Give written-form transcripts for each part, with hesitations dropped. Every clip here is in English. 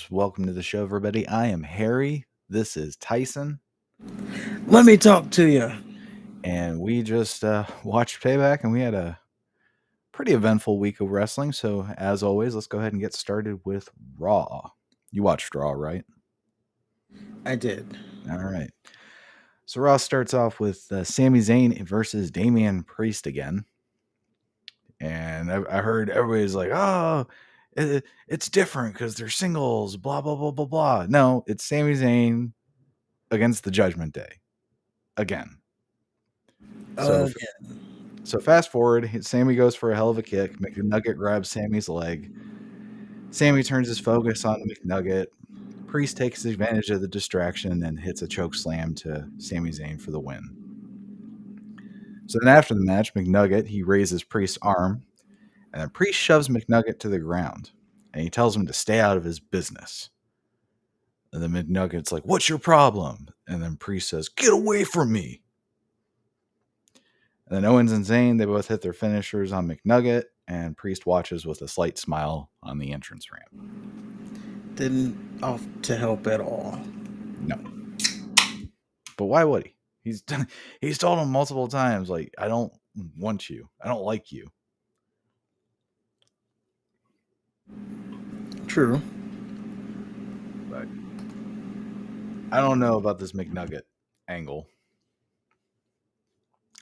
Welcome to the show, everybody. I am Harry. This is Tyson, Let me talk to you. and we just watched Payback, and we had a pretty eventful week of wrestling. So, as always, let's go ahead and get started with Raw. You watched Raw, right? I did. All right. So, Raw starts off with Sami Zayn versus Damian Priest again. And I heard everybody's like, oh, it's different because they're singles, blah, blah, blah, blah, blah. No, it's Sami Zayn against the Judgment Day again. So, Again. so fast forward, Sammy goes for a hell of a kick. McNugget grabs Sammy's leg. Sammy turns his focus on McNugget. Priest takes advantage of the distraction and hits a choke slam to Sami Zayn for the win. So then after the match, McNugget, he raises Priest's arm, and then Priest shoves McNugget to the ground, and he tells him to stay out of his business. And then McNugget's like, "What's your problem?" And then Priest says, "Get away from me." And then Owens and Zayn, they both hit their finishers on McNugget, and Priest watches with a slight smile on the entrance ramp. Didn't off to help at all. No. But why would he? He's told him multiple times, like, I don't want you. I don't like you. True. But I don't know about this McNugget angle.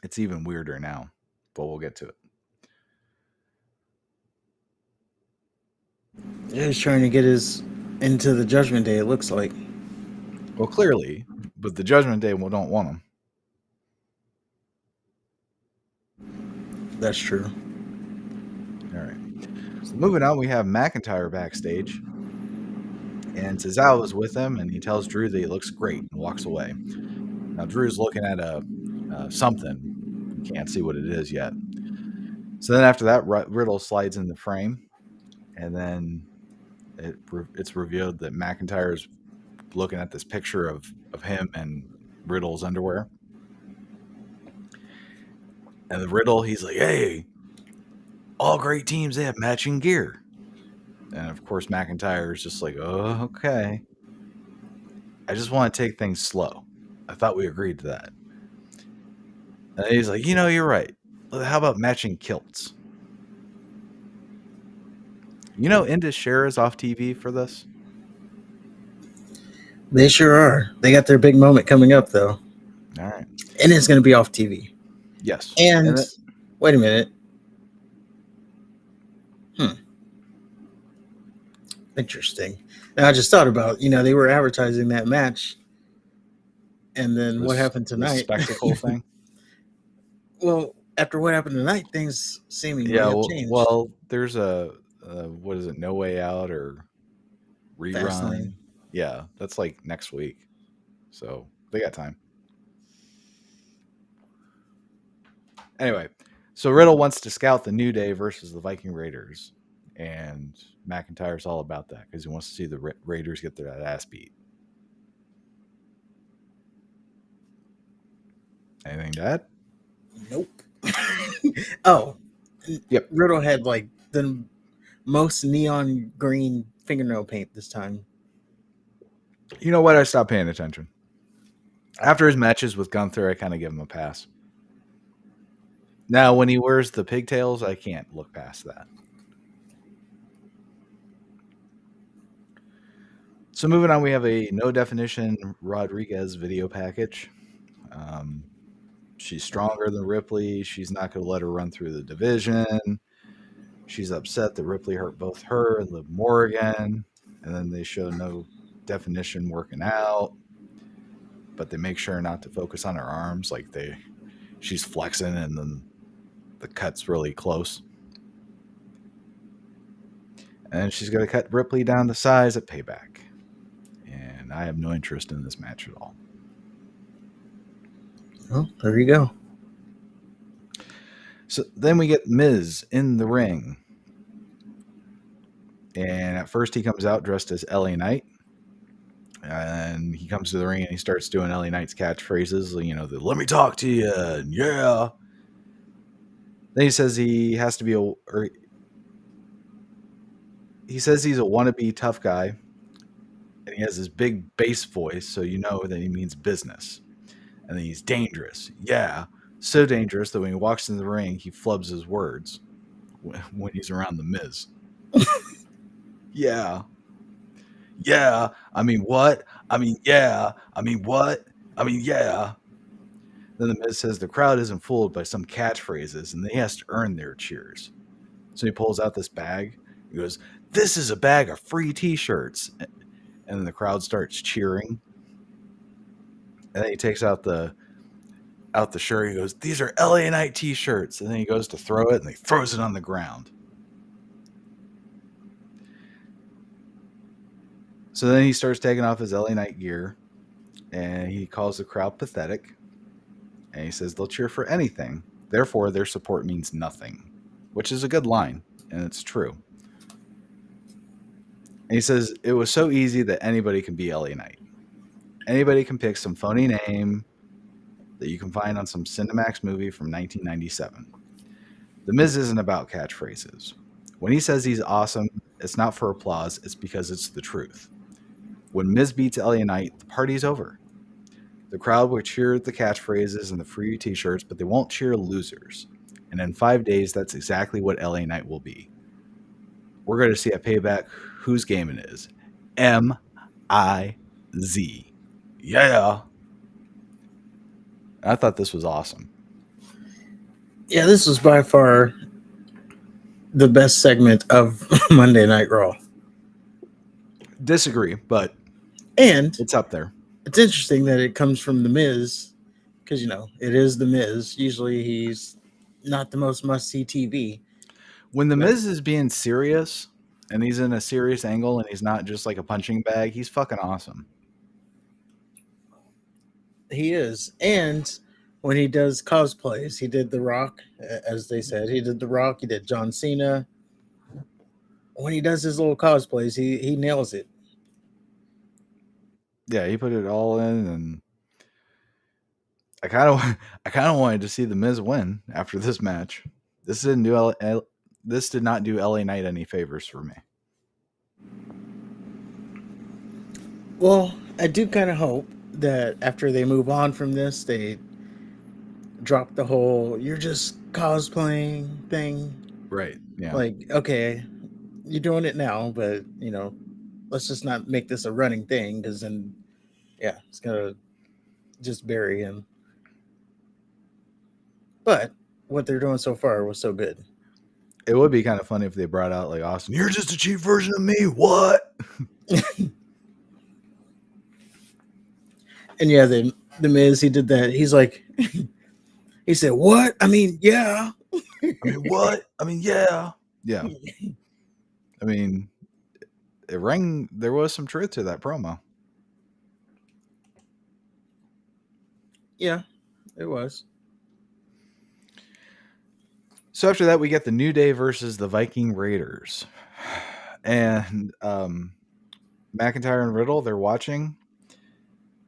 It's even weirder now, but we'll get to it. He's trying to get his into the Judgment Day. It looks like. Well, clearly, but the Judgment Day don't want him. That's true. All right. So moving on, we have McIntyre backstage. And Cesaro is with him, and he tells Drew that he looks great and walks away. Now, Drew's looking at something. You can't see what it is yet. So then after that, Riddle slides in the frame, and then it's revealed that McIntyre's looking at this picture of him and Riddle's underwear. And the Riddle, he's like, hey, all great teams, they have matching gear. And of course, McIntyre is just like, oh, okay. I just want to take things slow. I thought we agreed to that. And he's like, you're right. How about matching kilts? Indus Share is off TV for this. They sure are. They got their big moment coming up, though. All right. And it's going to be off TV. Yes. And wait a minute. Interesting. Now, I just thought about, they were advertising that match. And then what happened tonight? The spectacle thing? Well, after what happened tonight, things seemingly have changed. Well, there's a what is it? No Way Out or rerun? Fastlane. Yeah, that's like next week, so they got time. Anyway, so Riddle wants to scout the New Day versus the Viking Raiders, and McIntyre's all about that because he wants to see the Raiders get their ass beat. Anything to add? Nope. Oh, yep. Riddle had like the most neon green fingernail paint this time. You know what? I stopped paying attention. After his matches with Gunther, I kind of give him a pass. Now, when he wears the pigtails, I can't look past that. So moving on, we have a no definition Rodriguez video package. She's stronger than Ripley. She's not going to let her run through the division. She's upset that Ripley hurt both her and Liv Morgan. And then they show no definition working out. But they make sure not to focus on her arms. Like she's flexing and then the cut's really close. And she's going to cut Ripley down to size at Payback. And I have no interest in this match at all. Oh, there you go. So then we get Miz in the ring. And at first he comes out dressed as LA Knight. And he comes to the ring and he starts doing LA Knight's catchphrases. The let me talk to you. And yeah. Then he says he has to be he says he's a wannabe tough guy. And he has this big bass voice, so you know that he means business. And then he's dangerous. Yeah. So dangerous that when he walks in the ring, he flubs his words when he's around the Miz. Yeah. Yeah. I mean, what? I mean, yeah. I mean, what? I mean, yeah. Then the Miz says the crowd isn't fooled by some catchphrases and he has to earn their cheers. So he pulls out this bag. He goes, "This is a bag of free t-shirts." And then the crowd starts cheering. And then he takes out the shirt. He goes, "These are LA Knight t-shirts." And then he goes to throw it and he throws it on the ground. So then he starts taking off his LA Knight gear and he calls the crowd pathetic. And he says they'll cheer for anything. Therefore, their support means nothing, which is a good line. And it's true. And he says it was so easy that anybody can be LA Knight. Anybody can pick some phony name that you can find on some Cinemax movie from 1997. The Miz isn't about catchphrases. When he says he's awesome, it's not for applause, it's because it's the truth. When Miz beats LA Knight, the party's over. The crowd will cheer the catchphrases and the free t-shirts, but they won't cheer losers. And in 5 days, that's exactly what LA Knight will be. We're going to see at Payback whose game it is. M-I-Z. Yeah. I thought this was awesome. Yeah, this was by far the best segment of Monday Night Raw. Disagree, but And it's up there. It's interesting that it comes from The Miz, because, it is The Miz. Usually he's not the most must-see TV. When The Miz is being serious, and he's in a serious angle, and he's not just like a punching bag, he's fucking awesome. He is. And when he does cosplays, he did The Rock, as they said. He did The Rock, he did John Cena. When he does his little cosplays, he nails it. Yeah, he put it all in, and I kind of wanted to see The Miz win after this match. This did not do LA Knight any favors for me. Well, I do kind of hope that after they move on from this, they drop the whole "you're just cosplaying" thing. Right. Yeah. Like, okay, you're doing it now, but let's just not make this a running thing, because then, yeah, it's gonna just bury him. But what they're doing so far was so good. It would be kind of funny if they brought out like Austin. You're just a cheap version of me. What? And yeah, the Miz, he did that. He's like, he said, "What? I mean, yeah." I mean, what? I mean, yeah. Yeah. I mean, it rang. There was some truth to that promo. Yeah, it was. So after that, we get the New Day versus the Viking Raiders. And McIntyre and Riddle, they're watching.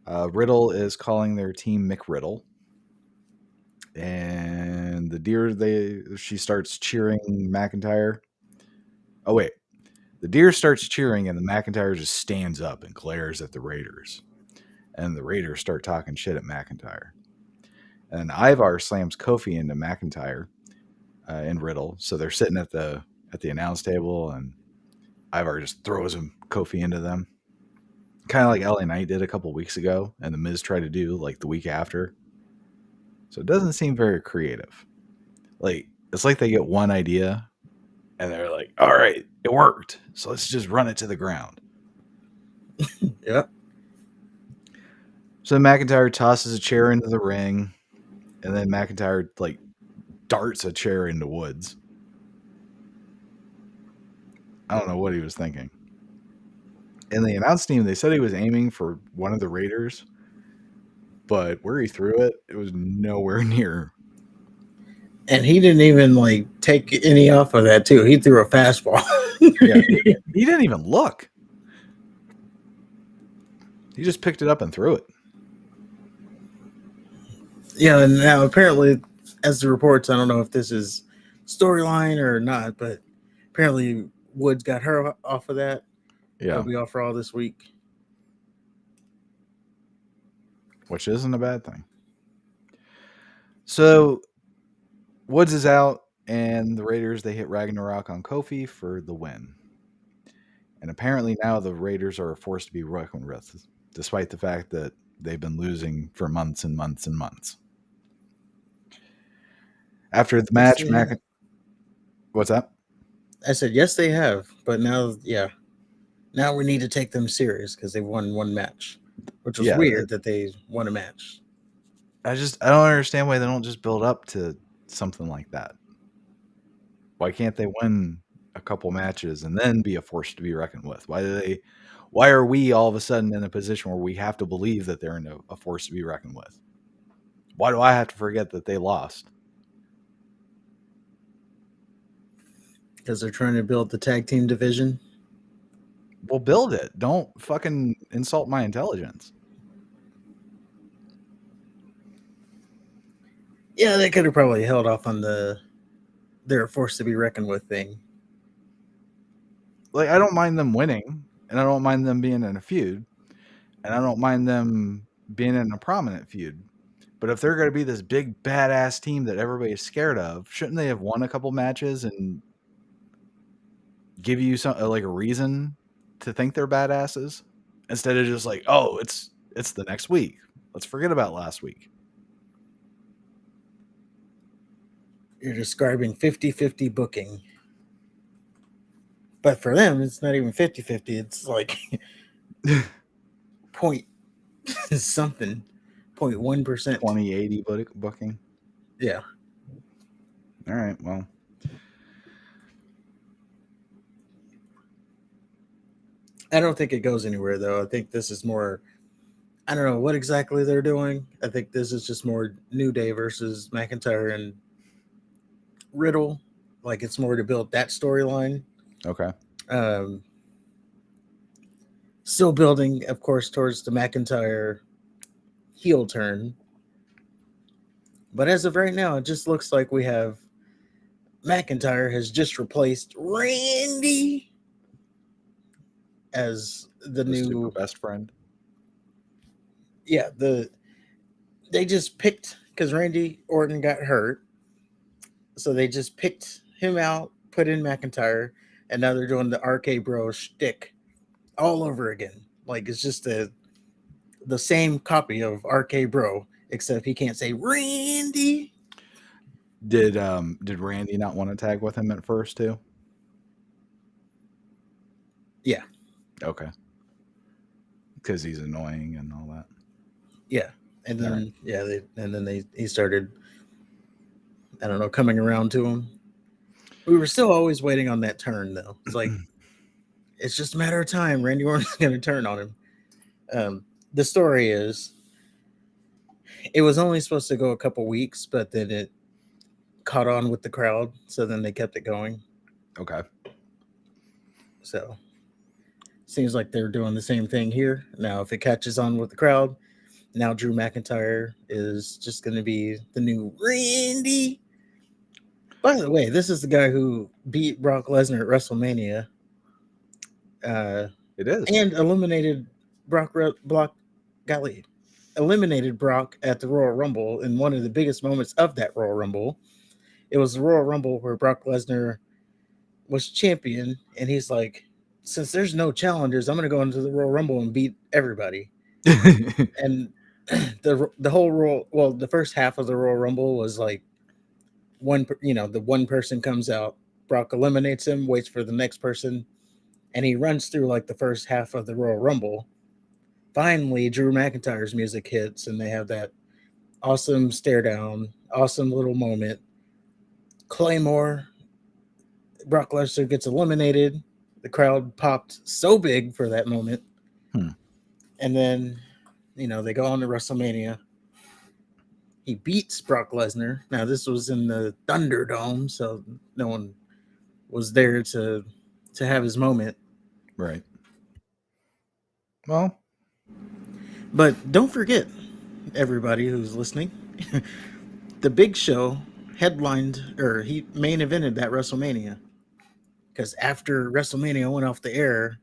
Riddle is calling their team McRiddle. And the deer, she starts cheering McIntyre. Oh, wait. The deer starts cheering, and the McIntyre just stands up and glares at the Raiders. And the Raiders start talking shit at McIntyre. And Ivar slams Kofi into McIntyre and Riddle. So they're sitting at the announce table, and Ivar just throws Kofi into them. Kind of like LA Knight did a couple weeks ago, and the Miz tried to do like the week after. So it doesn't seem very creative. Like, it's like they get one idea, and they're like, all right, it worked. So let's just run it to the ground. Yep. So McIntyre tosses a chair into the ring, and then McIntyre like darts a chair into Woods. I don't know what he was thinking. In the announce team, they said he was aiming for one of the Raiders, but where he threw it, it was nowhere near. And he didn't even like take any off of that too. He threw a fastball. Yeah, he didn't even look. He just picked it up and threw it. Yeah, and now apparently, as the reports, I don't know if this is storyline or not, but apparently Woods got her off of that. Yeah. He'll be off for all this week. which isn't a bad thing. So Woods is out, and the Raiders they hit Ragnarok on Kofi for the win. And apparently now the Raiders are a force to be reckoned with, despite the fact that they've been losing for months and months and months. After the Yes, match, they have. what's that? I said yes, they have, but now, yeah, now we need to take them serious because they won one match, which was Yeah, weird that they won a match. I don't understand why they don't just build up to something like that. Why can't they win a couple matches and then be a force to be reckoned with? Why are we all of a sudden in a position where we have to believe that they're in a force to be reckoned with? Why do I have to forget that they lost? Because they're trying to build the tag team division. Well, build it. Don't fucking insult my intelligence. Yeah, they could have probably held off on they're a force to be reckoned with thing. Like, I don't mind them winning, and I don't mind them being in a feud, and I don't mind them being in a prominent feud. But if they're going to be this big badass team that everybody's scared of, shouldn't they have won a couple matches and give you some like a reason to think they're badasses instead of just like, oh, it's the next week. Let's forget about last week. You're describing 50-50 booking. But for them, it's not even 50-50. It's like point something, 0.1%. 2080 booking. Yeah. All right, well, I don't think it goes anywhere, though. I think this is more, I don't know what exactly they're doing. I think this is just more New Day versus McIntyre and Riddle. Like it's more to build that storyline. okay. Um, Still building, of course, towards the McIntyre heel turn. But as of right now, it just looks like we have McIntyre has just replaced Randy as the The super new. best friend. Yeah, they just picked because Randy Orton got hurt, so they just picked him out, put in McIntyre, and now they're doing the RK Bro shtick all over again. Like it's just the same copy of RK Bro, except he can't say Randy. Did Randy not want to tag with him at first too? Yeah, Okay. Because he's annoying and all that. yeah, and then Right. yeah, he started. I don't know, coming around to him. We were still always waiting on that turn, though. It's like it's just a matter of time. Randy Orton's going to turn on him. The story is, it was only supposed to go a couple weeks, but then it caught on with the crowd, so then they kept it going. Okay. So seems like they're doing the same thing here. Now, if it catches on with the crowd, now Drew McIntyre is just going to be the new Randy. By the way, this is the guy who beat Brock Lesnar at WrestleMania. It is. And eliminated golly, eliminated Brock at the Royal Rumble in one of the biggest moments of that Royal Rumble. It was the Royal Rumble where Brock Lesnar was champion, and he's like, since there's no challengers, I'm going to go into the Royal Rumble and beat everybody. And the whole Royal, well, the first half of the Royal Rumble was like the one person comes out, Brock eliminates him, waits for the next person, and he runs through like the first half of the Royal Rumble. Finally, Drew McIntyre's music hits, and they have that awesome stare down, awesome little moment. Claymore, Brock Lesnar gets eliminated. The crowd popped so big for that moment. Hmm. And then, they go on to WrestleMania. He beats Brock Lesnar. Now, this was in the Thunderdome, so no one was there to have his moment. Right. Well, But don't forget, everybody who's listening, the Big Show headlined or he main evented that WrestleMania. Because after WrestleMania went off the air,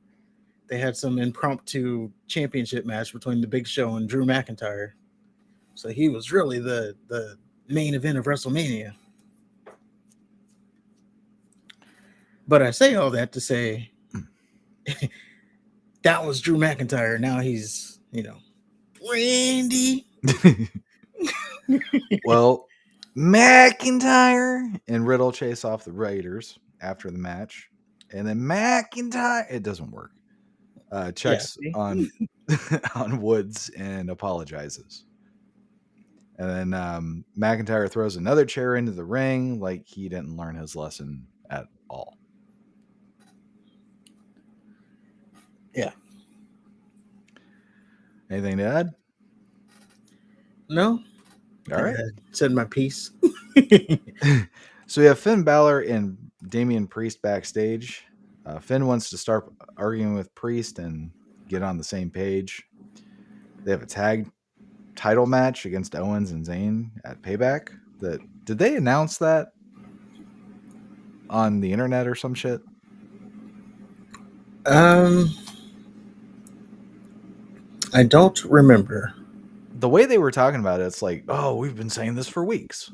they had some impromptu championship match between the Big Show and Drew McIntyre. So he was really the main event of WrestleMania. But I say all that to say that was Drew McIntyre. Now he's, Randy. Well, McIntyre and Riddle chase off the Raiders after the match, and then McIntyre, it doesn't work. Checks see? on on Woods and apologizes. And then McIntyre throws another chair into the ring like he didn't learn his lesson at all. Yeah. Anything to add? No? All right. I said my piece. So we have Finn Balor and Damian Priest backstage. Finn wants to start arguing with Priest and get on the same page. They have a tag title match against Owens and Zayn at Payback. Did they announce that on the internet or some shit? I don't remember. The way they were talking about it, it's like, oh, we've been saying this for weeks.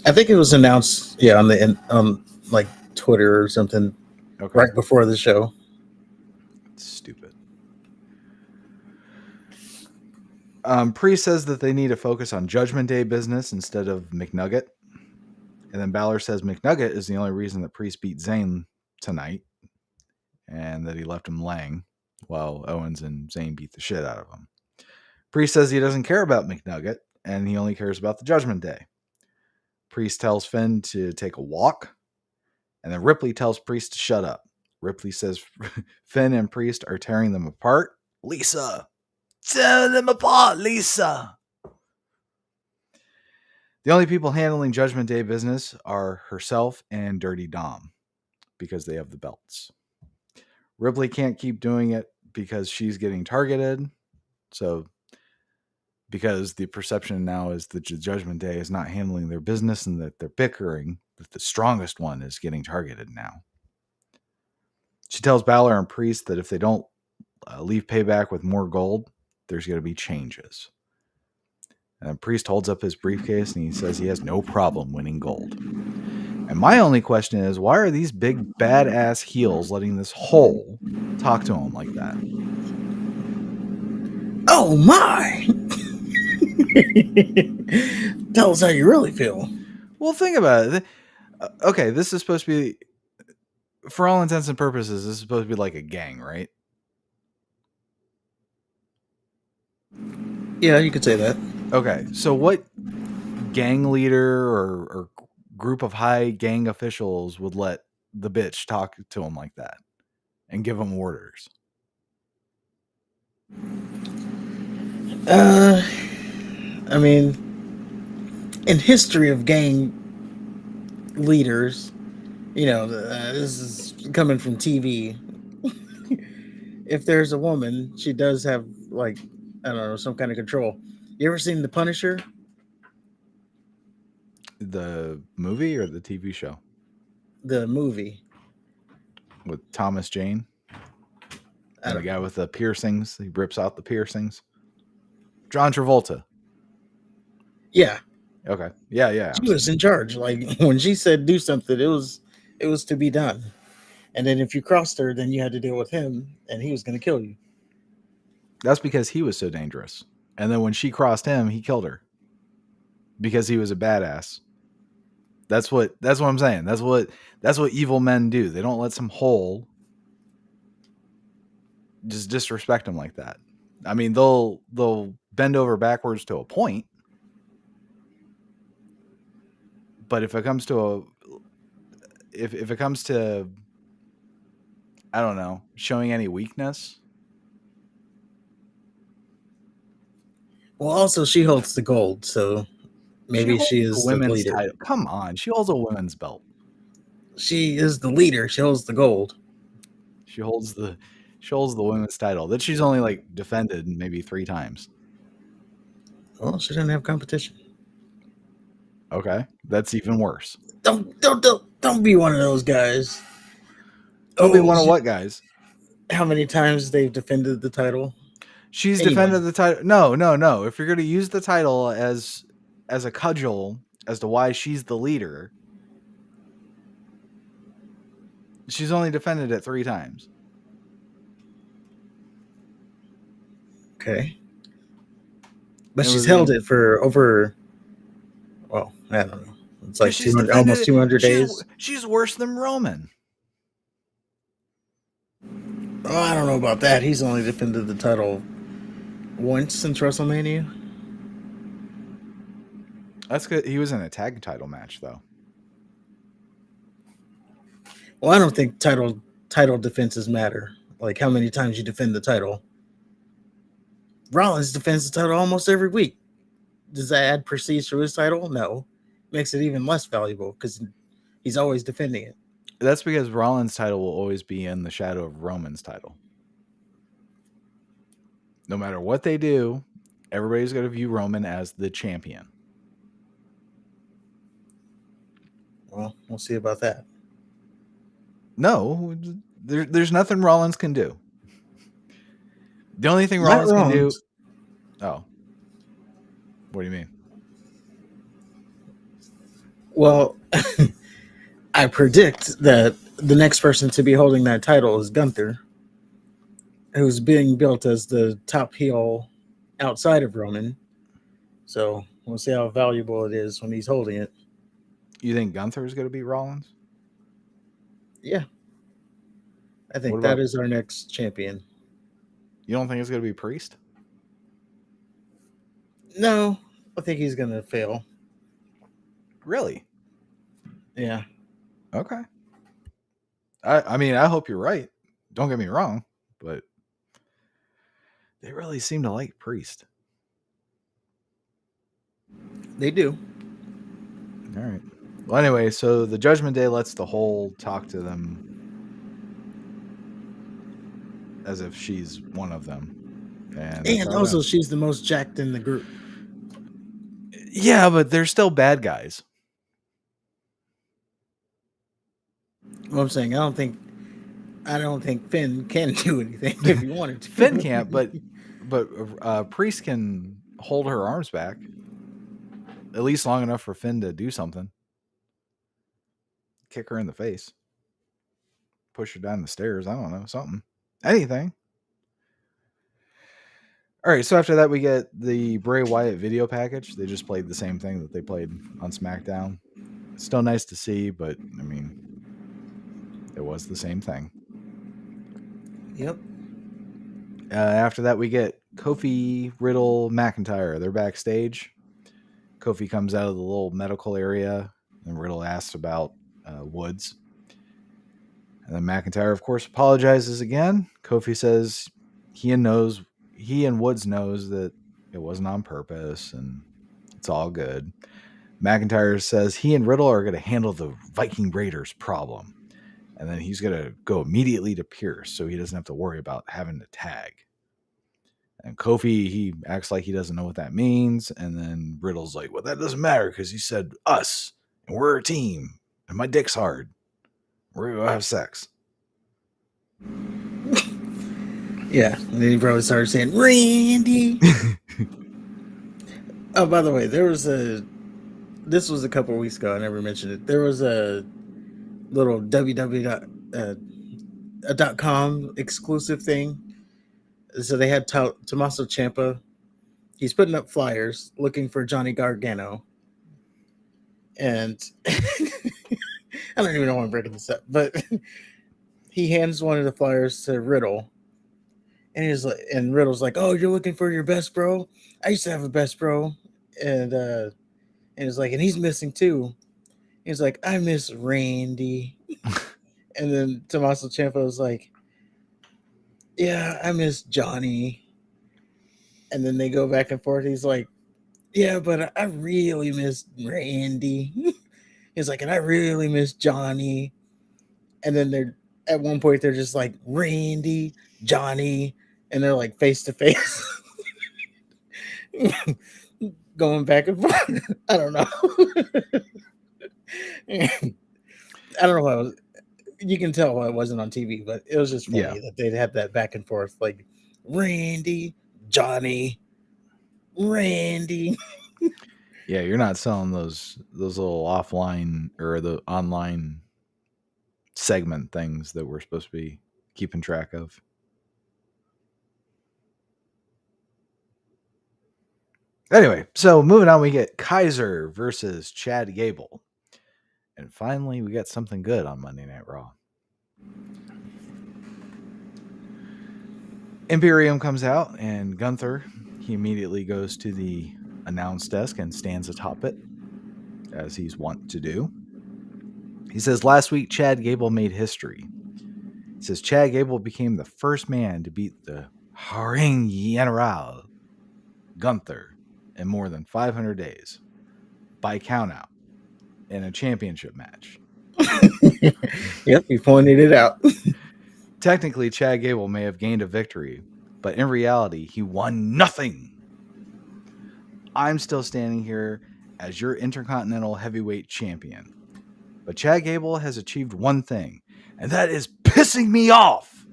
I think it was announced, on like Twitter or something, right before the show. Stupid. Priest says that they need to focus on Judgment Day business instead of McNugget. And then Balor says McNugget is the only reason that Priest beat Zayn tonight, and that he left him laying while Owens and Zayn beat the shit out of him. Priest says he doesn't care about McNugget, and he only cares about the Judgment Day. Priest tells Finn to take a walk, and then Ripley tells Priest to shut up. Ripley says Finn and Priest are tearing them apart. Lisa! Tear them apart, Lisa! The only people handling Judgment Day business are herself and Dirty Dom, because they have the belts. Ripley can't keep doing it because she's getting targeted. So, because the perception now is that the Judgment Day is not handling their business and that they're bickering, that the strongest one is getting targeted now. She tells Balor and Priest that if they don't leave Payback with more gold, there's going to be changes. And Priest holds up his briefcase and he says he has no problem winning gold. And my only question is, why are these big badass heels letting this hole talk to him like that? Oh my! Tell us how you really feel. Well, think about it. Okay, this is supposed to be, for all intents and purposes, this is supposed to be like a gang, right? Yeah, you could say that. Okay, so what gang leader or group of high gang officials would let the bitch talk to him like that and give him orders? I mean, in history of gang leaders, this is coming from TV. If there's a woman, she does have, like, I don't know, some kind of control. You ever seen The Punisher? The movie or the TV show? The movie. With Thomas Jane? And the guy with the piercings, he rips out the piercings. John Travolta. Yeah. Okay. Yeah. She was in charge. Like, when she said do something, it was to be done. And then if you crossed her, then you had to deal with him, and he was going to kill you. That's because he was so dangerous. And then when she crossed him, he killed her because he was a badass. That's what I'm saying. That's what evil men do. They don't let some hole just disrespect him like that. I mean, they'll bend over backwards to a point, but if it comes to if it comes to, I don't know, showing any weakness. Well, also she holds the gold, so maybe she is the leader. Title. Come on, she holds a women's belt. She is the leader. She holds the gold. She holds the women's title that she's only like defended maybe 3 times. Well, she doesn't have competition. Okay, that's even worse. Don't be one of those guys. Don't be one of what guys? How many times they've defended the title? She's Anyone. defended the title. No. If you're going to use the title as a cudgel as to why she's the leader, she's only defended it 3 times. Okay. But It she's was held it for over, well, I don't know. It's because like she's 200, defended almost it. 200 days. She's worse than Roman. Oh, I don't know about that. He's only defended the title once since WrestleMania. That's good. He was in a tag title match though. Well, I don't think title defenses matter. Like how many times you defend the title. Rollins defends the title almost every week. Does that add prestige to his title? No. Makes it even less valuable because he's always defending it. That's because Rollins' title will always be in the shadow of Roman's title. No matter what they do, everybody's going to view Roman as the champion. Well, we'll see about that. No, there's nothing Rollins can do. The only thing Not Rollins can do. Rollins. Oh, what do you mean? Well, I predict that the next person to be holding that title is Gunther, who's being built as the top heel outside of Roman. So we'll see how valuable it is when he's holding it. You think Gunther is going to beat Rollins? Yeah. I think What that about- is our next champion. You don't think it's going to be Priest? No, I think he's going to fail. Really? Yeah. Okay. I mean, I hope you're right. Don't get me wrong, but they really seem to like Priest. They do. All right. Well, anyway, so the Judgment Day lets the whole talk to them as if she's one of them. And also, she's the most jacked in the group. Yeah, but they're still bad guys. What I'm saying, I don't think Finn can do anything if he wanted to. Finn can't, but Priest can hold her arms back at least long enough for Finn to do something. Kick her in the face. Push her down the stairs. I don't know. Something. Anything. All right, so after that, we get the Bray Wyatt video package. They just played the same thing that they played on SmackDown. It's still nice to see, but, I mean, it was the same thing. Yep. After that, we get Kofi, Riddle, McIntyre. They're backstage. Kofi comes out of the little medical area, and Riddle asks about Woods. And then McIntyre, of course, apologizes again. Kofi says he and Woods knows that it wasn't on purpose, and it's all good. McIntyre says he and Riddle are going to handle the Viking Raiders problem. And then he's going to go immediately to Pierce so he doesn't have to worry about having to tag. And Kofi, he acts like he doesn't know what that means. And then Riddle's like, well, that doesn't matter because he said us, and we're a team, and my dick's hard. We're going to have sex. Yeah. And then he probably started saying, Randy. Oh, by the way, this was a couple of weeks ago. I never mentioned it. There was a little www.com exclusive thing. So they had Tommaso Ciampa. He's putting up flyers looking for Johnny Gargano. And I don't even know why I'm breaking this up, but he hands one of the flyers to Riddle. And Riddle's like, "Oh, you're looking for your best bro? I used to have a best bro." And he's like, "And he's missing too." He's like, "I miss Randy." And then Tommaso Ciampa was like, "Yeah, I miss Johnny." And then they go back and forth. He's like, "Yeah, but I really miss Randy." He's like, "And I really miss Johnny." And then at one point they're just like, "Randy, Johnny," and they're like face to face. Going back and forth. I don't know. I don't know why it was. You can tell why it wasn't on TV, but it was just funny that they'd have that back and forth, like Randy, Johnny, Randy. Yeah, you're not selling those little offline or the online segment things that we're supposed to be keeping track of. Anyway, so moving on, we get Kaiser versus Chad Gable. And finally, we get something good on Monday Night Raw. Imperium comes out, and Gunther, he immediately goes to the announce desk and stands atop it, as he's wont to do. He says, last week, Chad Gable made history. He says, Chad Gable became the first man to beat the Ring General, Gunther, in more than 500 days, by countout, in a championship match. Yep, he pointed it out. Technically, Chad Gable may have gained a victory, but in reality, he won nothing. I'm still standing here as your Intercontinental Heavyweight Champion. But Chad Gable has achieved one thing, and that is pissing me off.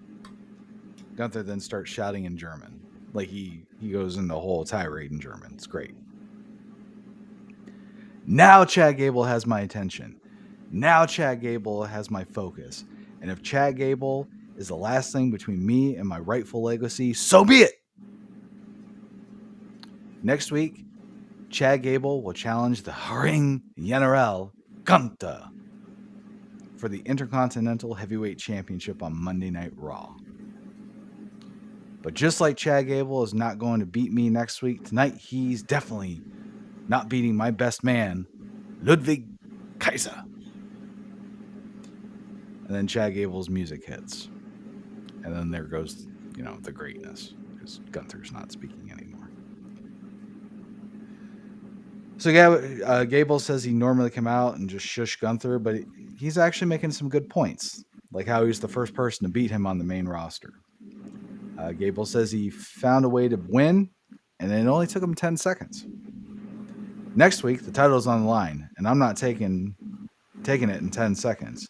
Gunther then starts shouting in German. Like he goes into a whole tirade in German. It's great. Now Chad Gable has my attention. Now Chad Gable has my focus. And if Chad Gable is the last thing between me and my rightful legacy, so be it. Next week, Chad Gable will challenge the Ring General Gunther for the Intercontinental Heavyweight Championship on Monday Night Raw. But just like Chad Gable is not going to beat me next week, tonight he's definitely not beating my best man, Ludwig Kaiser. And then Chad Gable's music hits. And then there goes, the greatness, because Gunther's not speaking anymore. So Gable says he normally come out and just shush Gunther, but he's actually making some good points, like how he's the first person to beat him on the main roster. Gable says he found a way to win, and it only took him 10 seconds. Next week, the title's on the line, and I'm not taking it in 10 seconds.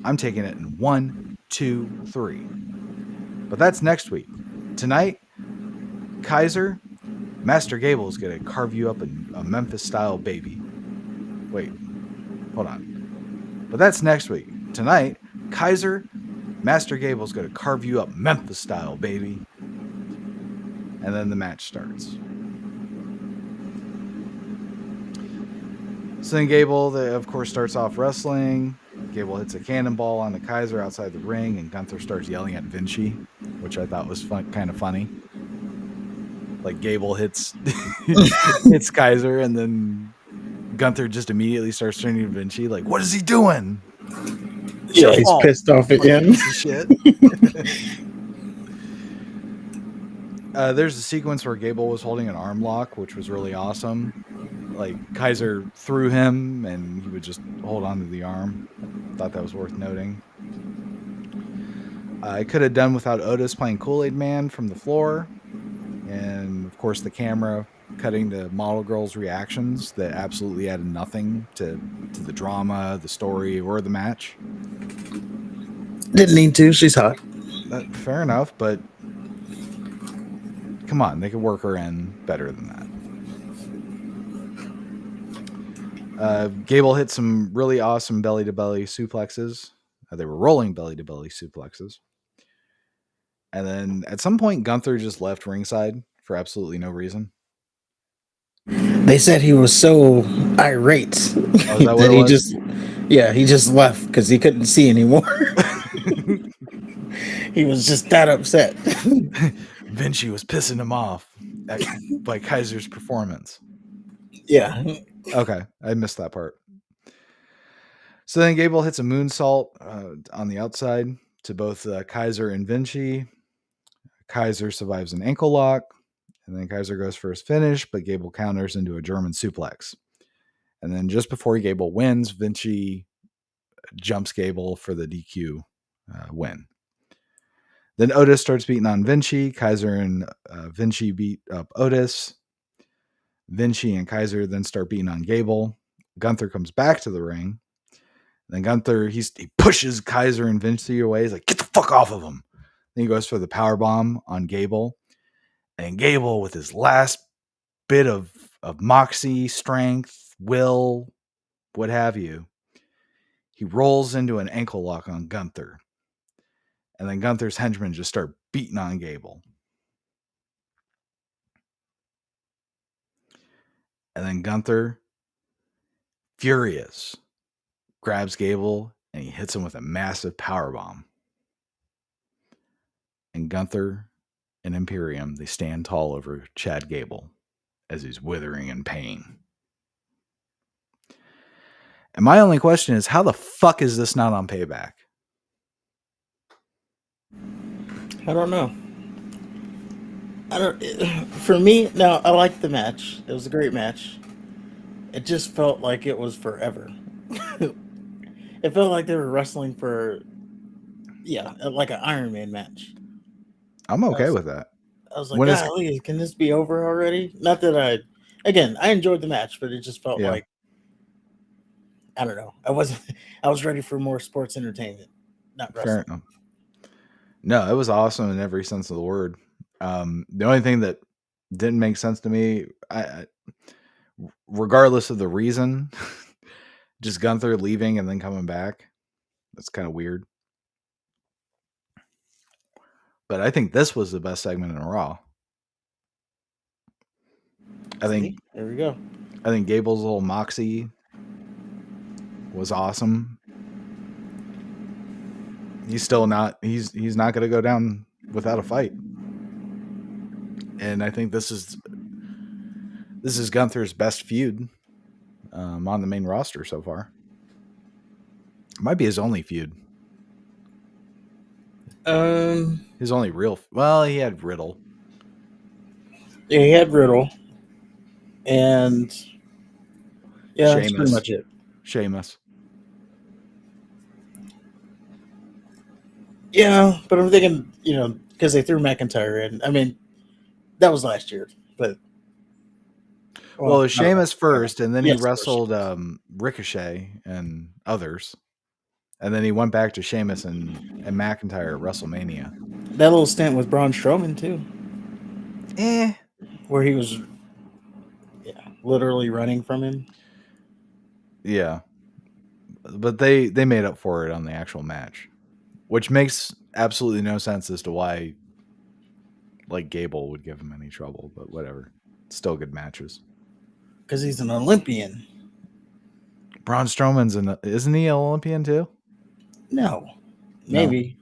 I'm taking it in 1, 2, 3. But that's next week. Tonight, Kaiser, Master Gable's going to carve you up a Memphis-style baby. Wait, hold on. But that's next week. Tonight, Kaiser, Master Gable's going to carve you up Memphis-style, baby. And then the match starts. So then Gable, of course, starts off wrestling. Gable hits a cannonball on the Kaiser outside the ring, and Gunther starts yelling at Vinci, which I thought was kind of funny. Like Gable hits Kaiser, and then Gunther just immediately starts turning to Vinci, like, what is he doing? Yeah, he's pissed off again. Piece of shit. There's a sequence where Gable was holding an arm lock, which was really awesome. Like Kaiser threw him, and he would just hold on to the arm. Thought that was worth noting. I could have done without Otis playing Kool-Aid Man from the floor, and of course the camera cutting the model girl's reactions that absolutely added nothing to the drama, the story, or the match. Didn't need to. She's hot. Fair enough, but come on, they could work her in better than that. Gable hit some really awesome belly-to-belly suplexes. They were rolling belly-to-belly suplexes. And then at some point, Gunther just left ringside for absolutely no reason. They said he was so irate that he just left because he couldn't see anymore. He was just that upset. Vinci was pissing him off by Kaiser's performance. Yeah. Okay, I missed that part. So then Gable hits a moonsault on the outside to both Kaiser and Vinci. Kaiser survives an ankle lock, and then Kaiser goes for his finish, but Gable counters into a German suplex. And then just before Gable wins, Vinci jumps Gable for the DQ win. Then Otis starts beating on Vinci. Kaiser and Vinci beat up Otis. Vinci and Kaiser then start beating on Gable. Gunther comes back to the ring. Then Gunther, he pushes Kaiser and Vinci away. He's like, get the fuck off of him. Then he goes for the powerbomb on Gable. And Gable, with his last bit of moxie, strength, will, what have you, he rolls into an ankle lock on Gunther. And then Gunther's henchmen just start beating on Gable. And then Gunther, furious, grabs Gable and he hits him with a massive powerbomb. And Gunther and Imperium, they stand tall over Chad Gable as he's withering in pain. And my only question is, how the fuck is this not on Payback? I don't know. For me, no, I liked the match. It was a great match. It just felt like it was forever. It felt like they were wrestling for, like an Iron Man match. I'm okay with that. I was like, When it's golly, can this be over already? Not that I enjoyed the match, but it just felt like, I don't know. I was ready for more sports entertainment, not wrestling. fair enough. No, it was awesome in every sense of the word. The only thing that didn't make sense to me, regardless of the reason, just Gunther leaving and then coming back. That's kind of weird. But I think this was the best segment in Raw. There we go. I think Gable's little moxie was awesome. He's still not. He's not going to go down without a fight. And I think this is Gunther's best feud on the main roster so far. It might be his only feud. His only real. Well, he had Riddle. Yeah, he had Riddle, and that's pretty much it. Sheamus. Yeah, but I'm thinking, because they threw McIntyre in. I mean, that was last year, but well it was Sheamus first, and then he Yes, wrestled Ricochet and others, and then he went back to Sheamus and McIntyre at WrestleMania. That little stint with Braun Strowman too, where he was, literally running from him. Yeah, but they made up for it on the actual match, which makes absolutely no sense as to why, like, Gable would give him any trouble. But whatever, still good matches. Because he's an Olympian. Braun Strowman's isn't he an Olympian too? No, maybe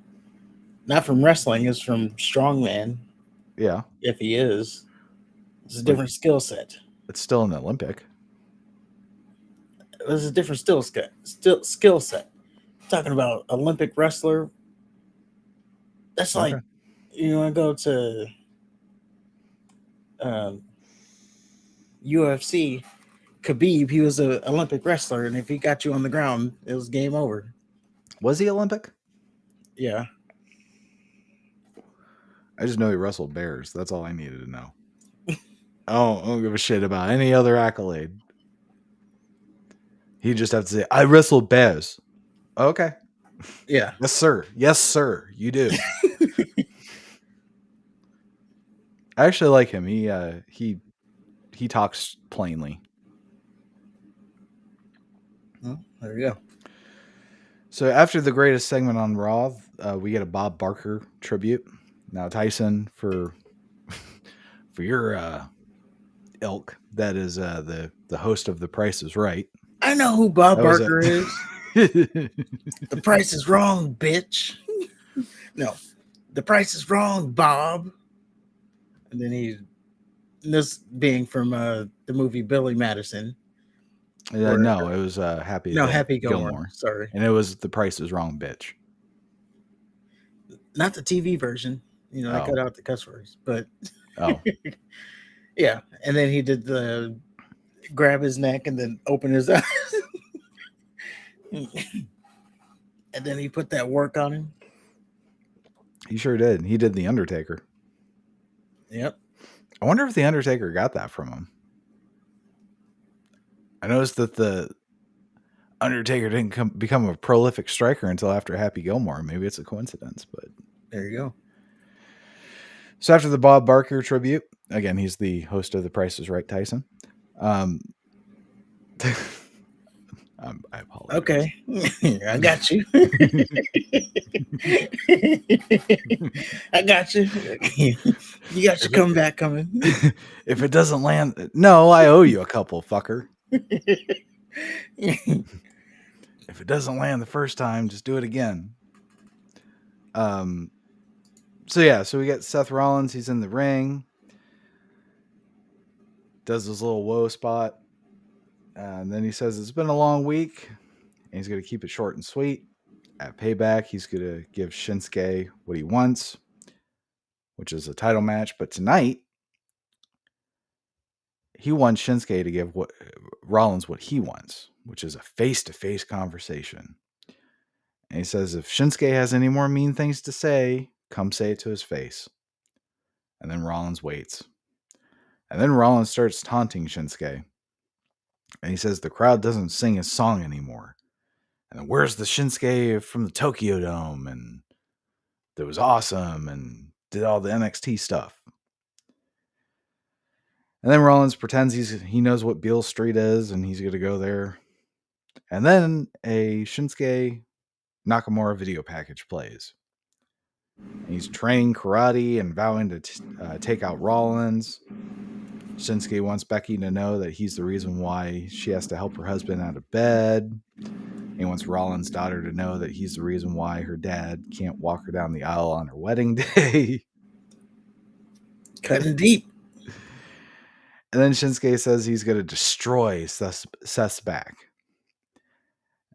not from wrestling. It's from strongman. Yeah, if he is, it's a different skill set. It's still an Olympic. It's a different skill set. Talking about Olympic wrestler. That's like, you want to go to UFC. Khabib, he was an Olympic wrestler, and if he got you on the ground, it was game over. Was he Olympic? Yeah. I just know he wrestled bears. That's all I needed to know. I don't give a shit about any other accolade. He just have to say, I wrestled bears. Okay. Yeah. Yes, sir. Yes, sir. You do. I actually like him. He talks plainly. Well, there you go. So after the greatest segment on Raw, we get a Bob Barker tribute. Now, Tyson, for your ilk, that is the host of The Price is Right. I know who Bob Barker is. The price is wrong, bitch. No, the price is wrong, Bob. And then this being from the movie Billy Madison. No, it was Happy Gilmore. Sorry. And it was The Price is Wrong, bitch. Not the TV version. I cut out the cuss words. But yeah. And then he did the grab his neck and then open his eyes. And then he put that work on him. He sure did. He did The Undertaker. Yep. I wonder if The Undertaker got that from him. I noticed that the Undertaker didn't become a prolific striker until after Happy Gilmore. Maybe it's a coincidence, but there you go. So after the Bob Barker tribute, again, he's the host of The Price is Right, Tyson. I apologize. Okay, I got you. I got you. You got your comeback coming. If it doesn't land, no, I owe you a couple, fucker. If it doesn't land the first time, just do it again. So we got Seth Rollins. He's in the ring, does his little woe spot, and then he says it's been a long week, and he's going to keep it short and sweet. At Payback, he's going to give Shinsuke what he wants, which is a title match. But tonight, he wants Shinsuke to give Rollins what he wants, which is a face-to-face conversation. And he says, if Shinsuke has any more mean things to say, come say it to his face. And then Rollins waits. And then Rollins starts taunting Shinsuke. And he says the crowd doesn't sing his song anymore. And where's the Shinsuke from the Tokyo Dome? And that was awesome and did all the NXT stuff. And then Rollins pretends he knows what Beale Street is and he's going to go there. And then a Shinsuke Nakamura video package plays. And he's training karate and vowing to take out Rollins. Shinsuke wants Becky to know that he's the reason why she has to help her husband out of bed. He wants Rollins' daughter to know that he's the reason why her dad can't walk her down the aisle on her wedding day. Cutting deep. And then Shinsuke says he's going to destroy Seth's back.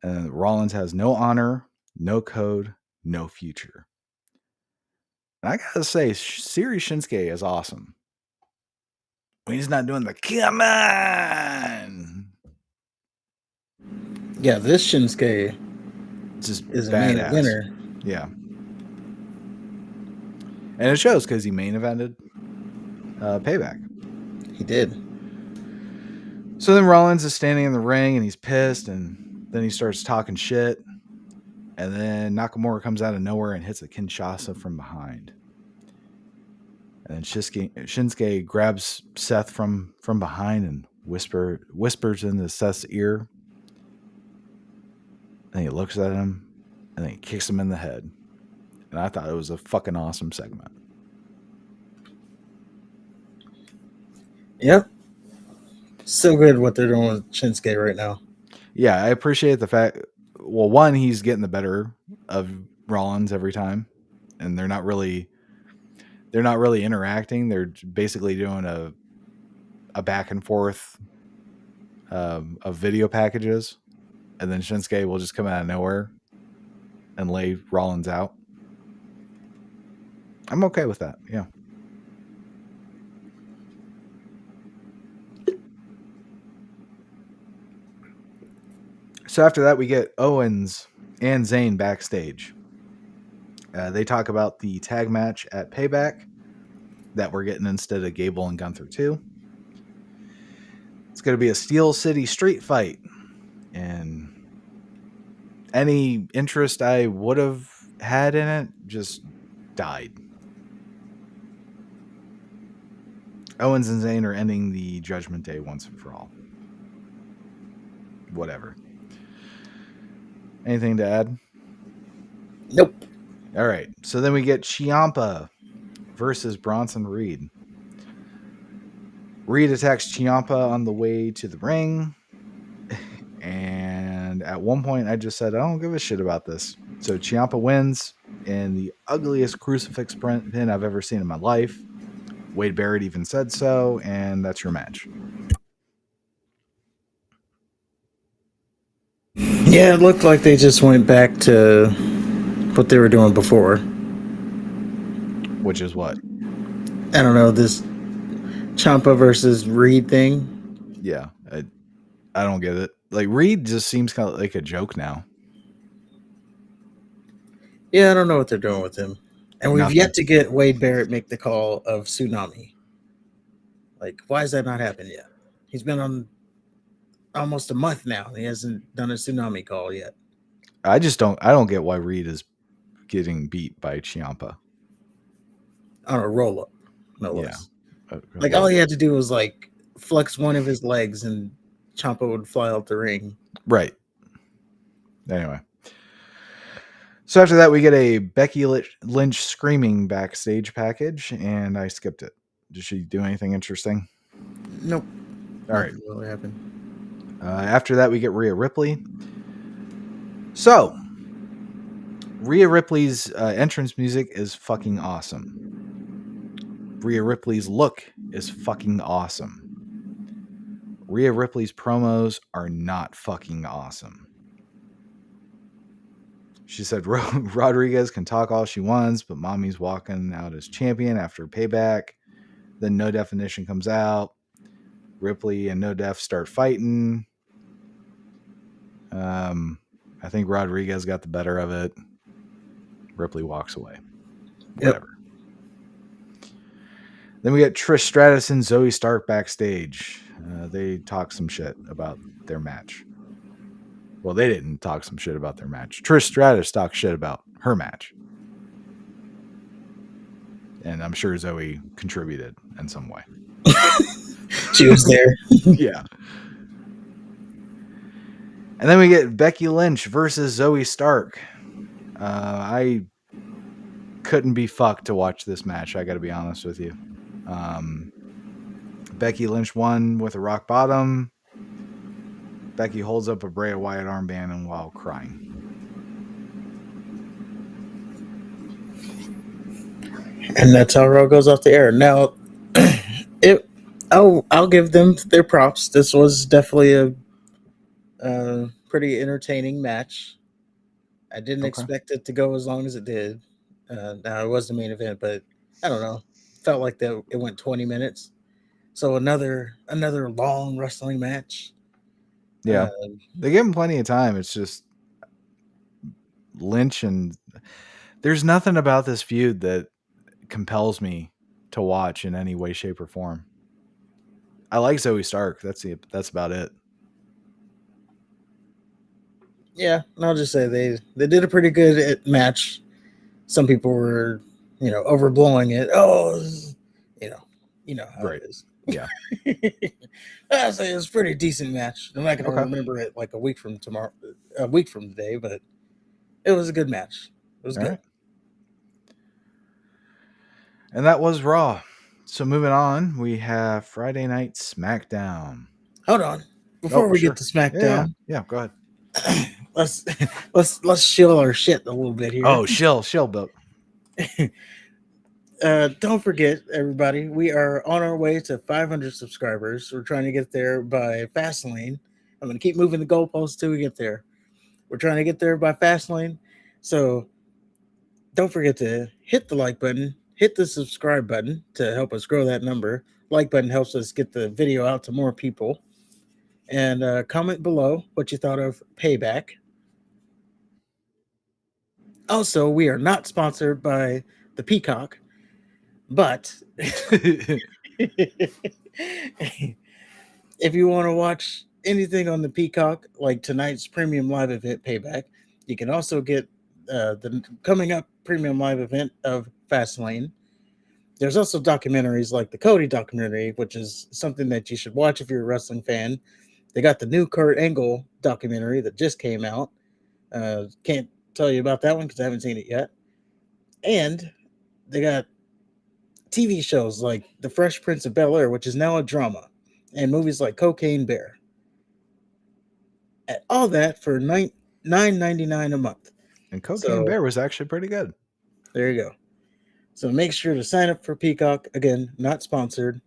And Rollins has no honor, no code, no future. And I gotta say, Siri Shinsuke is awesome. When he's not doing the come on. Yeah, this Shinsuke just is badass. a main winner. Yeah. And it shows because he main evented Payback. He did. So then Rollins is standing in the ring and he's pissed, and then he starts talking shit. And then Nakamura comes out of nowhere and hits a Kinshasa from behind. And then Shinsuke grabs Seth from behind and whispers into Seth's ear. And he looks at him and then he kicks him in the head. And I thought it was a fucking awesome segment. Yep. So good what they're doing with Shinsuke right now. Yeah, I appreciate the fact. Well, one, he's getting the better of Rollins every time, and they're not really interacting. They're basically doing a back and forth of video packages, and then Shinsuke will just come out of nowhere and lay Rollins out. I'm okay with that. Yeah. So after that, we get Owens and Zayn backstage. They talk about the tag match at Payback that we're getting instead of Gable and Gunther 2. It's going to be a Steel City street fight. And any interest I would have had in it just died. Owens and Zayn are ending the Judgment Day once and for all. Whatever. Anything to add? Nope. All right. So then we get Ciampa versus Bronson Reed. Reed attacks Ciampa on the way to the ring. And at one point, I just said, I don't give a shit about this. So Ciampa wins in the ugliest crucifix pin I've ever seen in my life. Wade Barrett even said so, and that's your match. Yeah, it looked like they just went back to what they were doing before. Which is what? I don't know, this Ciampa versus Reed thing. Yeah, I don't get it. Like, Reed just seems kind of like a joke now. Yeah, I don't know what they're doing with him. And we've Nothing. yet to get Wade Barrett make the call of Tsunami. Like, why has that not happened yet? He's been on almost a month now. He hasn't done a Tsunami call yet. I don't get why Reed is getting beat by Ciampa. on a roll up, no Yeah. less. Like all Well, he had to do was like flex one of his legs and Ciampa would fly out the ring. right. Anyway. So after that, we get a Becky Lynch screaming backstage package, and I skipped it. Did she do anything interesting? Nope. All right. Nothing really happened. After that, we get Rhea Ripley. So, Rhea Ripley's entrance music is fucking awesome. Rhea Ripley's look is fucking awesome. Rhea Ripley's promos are not fucking awesome. She said Rodriguez can talk all she wants, but Mommy's walking out as champion after Payback. Then No Definition comes out. Ripley and No Def start fighting. I think Rodriguez got the better of it. Ripley walks away. Whatever. Yep. Then we get Trish Stratus and Zoe Stark backstage. They talk some shit about their match. Well, they didn't talk some shit about their match. Trish Stratus talked shit about her match. And I'm sure Zoe contributed in some way. She was there. Yeah. And then we get Becky Lynch versus Zoe Stark. I couldn't be fucked to watch this match. I got to be honest with you. Becky Lynch won with a rock bottom. Becky holds up a Bray Wyatt armband and while crying. And that's how Raw goes off the air. Now, I'll give them their props. This was definitely a pretty entertaining match. I didn't expect it to go as long as it did. Now it was the main event, but I don't know. Felt like that it went 20 minutes. So another long wrestling match. Yeah, they give him plenty of time. It's just Lynch, and there's nothing about this feud that compels me to watch in any way, shape, or form. I like Zoe Stark. That's about it. Yeah, and I'll just say they did a pretty good match. Some people were, overblowing it. Oh, you know how right. it is. Yeah. I say it was a pretty decent match. I'm not going to remember it like a week from today, but it was a good match. It was good. Right. And that was Raw. So moving on, we have Friday Night SmackDown. Hold on, before we get to SmackDown. Yeah, go ahead. let's shill our shit a little bit here. Oh, shill, Bill. Don't forget, everybody, we are on our way to 500 subscribers. We're trying to get there by Fastlane. I'm going to keep moving the goalposts till we get there. We're trying to get there by Fastlane. So don't forget to hit the like button, hit the subscribe button to help us grow that number. Like button helps us get the video out to more people. And comment below what you thought of Payback. Also, we are not sponsored by the Peacock, but if you want to watch anything on the Peacock, like tonight's premium live event Payback, you can also get the coming up premium live event of Fastlane. There's also documentaries like the Cody documentary, which is something that you should watch if you're a wrestling fan. They got the new Kurt Angle documentary that just came out. Can't tell you about that one because I haven't seen it yet. And they got TV shows like The Fresh Prince of Bel-Air, which is now a drama, and movies like Cocaine Bear. And all that for $9.99 a month. And Cocaine Bear was actually pretty good. There you go. So make sure to sign up for Peacock. Again, not sponsored.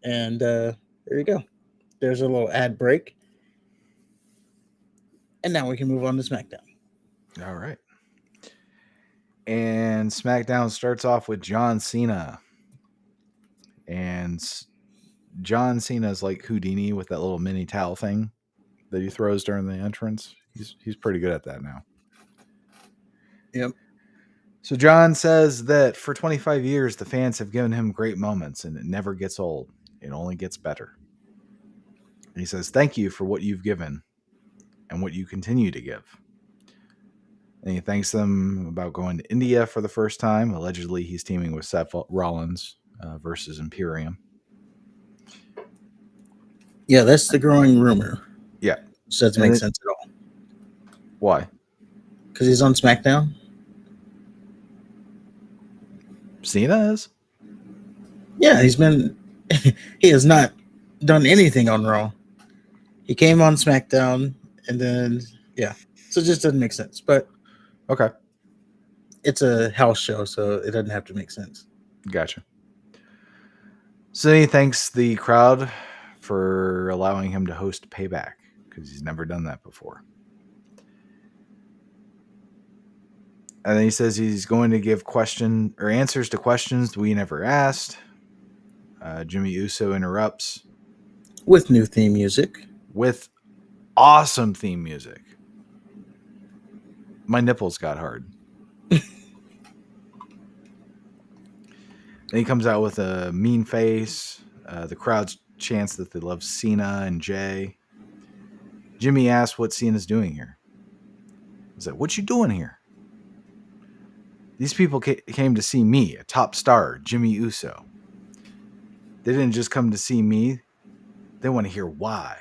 And there you go. There's a little ad break. And now we can move on to SmackDown. All right. And SmackDown starts off with John Cena. And John Cena is like Houdini with that little mini towel thing that he throws during the entrance. He's pretty good at that now. Yep. So John says that for 25 years, the fans have given him great moments and it never gets old. It only gets better. And he says, thank you for what you've given and what you continue to give. And he thanks them about going to India for the first time. Allegedly, he's teaming with Seth Rollins versus Imperium. Yeah, that's the growing rumor. Yeah. Which doesn't make sense at all. Why? Because he's on SmackDown? Cena is? Yeah, he has not done anything on Raw. He came on SmackDown and then, yeah. So it just doesn't make sense. But okay. It's a house show, so it doesn't have to make sense. Gotcha. So he thanks the crowd for allowing him to host Payback because he's never done that before. And then he says he's going to give answers to questions we never asked. Jimmy Uso interrupts with new theme music. With awesome theme music. My nipples got hard. Then he comes out with a mean face. The crowd chants that they love Cena and Jay. Jimmy asks what Cena's doing here. He's like, "What you doing here?" These people came to see me, a top star, Jimmy Uso. They didn't just come to see me. They want to hear why.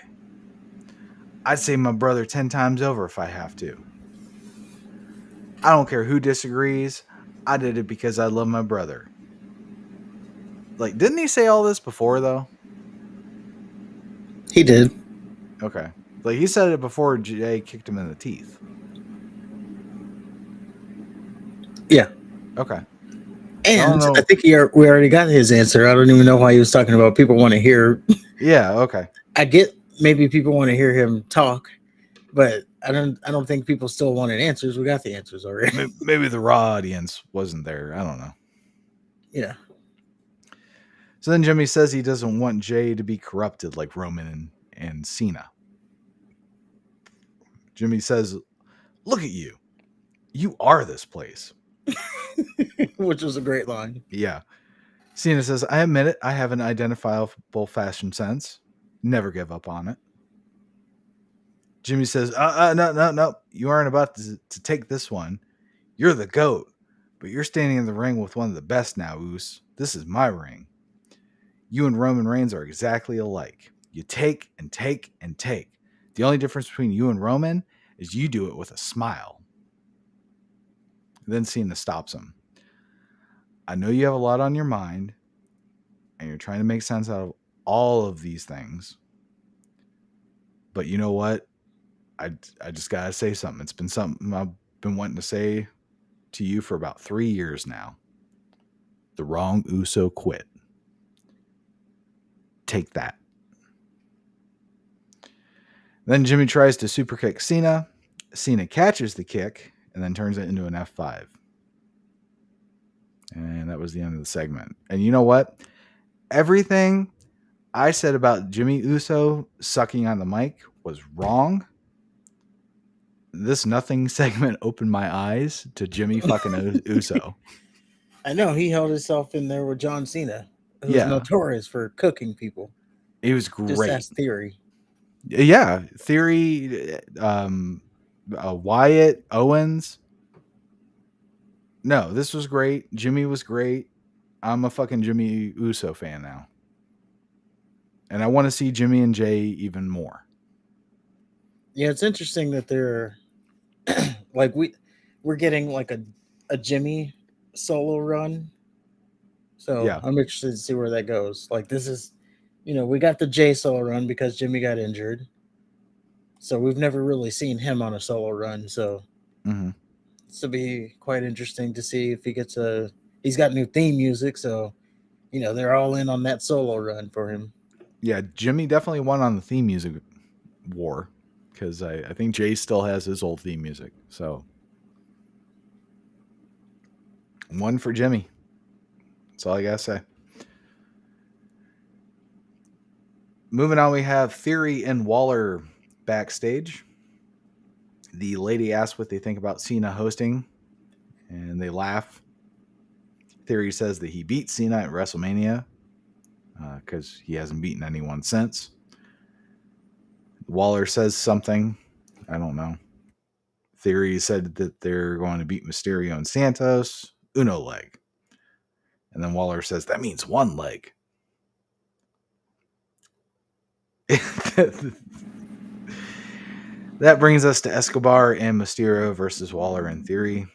I'd say my brother 10 times over if I have to. I don't care who disagrees. I did it because I love my brother. Like, didn't he say all this before, though? He did. Okay. Like, he said it before Jay kicked him in the teeth. Yeah. Okay. And I think we already got his answer. I don't even know why he was talking about people want to hear. Yeah, okay. I get maybe people want to hear him talk, but I don't think people still wanted answers. We got the answers already. Maybe the raw audience wasn't there. I don't know. Yeah. So then Jimmy says he doesn't want Jay to be corrupted like Roman and Cena. Jimmy says, "Look at you. You are this place." Which was a great line. Yeah. Cena says, "I admit it. I have an identifiable fashion sense. Never give up on it." Jimmy says, No. You aren't about to take this one. You're the GOAT, but you're standing in the ring with one of the best now, Oos. This is my ring. You and Roman Reigns are exactly alike. You take and take and take. The only difference between you and Roman is you do it with a smile." Then Cena stops him. "I know you have a lot on your mind, and you're trying to make sense out of all of these things. But you know what? I just got to say something. It's been something I've been wanting to say to you for about 3 years now. The wrong Uso quit. Take that." Then Jimmy tries to super kick Cena. Cena catches the kick and then turns it into an F5. And that was the end of the segment. And you know what? Everything I said about Jimmy Uso sucking on the mic was wrong. This nothing segment opened my eyes to Jimmy fucking Uso. I know he held himself in there with John Cena, who's notorious for cooking people. He was great. Just ask Theory. Yeah, Theory, Wyatt, Owens. No, this was great. Jimmy was great. I'm a fucking Jimmy Uso fan now. And I want to see Jimmy and Jay even more. Yeah, it's interesting that they're like we're getting like a Jimmy solo run. So yeah. I'm interested to see where that goes. Like this is, we got the Jay solo run because Jimmy got injured. So we've never really seen him on a solo run. So this will be quite interesting to see if he's got new theme music. So, they're all in on that solo run for him. Yeah, Jimmy definitely won on the theme music war because I think Jay still has his old theme music. So, one for Jimmy. That's all I got to say. Moving on, we have Theory and Waller backstage. The lady asks what they think about Cena hosting, and they laugh. Theory says that he beat Cena at WrestleMania because he hasn't beaten anyone since. Waller says something. I don't know. Theory said that they're going to beat Mysterio and Santos, Uno leg. And then Waller says, that means one leg. That brings us to Escobar and Mysterio versus Waller and Theory.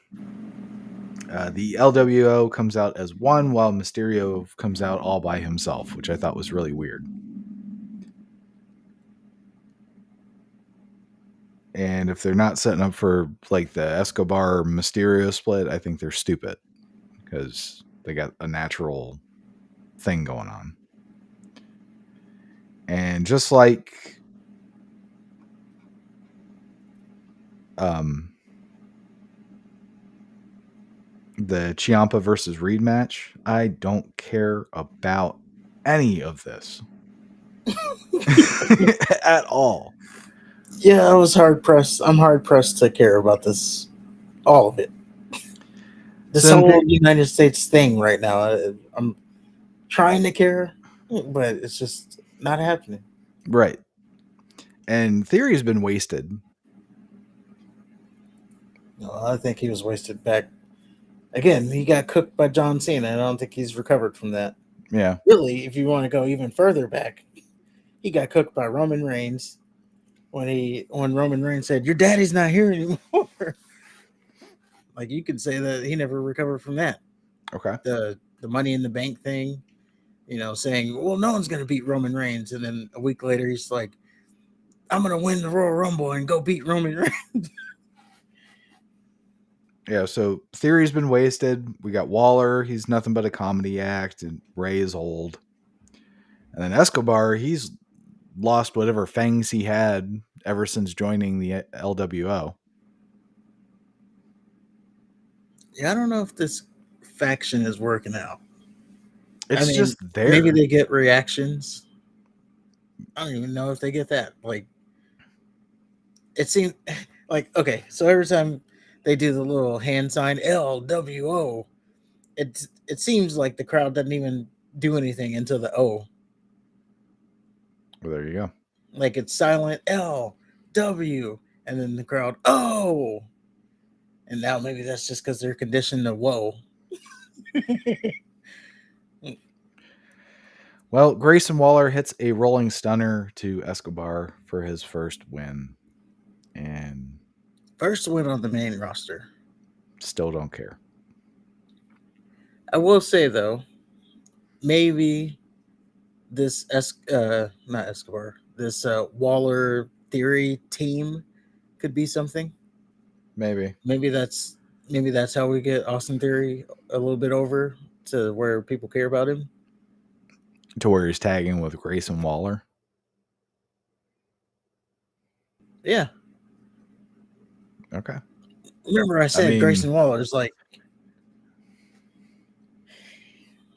The LWO comes out as one, while Mysterio comes out all by himself, which I thought was really weird. And if they're not setting up for like the Escobar Mysterio split, I think they're stupid because they got a natural thing going on. And just like the Ciampa versus Reed match, I don't care about any of this at all. Yeah, I was hard pressed. I'm hard pressed to care about this, all of it. This So whole United States thing right now, I'm trying to care, but it's just not happening. right. And Theory's been wasted. No, I think he was wasted back. Again, he got cooked by John Cena. I don't think he's recovered from that. Yeah. Really, if you want to go even further back, he got cooked by Roman Reigns when Roman Reigns said, "Your daddy's not here anymore." Like, you could say that he never recovered from that. Okay. The Money in the Bank thing, saying, "Well, no one's gonna beat Roman Reigns," and then a week later he's like, "I'm gonna win the Royal Rumble and go beat Roman Reigns." Yeah, so Theory's been wasted. We got Waller. He's nothing but a comedy act, and Ray is old. And then Escobar, he's lost whatever fangs he had ever since joining the LWO. Yeah, I don't know if this faction is working out. It's just there. Maybe they get reactions. I don't even know if they get that. Like, it seemed like, okay, so every time they do the little hand sign LWO, it seems like the crowd doesn't even do anything until the O. Well, there you go. Like, it's silent L W, and then the crowd oh. And now maybe that's just because they're conditioned to whoa. Well, Grayson Waller hits a rolling stunner to Escobar for his first win. And First win on the main roster. still don't care. I will say, though, maybe this not Escobar, this Waller Theory team could be something. Maybe. Maybe that's how we get Austin Theory a little bit over to where people care about him. To where he's tagging with Grayson Waller. Yeah. Okay. Remember I said Grayson Waller is like,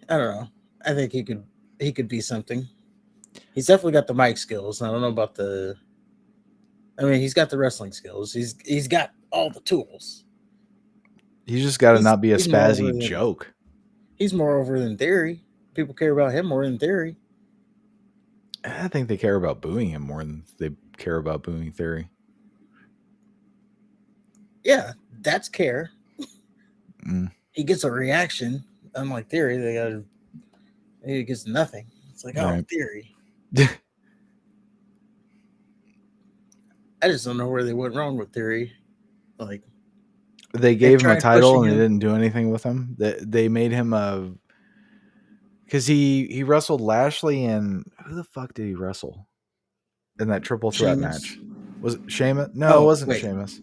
I don't know. I think he could be something. He's definitely got the mic skills. I don't know about he's got the wrestling skills. He's got all the tools. He's just got to not be a spazzy joke. He's more over than Theory. People care about him more than Theory. I think they care about booing him more than they care about booing Theory. Yeah, that's care. He gets a reaction. Unlike Theory, he gets nothing. It's like, right. Theory. I just don't know where they went wrong with Theory. Like, they gave him a title and they didn't do anything with him. They made him a, because he wrestled Lashley, and who the fuck did he wrestle in that triple threat match? Was it Sheamus? No, it wasn't Sheamus.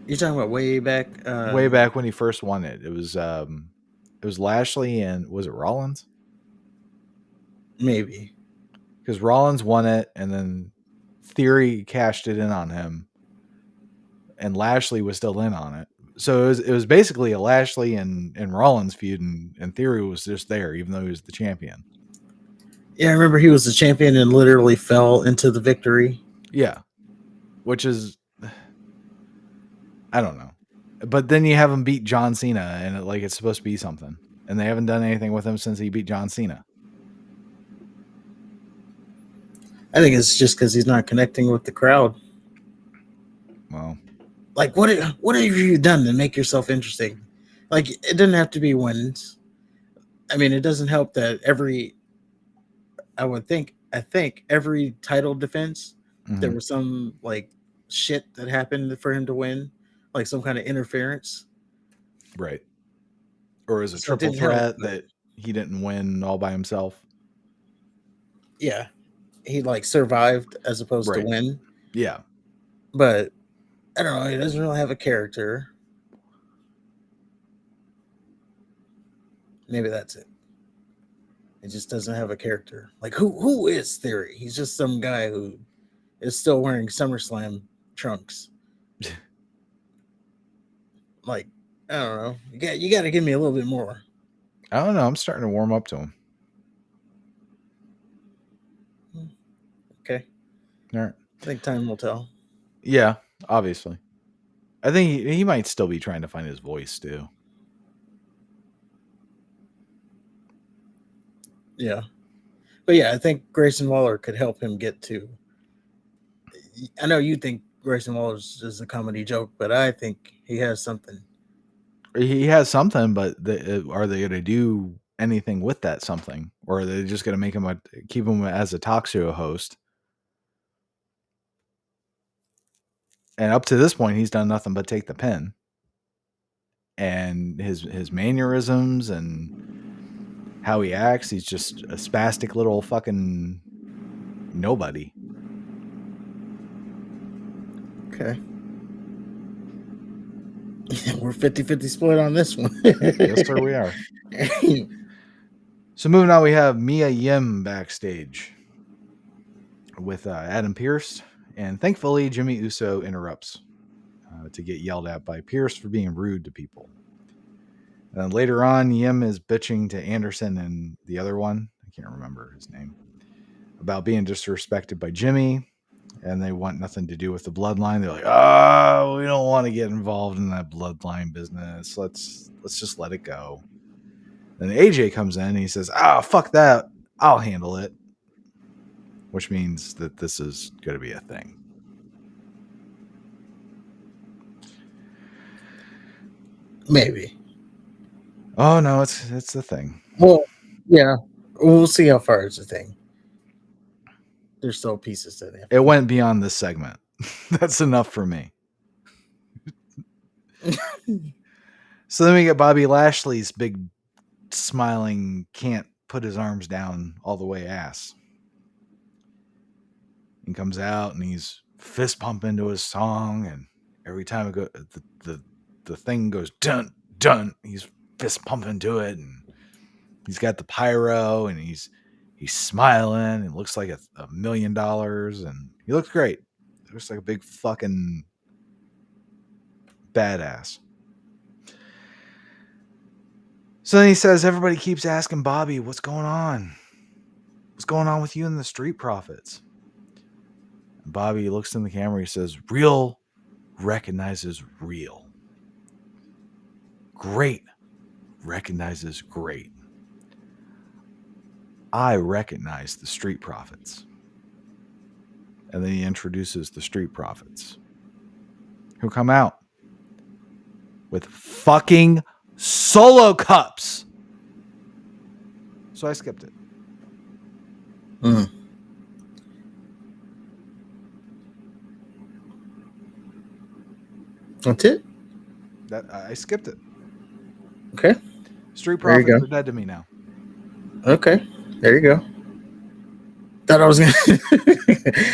You're talking about way back? Way back when he first won it. It was Lashley, and was it Rollins? Maybe. Because Rollins won it, and then Theory cashed it in on him, and Lashley was still in on it. So it was basically a Lashley and Rollins feud, and Theory was just there, even though he was the champion. Yeah, I remember he was the champion and literally fell into the victory. Yeah. Which is, I don't know. But then you have him beat John Cena, and it's supposed to be something. And they haven't done anything with him since he beat John Cena. I think it's just because he's not connecting with the crowd. Well, Like, what have you done to make yourself interesting? Like, it doesn't have to be wins. I mean, it doesn't help that I think every title defense, there mhm, was some like shit that happened for him to win, like some kind of interference. right. Or is a So it triple didn't help, threat but that he didn't win all by himself. yeah, he like survived as opposed to Right. win. Yeah. But I don't know, he doesn't really have a character. Maybe that's it. It just doesn't have a character. Like who is Theory? He's just some guy who is still wearing SummerSlam trunks. Like, I don't know. You got to give me a little bit more. I don't know. I'm starting to warm up to him. Okay. All right. I think time will tell. Yeah, obviously. I think he might still be trying to find his voice too. Yeah. But yeah, I think Grayson Waller could help him get to. I know you think Grayson Waller is a comedy joke, but I think he has something. He has something, but are they going to do anything with that something, or are they just going to make him keep him as a talk show host? And up to this point, he's done nothing but take the pin. And his mannerisms and how he acts, he's just a spastic little fucking nobody. Okay. We're 50-50 split on this one. Yes, sir, we are. So moving on, we have Mia Yim backstage with Adam Pearce, and thankfully Jimmy Uso interrupts to get yelled at by Pearce for being rude to people. And then later on, Yim is bitching to Anderson and the other one, I can't remember his name, about being disrespected by Jimmy, and they want nothing to do with the bloodline. They're like, "Oh, we don't want to get involved in that bloodline business. Let's just let it go." Then AJ comes in and he says, "Ah, fuck that. I'll handle it." Which means that this is going to be a thing. Maybe. Oh no, it's the thing. Well, yeah. We'll see how far it's a thing. There's still pieces to it. It went beyond this segment. That's enough for me. So then we get Bobby Lashley's big smiling, can't put his arms down all the way ass. He comes out and he's fist pumping to his song, and every time it the thing goes dun dun, he's fist pumping to it, and he's got the pyro, and he's smiling. It looks like $1 million, and he looks great. He looks like a big fucking badass. So then he says, everybody keeps asking Bobby, what's going on? What's going on with you and the Street Profits? And Bobby looks in the camera. He says, real recognizes real. Great recognizes great. I recognize the Street Profits. And then he introduces the Street Profits, who come out with fucking solo cups. So I skipped it. Mm. That's it. I skipped it. Okay. Street There you Profits go. are dead to me now. Okay. There you go. Thought I was gonna.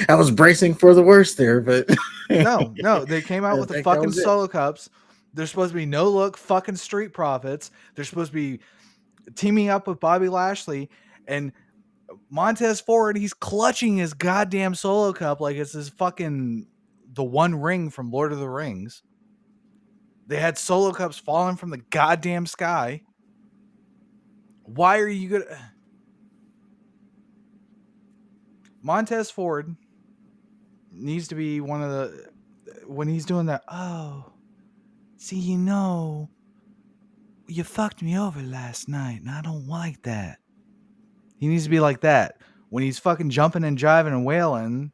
I was bracing for the worst there, but No, they came out I with the think that fucking was it. solo cups. There's supposed to be no look fucking Street Profits. They're supposed to be teaming up with Bobby Lashley, and Montez Ford, he's clutching his goddamn solo cup like it's his fucking the One Ring from Lord of the Rings. They had solo cups falling from the goddamn sky. Why are you gonna? Montez Ford needs to be one of the when he's doing that. Oh, see, you fucked me over last night, and I don't like that. He needs to be like that when he's fucking jumping and jiving and wailing.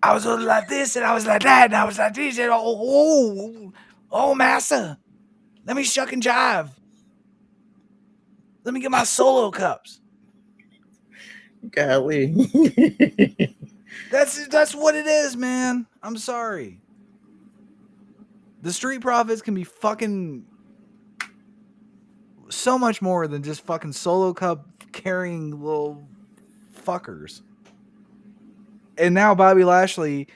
I was like this, and I was like that, and I was like this, and oh, massa. Let me shuck and jive. Let me get my solo cups. Golly. That's what it is, man. I'm sorry. The Street Profits can be fucking so much more than just fucking solo cup carrying little fuckers. And now Bobby Lashley,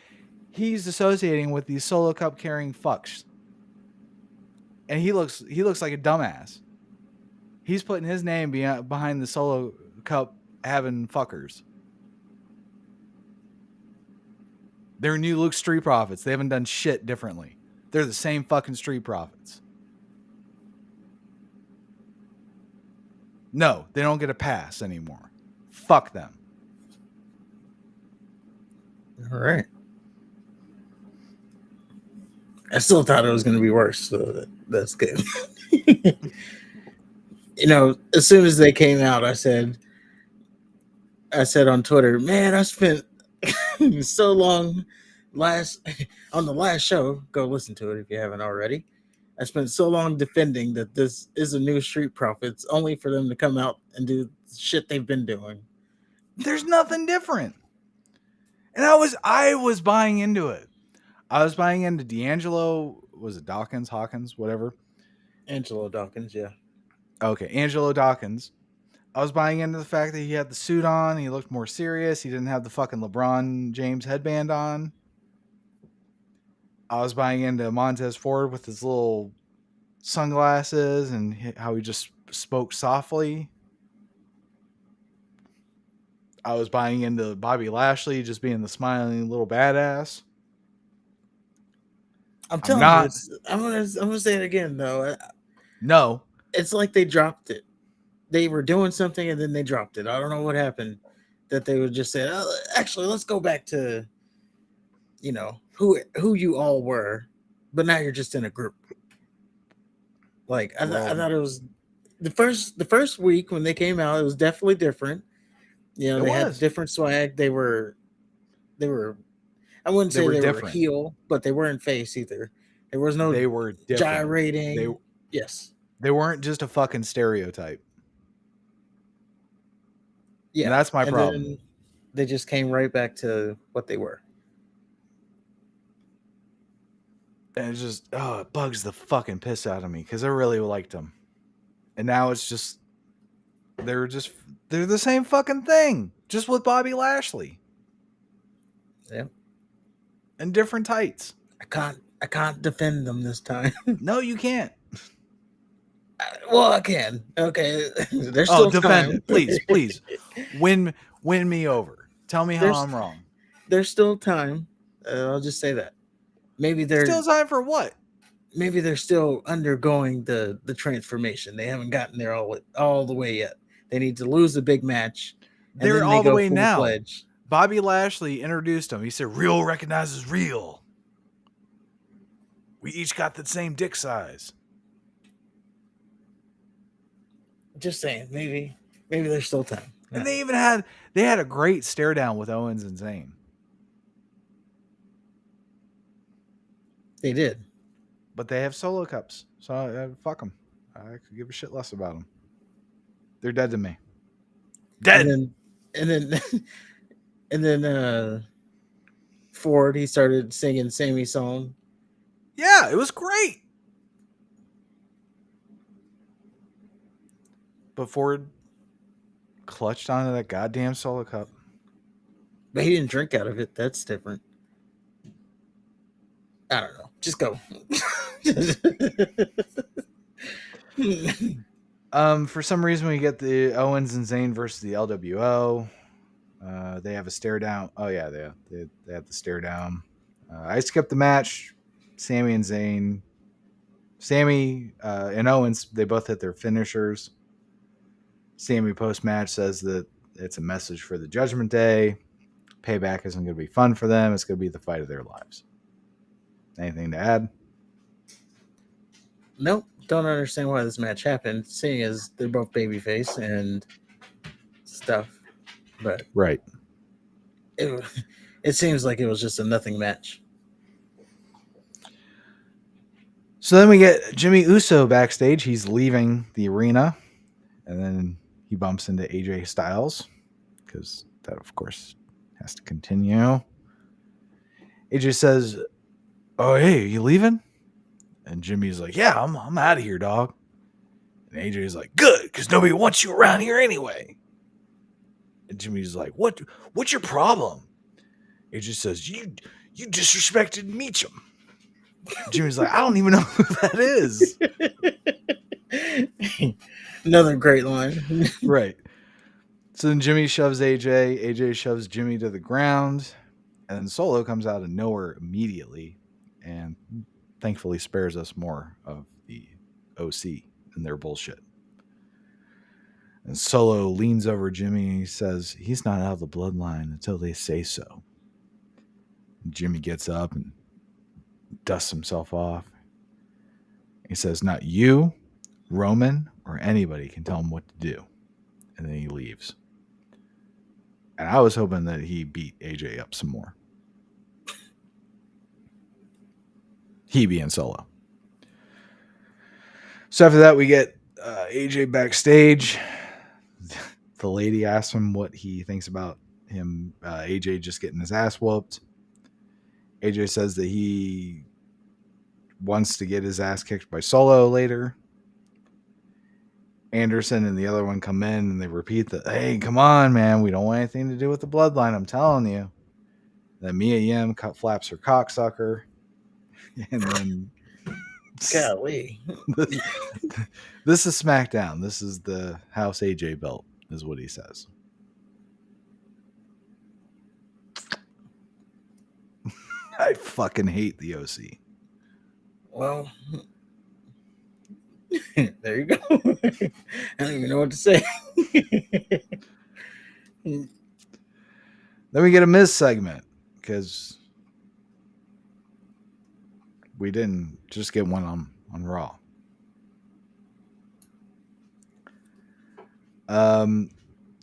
he's associating with these solo cup carrying fucks. And he looks like a dumbass. He's putting his name behind the solo cup having fuckers. They're new look Street Profits. They haven't done shit differently. They're the same fucking Street Profits. No, they don't get a pass anymore. Fuck them. All right. I still thought it was going to be worse, so that's good. You know, as soon as they came out, I said on Twitter, man, I spent so long on the last show. Go listen to it if you haven't already. I spent so long defending that this is a new Street Profits, only for them to come out and do shit they've been doing. There's nothing different. And I was buying into it. I was buying into D'Angelo, was it Hawkins, whatever. Angelo Dawkins, yeah. Okay, Angelo Dawkins. I was buying into the fact that he had the suit on, he looked more serious, he didn't have the fucking LeBron James headband on. I was buying into Montez Ford with his little sunglasses and how he just spoke softly. I was buying into Bobby Lashley just being the smiling little badass. I'm telling you, I'm gonna say it again though. No, it's like they dropped it. They were doing something and then they dropped it. I don't know what happened. That they would just say, oh, actually, let's go back to, you know, who you all were, but now you're just in a group. Like I thought it was the first week when they came out, it was definitely different. You know, they had different swag. They were I wouldn't say they were heel, but they weren't face either. There was no they were gyrating. Yes. They weren't just a fucking stereotype. Yeah. And that's my problem. Then they just came right back to what they were. And it just it bugs the fucking piss out of me because I really liked them. And now it's just they're the same fucking thing, just with Bobby Lashley. Yeah. And different tights. I can't defend them this time. No, you can't. Well, I can. Okay. There's still defend time. It. Please. Win me over. Tell me how I'm wrong. There's still time. I'll just say that. Maybe there's still time for what? Maybe they're still undergoing the transformation. They haven't gotten there all the way yet. They need to lose the big match. They're all the way now. Fledged. Bobby Lashley introduced him. He said, "Real recognizes real. We each got the same dick size." Just saying, maybe there's still time. Yeah. And they even had a great stare down with Owens and Zayn. They did, but they have solo cups, so fuck them. I could give a shit less about them. They're dead to me. Dead. And then Ford, he started singing Sammy's song. Yeah, it was great. But Ford clutched onto that goddamn solo cup. But he didn't drink out of it. That's different. I don't know. Just go. For some reason, we get the Owens and Zayn versus the LWO. They have a stare down. Oh yeah, they have the stare down. I skipped the match. Sammy and Zayn. Sammy and Owens, they both hit their finishers. Sammy post-match says that it's a message for the Judgment Day. Payback isn't going to be fun for them. It's going to be the fight of their lives. Anything to add? Nope. Don't understand why this match happened, seeing as they're both babyface and stuff. But right. It it seems like it was just a nothing match. So then we get Jimmy Uso backstage. He's leaving the arena, and then he bumps into AJ Styles because that, of course, has to continue. AJ says, "Oh, hey, you leaving?" And Jimmy's like, "Yeah, I'm out of here, dog." And AJ's like, "Good, because nobody wants you around here anyway." And Jimmy's like, What's your problem?" AJ says, "You disrespected Meacham." Jimmy's like, "I don't even know who that is." Another great line. Right. So then Jimmy shoves AJ. AJ shoves Jimmy to the ground. And then Solo comes out of nowhere immediately and thankfully spares us more of the OC and their bullshit. And Solo leans over Jimmy and he says, "He's not out of the bloodline until they say so." And Jimmy gets up and dusts himself off. He says, "Not you, Roman, or anybody can tell him what to do." And then he leaves. And I was hoping that he beat AJ up some more. He being Solo. So after that, we get AJ backstage. The lady asks him what he thinks about him, AJ just getting his ass whooped. AJ says that he wants to get his ass kicked by Solo later. Anderson and the other one come in and they repeat that, "Hey, come on, man. We don't want anything to do with the bloodline. I'm telling you." Then Mia Yim flaps her cocksucker. And then Golly. this is SmackDown. This is the house AJ built, is what he says. I fucking hate the OC. Well, there you go. I don't even know what to say. Then we get a Miz segment because we didn't just get one on Raw.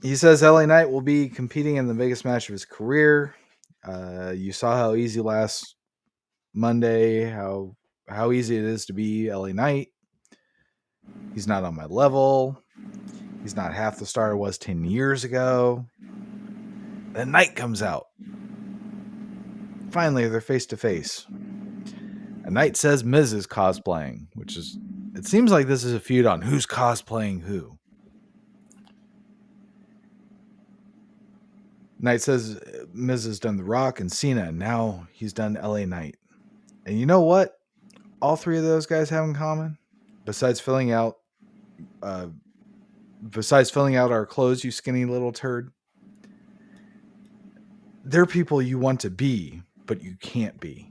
He says LA Knight will be competing in the biggest match of his career. You saw how easy last Monday, how easy it is to be LA Knight. He's not on my level. He's not half the star I was 10 years ago. Then Knight comes out. Finally, they're face to face. And Knight says Miz is cosplaying, which is, it seems like this is a feud on who's cosplaying who. Knight says Miz has done The Rock and Cena, and now he's done LA Knight. And you know what all three of those guys have in common? Besides filling out our clothes, you skinny little turd, they're people you want to be, but you can't be.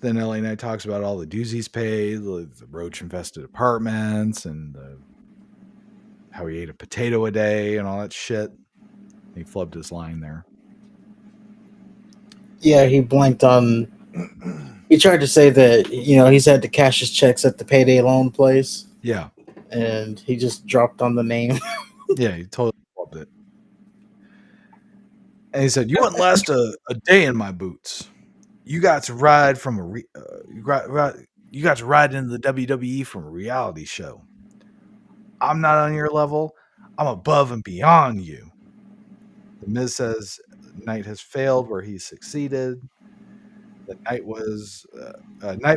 Then LA Knight talks about all the dues he's paid, the roach-infested apartments, and how he ate a potato a day and all that shit. He flubbed his line there. Yeah, he blanked on. He tried to say that, he's had to cash his checks at the payday loan place. Yeah. And he just dropped on the name. Yeah, he totally flubbed it. And he said, "You wouldn't last a day in my boots. You got to ride from you got to ride into the WWE from a reality show. I'm not on your level. I'm above and beyond you." The Miz says Knight has failed where he succeeded. That Knight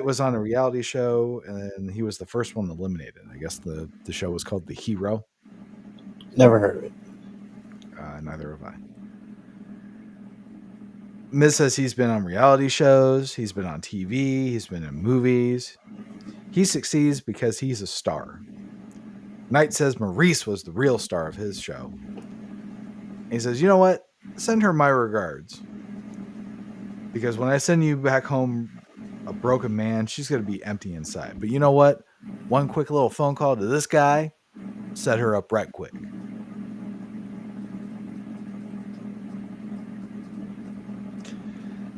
was on a reality show, and he was the first one eliminated. I guess the show was called The Hero. Never heard of it. Neither have I. Miz says he's been on reality shows, he's been on TV, he's been in movies. He succeeds because he's a star. Knight says Maurice was the real star of his show. He says, "You know what? Send her my regards. Because when I send you back home a broken man, she's going to be empty inside. But you know what? One quick little phone call to this guy set her up right quick."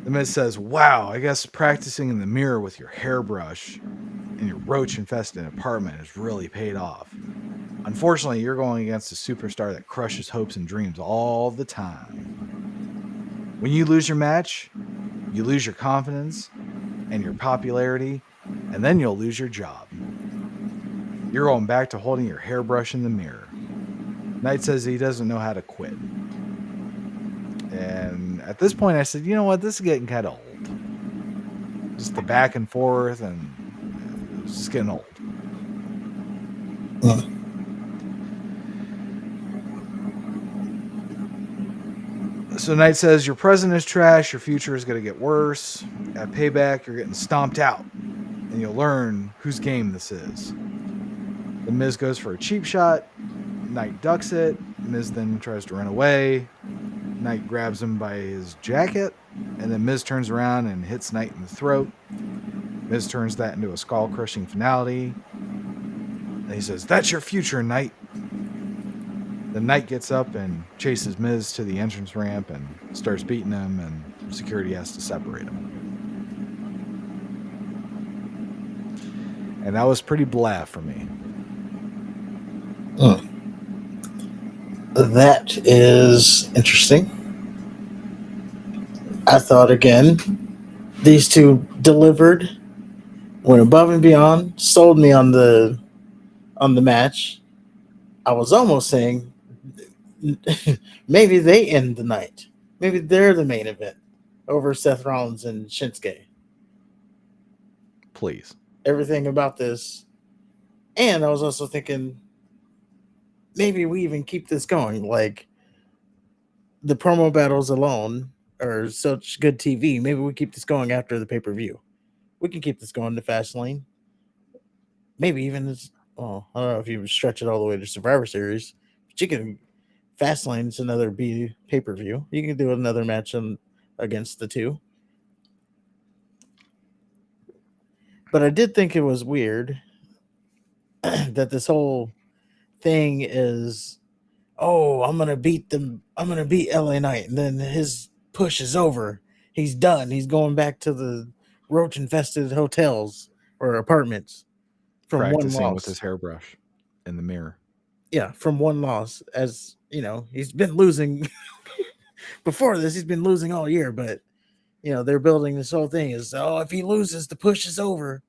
The Miz says, "Wow, I guess practicing in the mirror with your hairbrush in your roach-infested apartment has really paid off." Unfortunately, you're going against a superstar that crushes hopes and dreams all the time. When you lose your match, you lose your confidence and your popularity, and then you'll lose your job. You're going back to holding your hairbrush in the mirror. Knight says he doesn't know how to quit. And at this point, I said, you know what? This is getting kind of old. Just the back and forth, and it was just getting old. So Knight says, your present is trash, your future is going to get worse. At Payback, you're getting stomped out, and you'll learn whose game this is. The Miz goes for a cheap shot. Knight ducks it. Miz then tries to run away. Knight grabs him by his jacket, and then Miz turns around and hits Knight in the throat. Miz turns that into a skull-crushing finality. And he says, that's your future, Knight. The Knight gets up and chases Miz to the entrance ramp and starts beating him, and security has to separate him. And that was pretty blah for me. That is interesting. I thought, again, these two delivered, went above and beyond, sold me on the match. I was almost saying maybe they end the night. Maybe they're the main event over Seth Rollins and Shinsuke. Please. Everything about this. And I was also thinking maybe we even keep this going. Like, the promo battles alone are such good TV. Maybe we keep this going after the pay-per-view. We can keep this going to Fastlane. Maybe even as, well, I don't know if you stretch it all the way to Survivor Series, but you can. Fastlane's another B pay-per-view. You can do another match against the two. But I did think it was weird that this whole thing is, oh, I'm gonna beat LA Knight, and then his push is over. He's done. He's going back to the roach infested hotels or apartments from one Practicing with loss. his hairbrush in the mirror. Yeah, from one loss. As you know, he's been losing before this. He's been losing all year, but they're building this whole thing is, oh, if he loses, the push is over.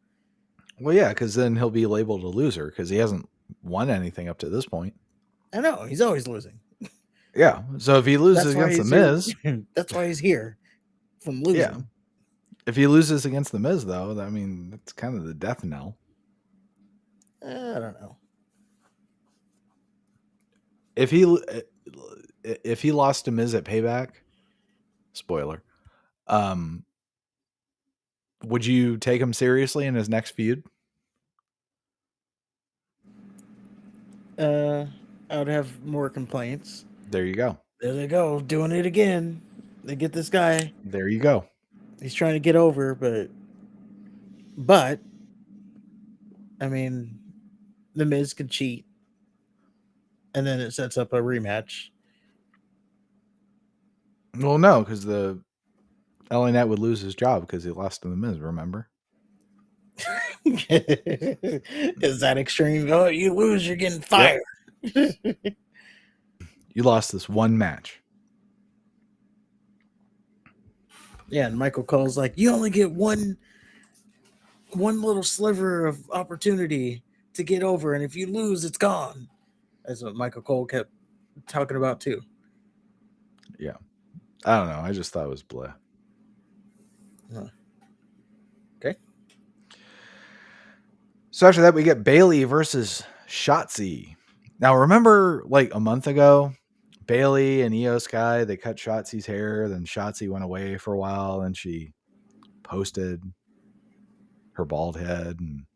Well, yeah, because then he'll be labeled a loser because he hasn't won anything up to this point. I know he's always losing. Yeah, so if he loses against the Miz, that's why he's here from losing. Yeah, if he loses against the Miz, though, I mean, that's kind of the death knell. I don't know. If he lost to Miz at Payback, spoiler, would you take him seriously in his next feud? I would have more complaints. There you go. There they go, doing it again. They get this guy. There you go. He's trying to get over, but I mean, the Miz can cheat, and then it sets up a rematch. Well, no, because the LA Knight would lose his job because he lost to the Miz. Remember? Is that extreme? Oh, you lose, you're getting fired. Yep. You lost this one match. Yeah, and Michael Cole's like, you only get one little sliver of opportunity to get over, and if you lose, it's gone. That's what Michael Cole kept talking about too. Yeah. I don't know. I just thought it was blah. Okay. So after that, we get Bayley versus Shotzi. Now, remember like a month ago, Bayley and Io Sky, they cut Shotzi's hair. Then Shotzi went away for a while, and she posted her bald head. And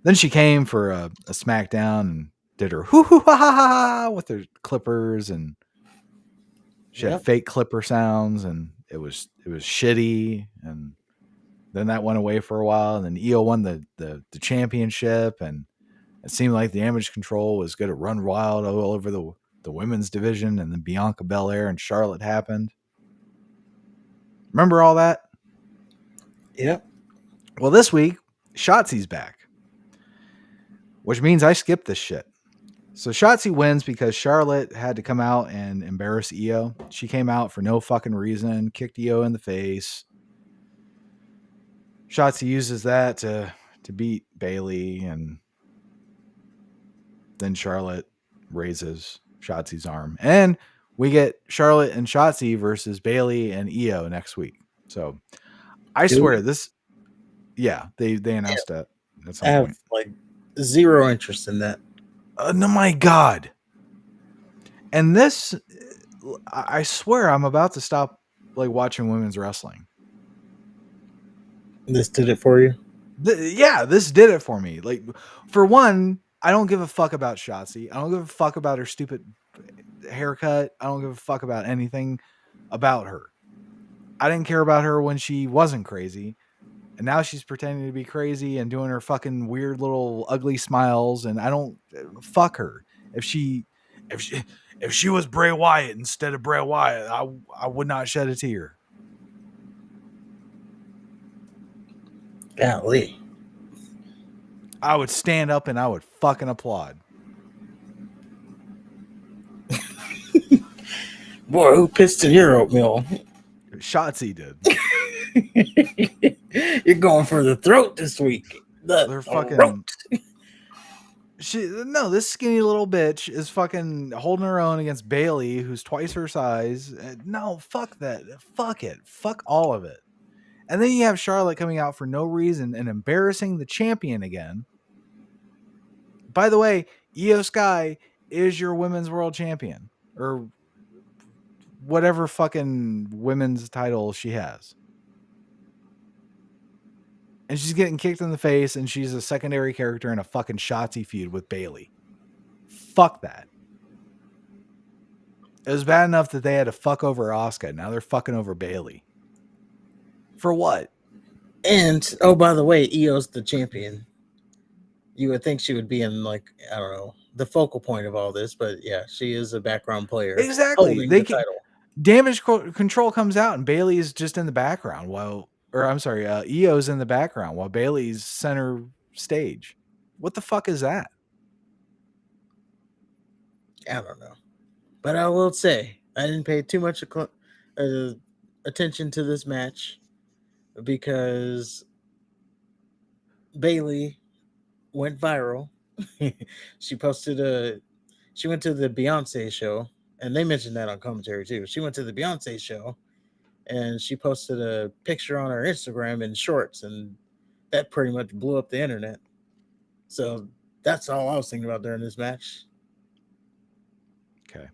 then she came for a SmackDown and did her hoo hoo ha ha ha with her clippers, and she had fake clipper sounds, and it was shitty. And then that went away for a while, and then Io won the championship, and it seemed like the Damage Control was going to run wild all over the women's division, and then Bianca Belair and Charlotte happened. Remember all that? Yep. Well, this week, Shotzi's back, which means I skipped this shit. So Shotzi wins because Charlotte had to come out and embarrass Io. She came out for no fucking reason, kicked Io in the face. Shotzi uses that to beat Bayley, and then Charlotte raises Shotzi's arm. And we get Charlotte and Shotzi versus Bayley and Io next week. So I swear this, yeah, they announced that at I some have point. like zero interest in that. No, my God. And this, I swear I'm about to stop like watching women's wrestling. This did it for you? Yeah, this did it for me. Like, for one, I don't give a fuck about Shotzi. I don't give a fuck about her stupid haircut. I don't give a fuck about anything about her. I didn't care about her when she wasn't crazy. And now she's pretending to be crazy and doing her fucking weird little ugly smiles. And I don't fuck her. If she was Bray Wyatt instead of Bray Wyatt, I would not shed a tear. Golly. I would stand up and I would fucking applaud. Boy, who pissed in your oatmeal? Shotzi did. You're going for the throat this week. They're fucking. This skinny little bitch is fucking holding her own against Bayley, who's twice her size. No, fuck that. Fuck it. Fuck all of it. And then you have Charlotte coming out for no reason and embarrassing the champion again. By the way, Io Sky is your women's world champion, or whatever fucking women's title she has. And she's getting kicked in the face, and she's a secondary character in a fucking Shotzi feud with Bayley. Fuck that. It was bad enough that they had to fuck over Asuka. Now they're fucking over Bayley. For what? And, oh, by the way, Io's the champion. You would think she would be in, like, I don't know, the focal point of all this, but yeah, she is a background player. Exactly. They the can, title. Damage Control comes out, and Bayley is just in the background Io's in the background while Bayley's center stage. What the fuck is that? I don't know. But I will say, I didn't pay too much attention to this match because Bayley went viral. She went to the Beyonce show, and they mentioned that on commentary too. She went to the Beyonce show, and she posted a picture on her Instagram in shorts, and that pretty much blew up the internet. So that's all I was thinking about during this match. Okay.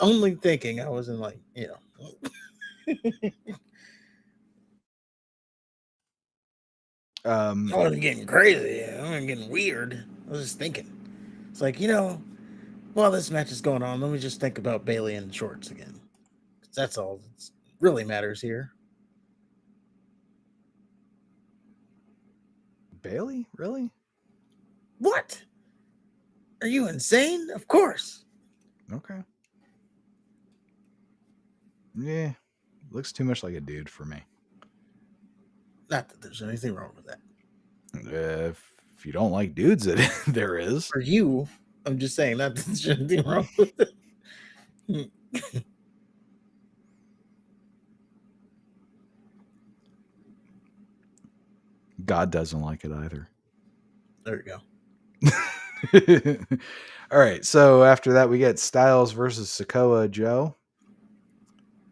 Only thinking. I wasn't like, I wasn't getting crazy. I wasn't getting weird. I was just thinking. It's like, while this match is going on, let me just think about Bayley in shorts again. That's all that really matters here. Bayley? Really? What? Are you insane? Of course. Okay. Yeah. Looks too much like a dude for me. Not that there's anything wrong with that. If you don't like dudes, there is. For you, I'm just saying, not that there's anything wrong with it. God doesn't like it either. There you go. All right. So after that, we get Styles versus Sikoa Joe.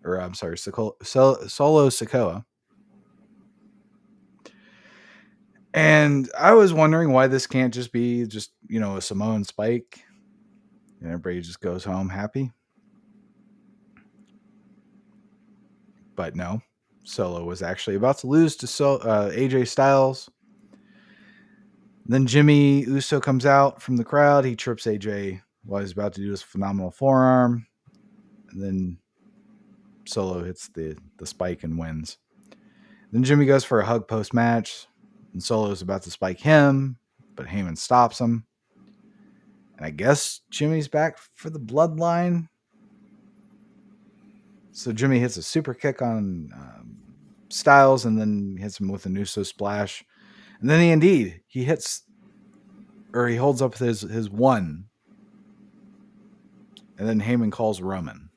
Or I'm sorry, Solo Sikoa. And I was wondering why this can't just be a Samoan Spike. And everybody just goes home happy. But no. Solo was actually about to lose to AJ Styles. Then Jimmy Uso comes out from the crowd. He trips AJ while he's about to do his phenomenal forearm. And then Solo hits the spike and wins. Then Jimmy goes for a hug post-match. And Solo's about to spike him, but Heyman stops him. And I guess Jimmy's back for the bloodline. So Jimmy hits a super kick on Styles and then hits him with an Uso splash. And then he hits or he holds up his one, and then Heyman calls Roman.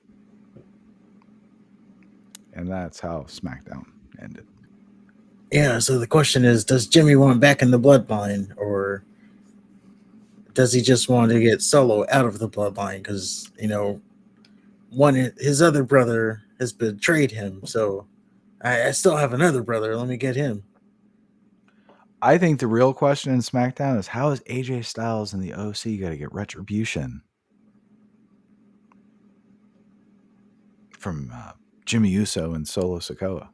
And that's how SmackDown ended. Yeah, so the question is, does Jimmy want back in the bloodline, or does he just want to get Solo out of the bloodline? Because, his other brother has betrayed him, so I still have another brother. Let me get him. I think the real question in SmackDown is, how is AJ Styles and the OC going to get retribution from Jimmy Uso and Solo Sikoa?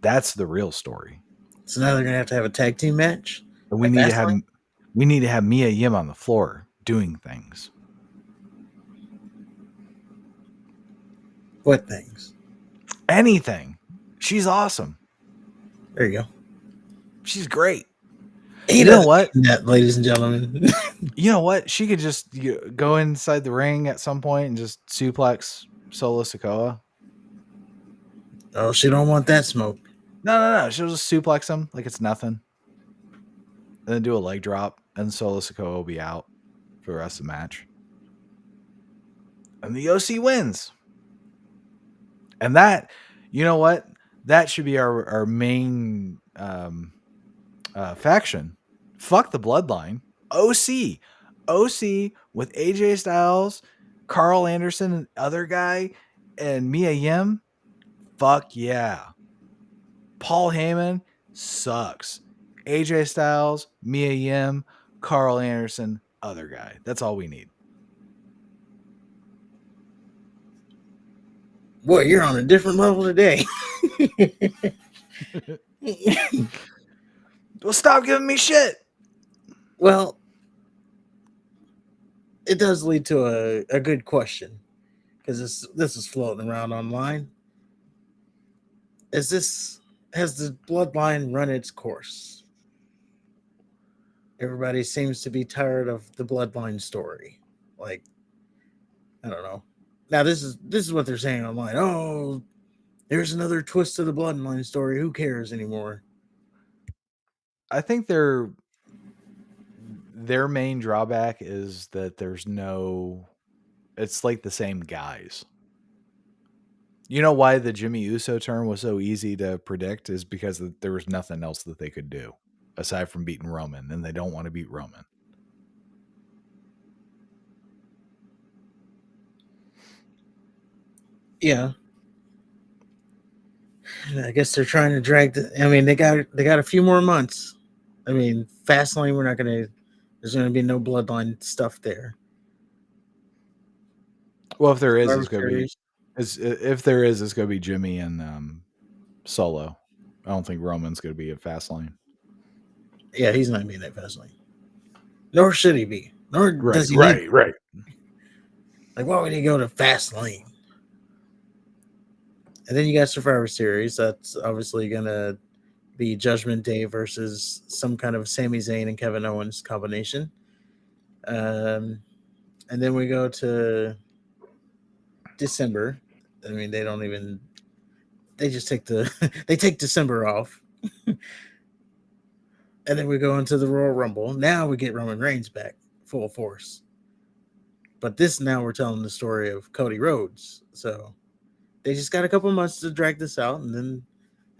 That's the real story. So now they're going to have a tag team match? And we need to have Mia Yim on the floor doing things. What things? Anything. She's awesome. There you go. She's great. You know what, that, ladies and gentlemen? You know what? She could just go inside the ring at some point and just suplex Solo Sikoa. Oh, she don't want that smoke. No. She'll just suplex him like it's nothing. And then do a leg drop, and Solo Sikoa will be out for the rest of the match. And the OC wins. And that, you know what? That should be our main faction. Fuck the bloodline. OC with AJ Styles, Carl Anderson, and other guy, and Mia Yim. Fuck yeah. Paul Heyman sucks. AJ Styles, Mia Yim, Carl Anderson, other guy. That's all we need. Boy, you're on a different level today. Well, stop giving me shit. Well, it does lead to a good question, because this is floating around online. Has the bloodline run its course? Everybody seems to be tired of the bloodline story. Like, I don't know. Now this is what they're saying online. Oh, there's another twist to the bloodline story. Who cares anymore? I think their main drawback is that it's like the same guys. You know why the Jimmy Uso turn was so easy to predict is because there was nothing else that they could do aside from beating Roman, and they don't want to beat Roman. Yeah. I guess they're trying to drag they got a few more months. I mean, Fastlane, there's gonna be no bloodline stuff there. Well, if there is, it's gonna be it's gonna be Jimmy and Solo. I don't think Roman's gonna be at Fastlane. Yeah, he's not being at Fastlane. Nor should he be. Nor does he need. Right. Like, why would he go to Fastlane? And then you got Survivor Series. That's obviously gonna be Judgment Day versus some kind of Sami Zayn and Kevin Owens combination. And then we go to December. I mean, they just take they take December off. And then we go into the Royal Rumble. Now we get Roman Reigns back full force. But now we're telling the story of Cody Rhodes. So they just got a couple months to drag this out, and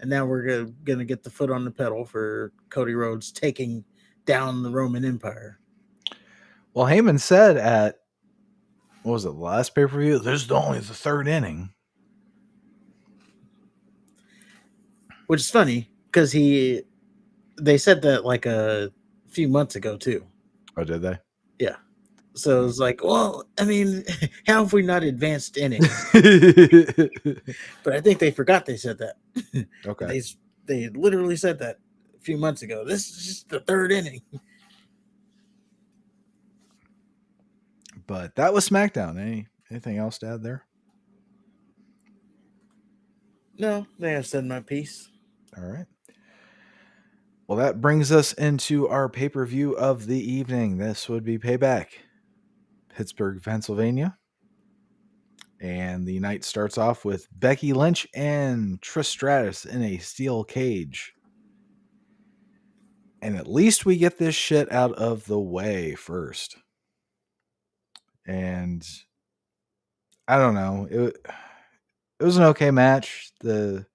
now we're gonna get the foot on the pedal for Cody Rhodes taking down the Roman Empire. Well, Heyman said at what was it, the last pay-per-view? This is only the third inning. Which is funny because they said that like a few months ago too. Oh, did they? Yeah. So it's like, well, I mean, how have we not advanced innings? But I think they forgot they said that. Okay. They literally said that a few months ago. This is just the third inning. But that was SmackDown. Anything else to add there? No, they have said my piece. All right. Well, that brings us into our pay-per-view of the evening. This would be Payback, Pittsburgh, Pennsylvania. And the night starts off with Becky Lynch and Trish Stratus in a steel cage. And at least we get this shit out of the way first. And I don't know. It was an okay match. They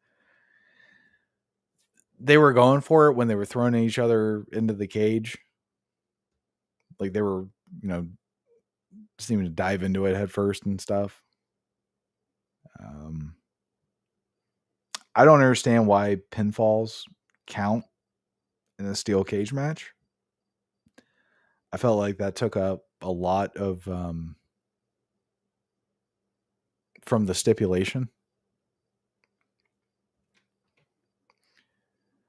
were going for it when they were throwing each other into the cage. Like they were, you know, seeming to dive into it head first and stuff. I don't understand why pinfalls count in a steel cage match. I felt like that took up a lot of from the stipulation.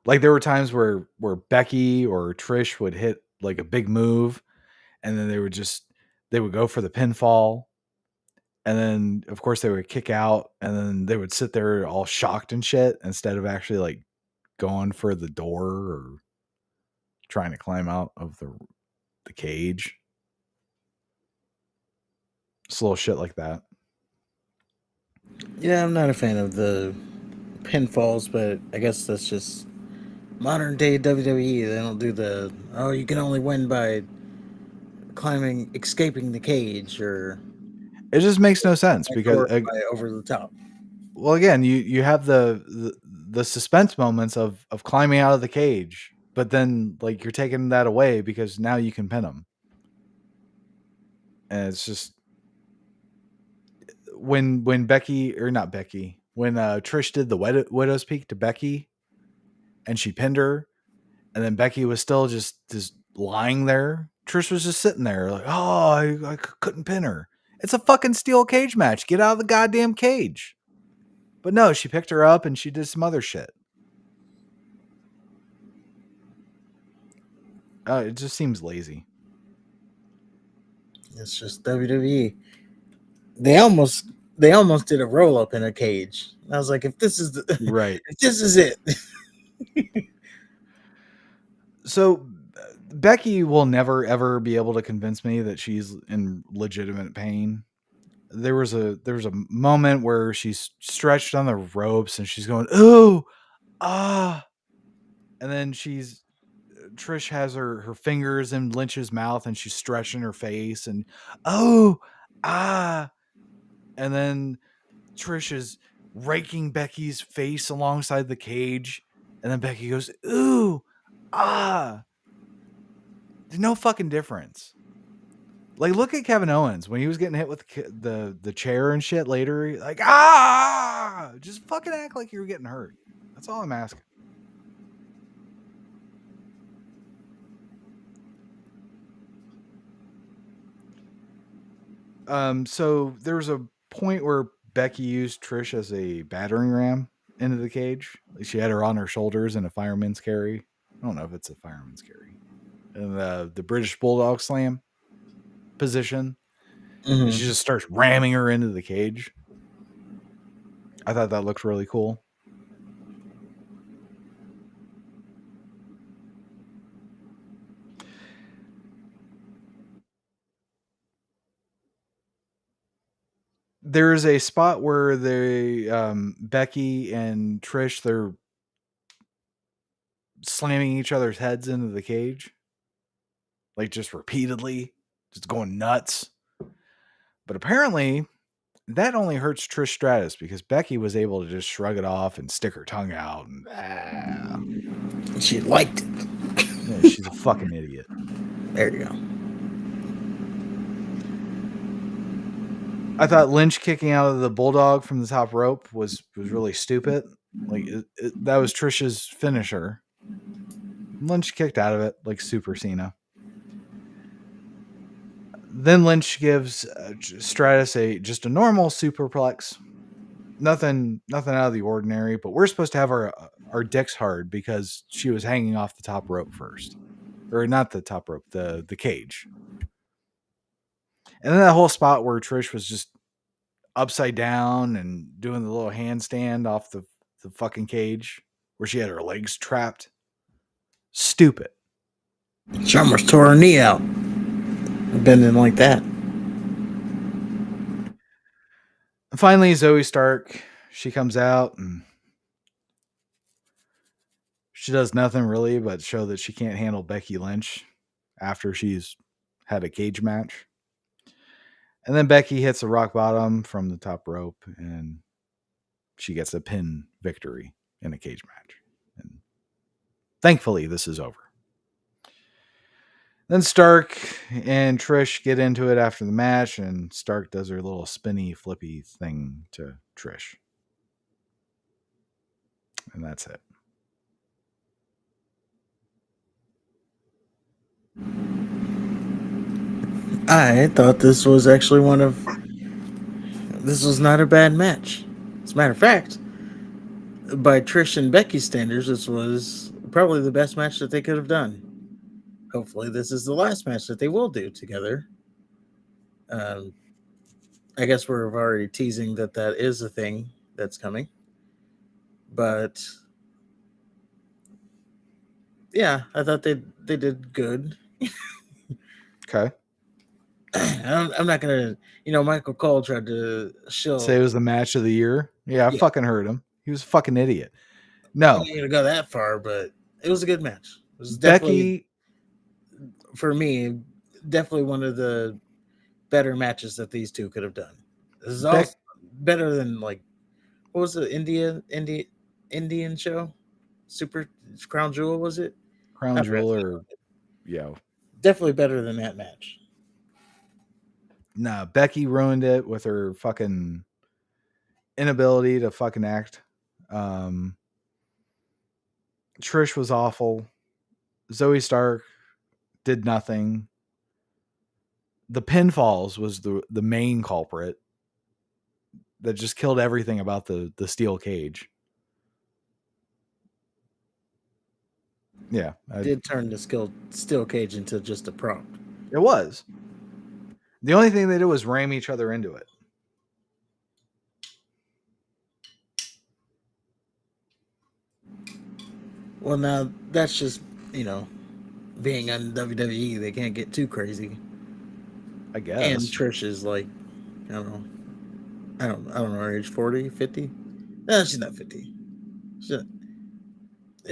Like there were times where Becky or Trish would hit like a big move, and then they would go for the pinfall, and then of course they would kick out, and then they would sit there all shocked and shit instead of actually like going for the door or trying to climb out of the cage. Just little shit like that. Yeah, I'm not a fan of the pinfalls, but I guess that's just modern day WWE. They don't do the you can only win by escaping the cage, or It just makes no sense because by over the top. well, again, you have the suspense moments of climbing out of the cage, but then like you're taking that away because now you can pin them, and it's just when Becky or not Becky when Trish did the widow's peak to Becky, and she pinned her, and then Becky was still just lying there. Trish was just sitting there like, oh, I couldn't pin her. It's a fucking steel cage match. Get out of the goddamn cage. But no, she picked her up and she did some other shit. It just seems lazy. It's just WWE. They almost did a roll up in a cage. I was like, if this is Right. if this is it. So Becky will never ever be able to convince me that she's in legitimate pain. There was a moment where she's stretched on the ropes and she's going, "Ooh, ah," and then Trish has her fingers in Lynch's mouth and she's stretching her face and "Oh, ah," and then Trish is raking Becky's face alongside the cage, and then Becky goes, "Ooh, ah." There's no fucking difference. Like, look at Kevin Owens when he was getting hit with the chair and shit later. Like, ah, just fucking act like you were getting hurt. That's all I'm asking. So there was a point where Becky used Trish as a battering ram into the cage. Like she had her on her shoulders in a fireman's carry. I don't know if it's a fireman's carry. And the British Bulldog Slam position. Mm-hmm. And she just starts ramming her into the cage. I thought that looked really cool. There's a spot where Becky and Trish, they're slamming each other's heads into the cage. Like just repeatedly, just going nuts. But apparently that only hurts Trish Stratus because Becky was able to just shrug it off and stick her tongue out. And She liked it. yeah, she's a fucking idiot. There you go. I thought Lynch kicking out of the Bulldog from the top rope was really stupid. Like that was Trish's finisher. Lynch kicked out of it like Super Cena. Then Lynch gives Stratus just a normal superplex. Nothing out of the ordinary, but we're supposed to have our dicks hard because she was hanging off the top rope first. Or not the top rope, the cage. And then that whole spot where Trish was just upside down and doing the little handstand off the fucking cage where she had her legs trapped. Stupid. She almost tore her knee out. Bending like that. And finally, Zoe Stark, she comes out and She does nothing really but show that she can't handle Becky Lynch after she's had a cage match. And then Becky hits a rock bottom from the top rope and she gets a pin victory in a cage match. And thankfully, this is over. Then Stark and Trish get into it after the match, and Stark does her little spinny, flippy thing to Trish. And that's it. I thought this was actually this was not a bad match. As a matter of fact, by Trish and Becky's standards, this was probably the best match that they could have done. Hopefully, this is the last match that they will do together. Um, I guess we're already teasing that is a thing that's coming. But yeah, I thought they did good. Okay. I'm not gonna, Michael Cole tried to show. Say it was the match of the year. Yeah, I fucking heard him. He was a fucking idiot. No. I'm not gonna go that far, but it was a good match. It was Becky, for me, definitely one of the better matches that these two could have done. This is also better than what was the Indian show? Super Crown Jewel, was it? Crown Jewel, or yeah, definitely better than that match. Nah, Becky ruined it with her fucking inability to fucking act. Trish was awful. Zoe Stark did nothing. The pinfalls was the main culprit that just killed everything about the steel cage. Yeah. Did turn the steel cage into just a prop. It was. The only thing they did was ram each other into it. Well, now that's just, being on WWE, they can't get too crazy. I guess. And Trish is I don't know her age, 40, 50? No, she's not 50.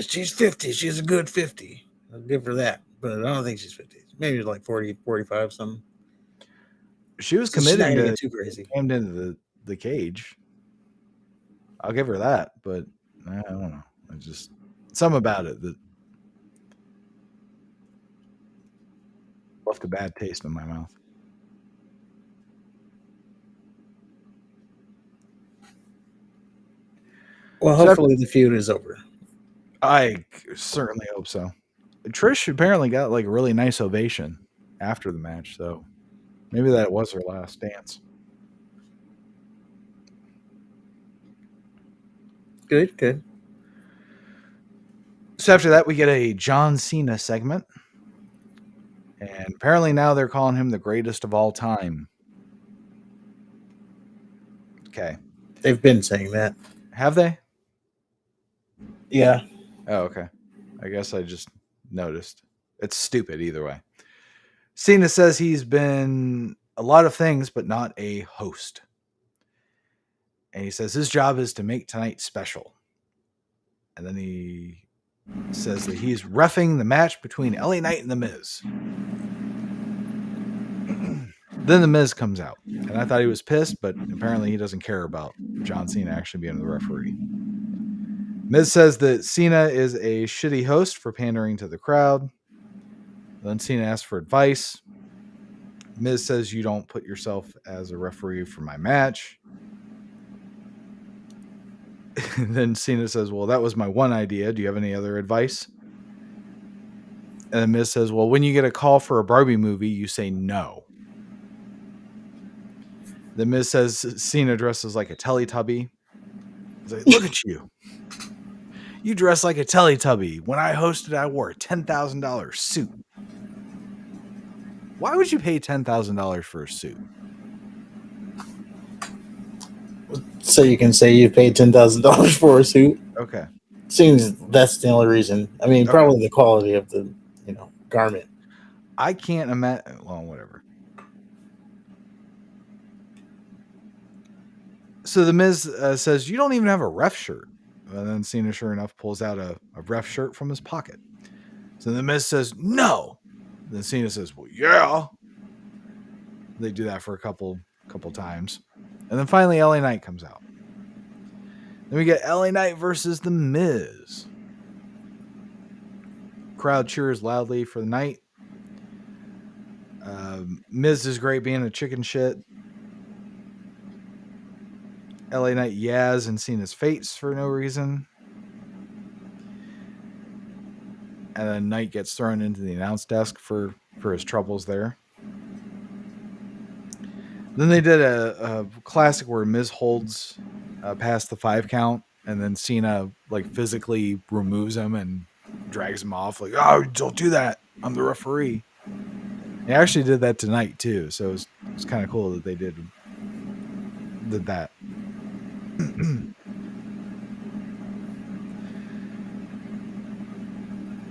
She's 50. She's a good 50. I'll give her that. But I don't think she's 50. Maybe like 40, 45, something. She was committing to get too crazy. Came into the cage. I'll give her that, but I don't know. I just something about it that left a bad taste in my mouth. Well, hopefully the feud is over. I certainly hope so. Trish apparently got a really nice ovation after the match, so maybe that was her last dance. Good. So after that, we get a John Cena segment. And apparently now they're calling him the greatest of all time. Okay. They've been saying that. Have they? Yeah. Oh, okay. I guess I just noticed. It's stupid either way. Cena says he's been a lot of things, but not a host. And he says his job is to make tonight special. And then he says that he's reffing the match between LA Knight and The Miz. Then The Miz comes out. And I thought he was pissed, but apparently he doesn't care about John Cena actually being the referee. Miz says that Cena is a shitty host for pandering to the crowd. Then Cena asks for advice. Miz says you don't put yourself as a referee for my match. Then Cena says, well, that was my one idea. Do you have any other advice? And then Miz says, well, when you get a call for a Barbie movie, you say no. Then Miz says Cena dresses like a Teletubby. He's like, look at you. You dress like a Teletubby. When I hosted, I wore a $10,000 suit. Why would you pay $10,000 for a suit? So you can say you paid $10,000 for a suit. Okay. Seems that's the only reason. I mean, probably the quality of the, garment. I can't imagine. Well, whatever. So the Miz says, you don't even have a ref shirt. And then Cena, sure enough, pulls out a ref shirt from his pocket. So the Miz says, no. Then Cena says, well, yeah. They do that for a couple times. And then finally, LA Knight comes out. Then we get LA Knight versus The Miz. Crowd cheers loudly for the Knight. Miz is great being a chicken shit. LA Knight yaz and Cena's face for no reason. And then Knight gets thrown into the announce desk for his troubles there. Then they did a classic where Miz holds past the 5 count, and then Cena like physically removes him and drags him off. Like, oh, don't do that. I'm the referee. They actually did that tonight too, so it was kind of cool that they did that.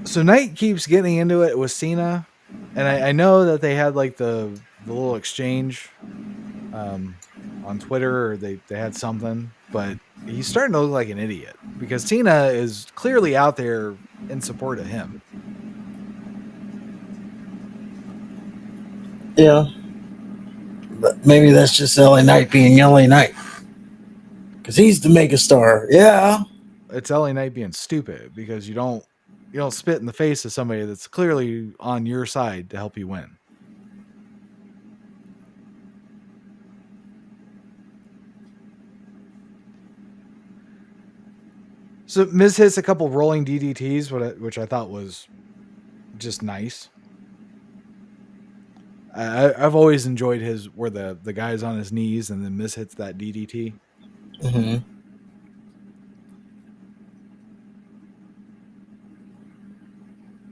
So Knight keeps getting into it with Cena, and I know that they had like the little exchange on Twitter, or they had something, but he's starting to look like an idiot because Cena is clearly out there in support of him. Yeah. But maybe that's just LA Knight being LA Knight. Because he's the megastar. Yeah. It's LA Knight being stupid because you don't spit in the face of somebody that's clearly on your side to help you win. So Miz hits a couple rolling DDTs, which I thought was just nice. I've always enjoyed his where the guy's on his knees and then Miz hits that DDT. Mm-hmm.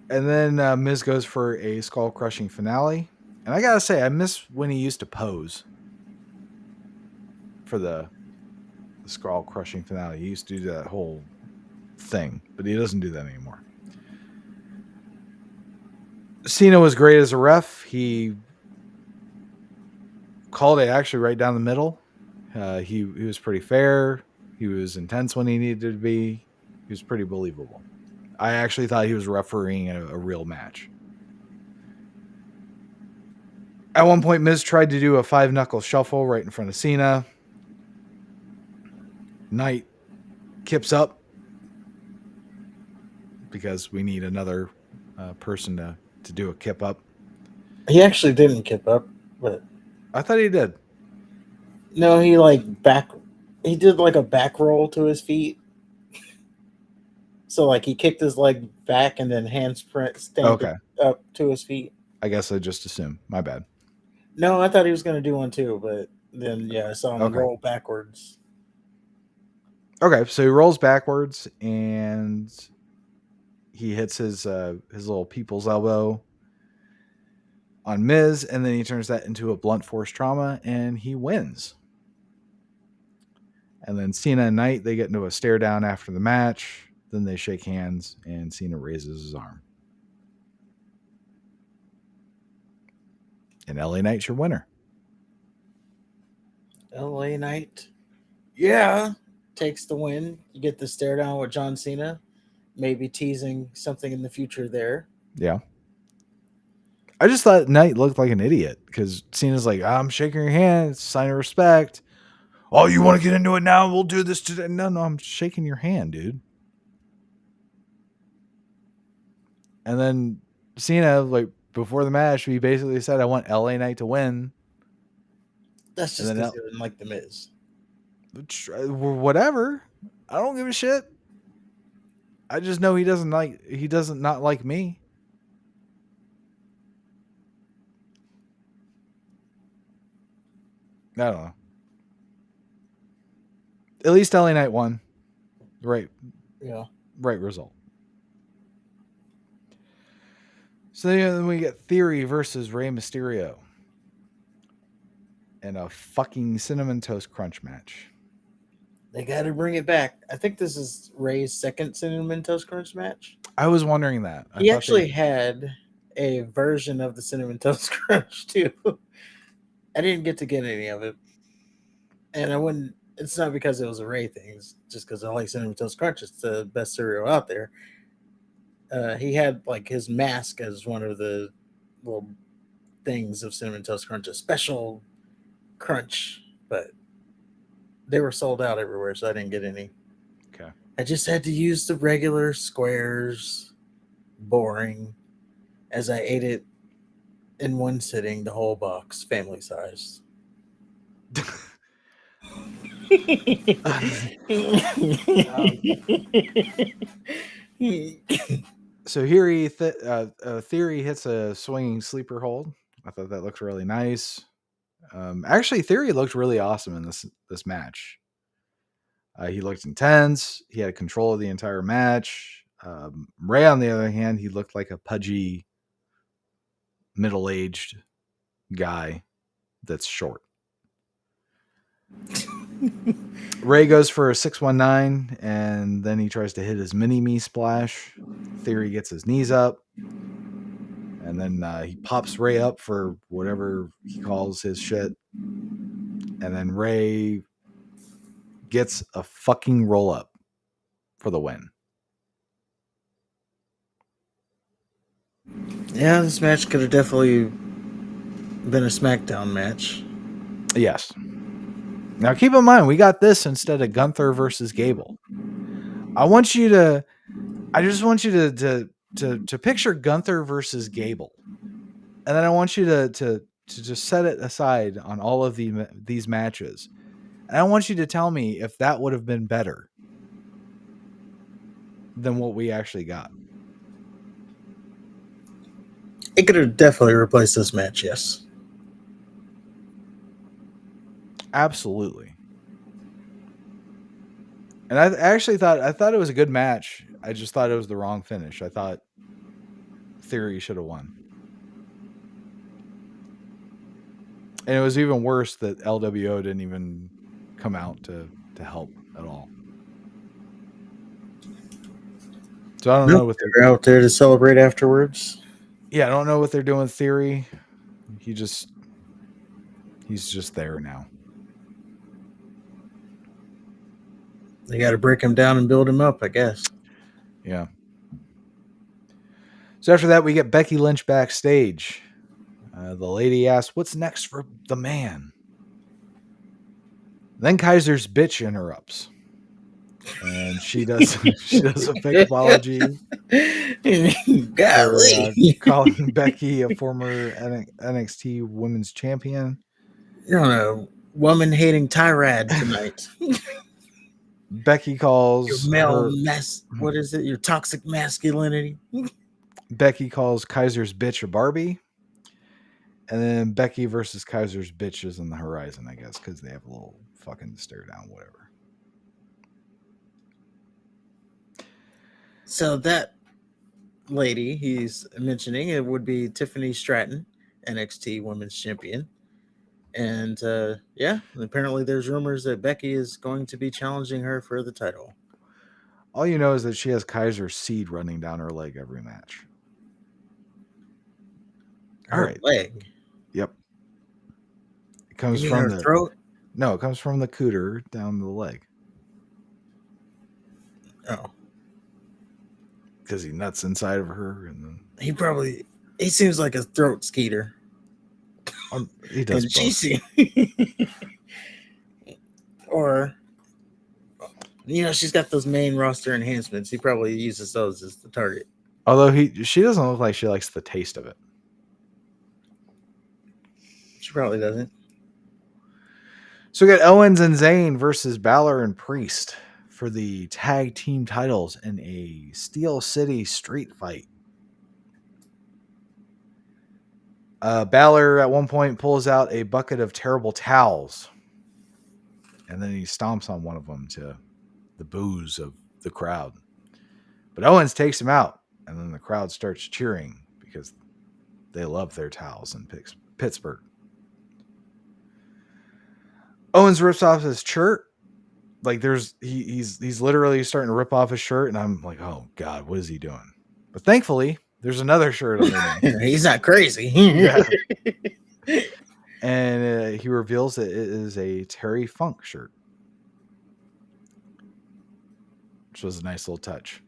And then Miz goes for a skull crushing finale. And I gotta say, I miss when he used to pose for the skull crushing finale. He used to do that whole thing, but he doesn't do that anymore. Cena was great as a ref. He called it actually right down the middle. He was pretty fair. He was intense when he needed to be. He was pretty believable. I actually thought he was refereeing a real match. At one point, Miz tried to do a 5-knuckle shuffle right in front of Cena. Knight kips up because we need another person to do a kip up. He actually didn't kip up, but I thought he did. no, he did like a back roll to his feet. So like he kicked his leg back and then handspring stand up to his feet. I guess I just assumed. My bad. No, I thought he was going to do one too, but then I saw him roll backwards. Okay, so he rolls backwards and he hits his little people's elbow on Miz, and then he turns that into a blunt force trauma, and he wins. And then Cena and Knight, they get into a stare down after the match. Then they shake hands, and Cena raises his arm. And LA Knight's your winner. LA Knight, yeah, takes the win. You get the stare down with John Cena, maybe teasing something in the future there. Yeah. I just thought Knight looked like an idiot because Cena's like, I'm shaking your hand. It's a sign of respect. Oh, you want to get into it now? We'll do this today. No, I'm shaking your hand, dude. And then Cena, like before the match, he basically said, I want LA Knight to win. That's just because he didn't like The Miz. Whatever. I don't give a shit. I just know he doesn't not like me. I don't know. At least LA Knight won. Right. Yeah. Right result. So then we get Theory versus Rey Mysterio in a fucking Cinnamon Toast Crunch match. They got to bring it back. I think this is Ray's second Cinnamon Toast Crunch match. I was wondering that. He actually had a version of the Cinnamon Toast Crunch too. I didn't get any of it. And I wouldn't it's not because it was a Ray thing. It's just because I like Cinnamon Toast Crunch. It's the best cereal out there. He had like his mask as one of the little things of Cinnamon Toast Crunch, a special crunch, but they were sold out everywhere, so I didn't get any. Okay. I just had to use the regular squares, boring, as I ate it in one sitting, the whole box, family size. So here Theory hits a swinging sleeper hold. I thought that looked really nice. Actually, Theory looked really awesome in this match. He looked intense. He had control of the entire match. Ray, on the other hand, he looked like a pudgy, middle-aged guy that's short. Ray goes for a 619, and then he tries to hit his mini-me splash. Theory gets his knees up, and then he pops Ray up for whatever he calls his shit. And then Ray gets a fucking roll-up for the win. Yeah, this match could have definitely been a SmackDown match. Yes. Now keep in mind, we got this instead of Gunther versus Gable. I just want you to picture Gunther versus Gable, and then I want you to just set it aside on all of these matches, and I want you to tell me if that would have been better than what we actually got. It could have definitely replaced this match, yes. Absolutely. And I actually thought it was a good match. I just thought it was the wrong finish. I thought Theory should have won. And it was even worse that LWO didn't even come out to help at all. So I don't know what they're out there to celebrate afterwards. Yeah, I don't know what they're doing with Theory. He's just there now. They got to break him down and build him up, I guess. Yeah. So after that, we get Becky Lynch backstage. The lady asks, "What's next for the man?" Then Kaiser's bitch interrupts, and she does a fake apology for calling Becky a former NXT Women's Champion. You're on a woman-hating tirade tonight. Becky calls your male what is it? Your toxic masculinity. Becky calls Kaiser's bitch a Barbie. And then Becky versus Kaiser's bitch is on the horizon, I guess, because they have a little fucking stare down, whatever. So that lady he's mentioning, it would be Tiffany Stratton, NXT Women's Champion. And yeah, apparently there's rumors that Becky is going to be challenging her for the title. All you know is that she has Kaiser's seed running down her leg every match. Her leg? Yep. It comes from her throat? No, it comes from the cooter down the leg. Oh. Because he nuts inside of her. And then... He seems like a throat skeeter. He does both. Or, she's got those main roster enhancements. He probably uses those as the target. Although she doesn't look like she likes the taste of it. She probably doesn't. So we got Owens and Zayn versus Balor and Priest for the tag team titles in a Steel City street fight. Balor at one point pulls out a bucket of terrible towels, and then he stomps on one of them to the boos of the crowd. But Owens takes him out, and then the crowd starts cheering because they love their towels in Pittsburgh. Owens rips off his shirt. Like he's literally starting to rip off his shirt, and I'm like, oh God, what is he doing? But thankfully, there's another shirt underneath. He's not crazy. Yeah. And he reveals that it is a Terry Funk shirt. which was a nice little touch.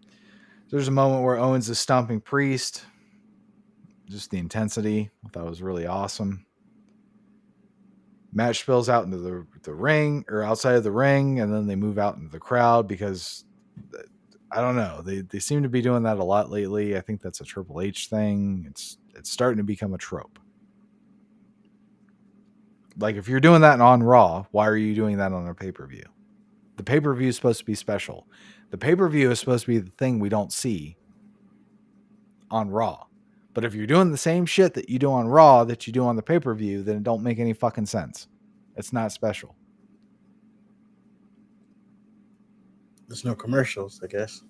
There's a moment where Owens is stomping Priest. Just the intensity, I thought was really awesome. Match spills out into the ring or outside of the ring, and then they move out into the crowd because I don't know. They seem to be doing that a lot lately. I think that's a Triple H thing. It's starting to become a trope. Like if you're doing that on Raw, why are you doing that on a pay-per-view? The pay-per-view is supposed to be special. The pay-per-view is supposed to be the thing we don't see on Raw. But if you're doing the same shit that you do on Raw that you do on the pay-per-view, then it don't make any fucking sense. It's not special. There's no commercials, I guess.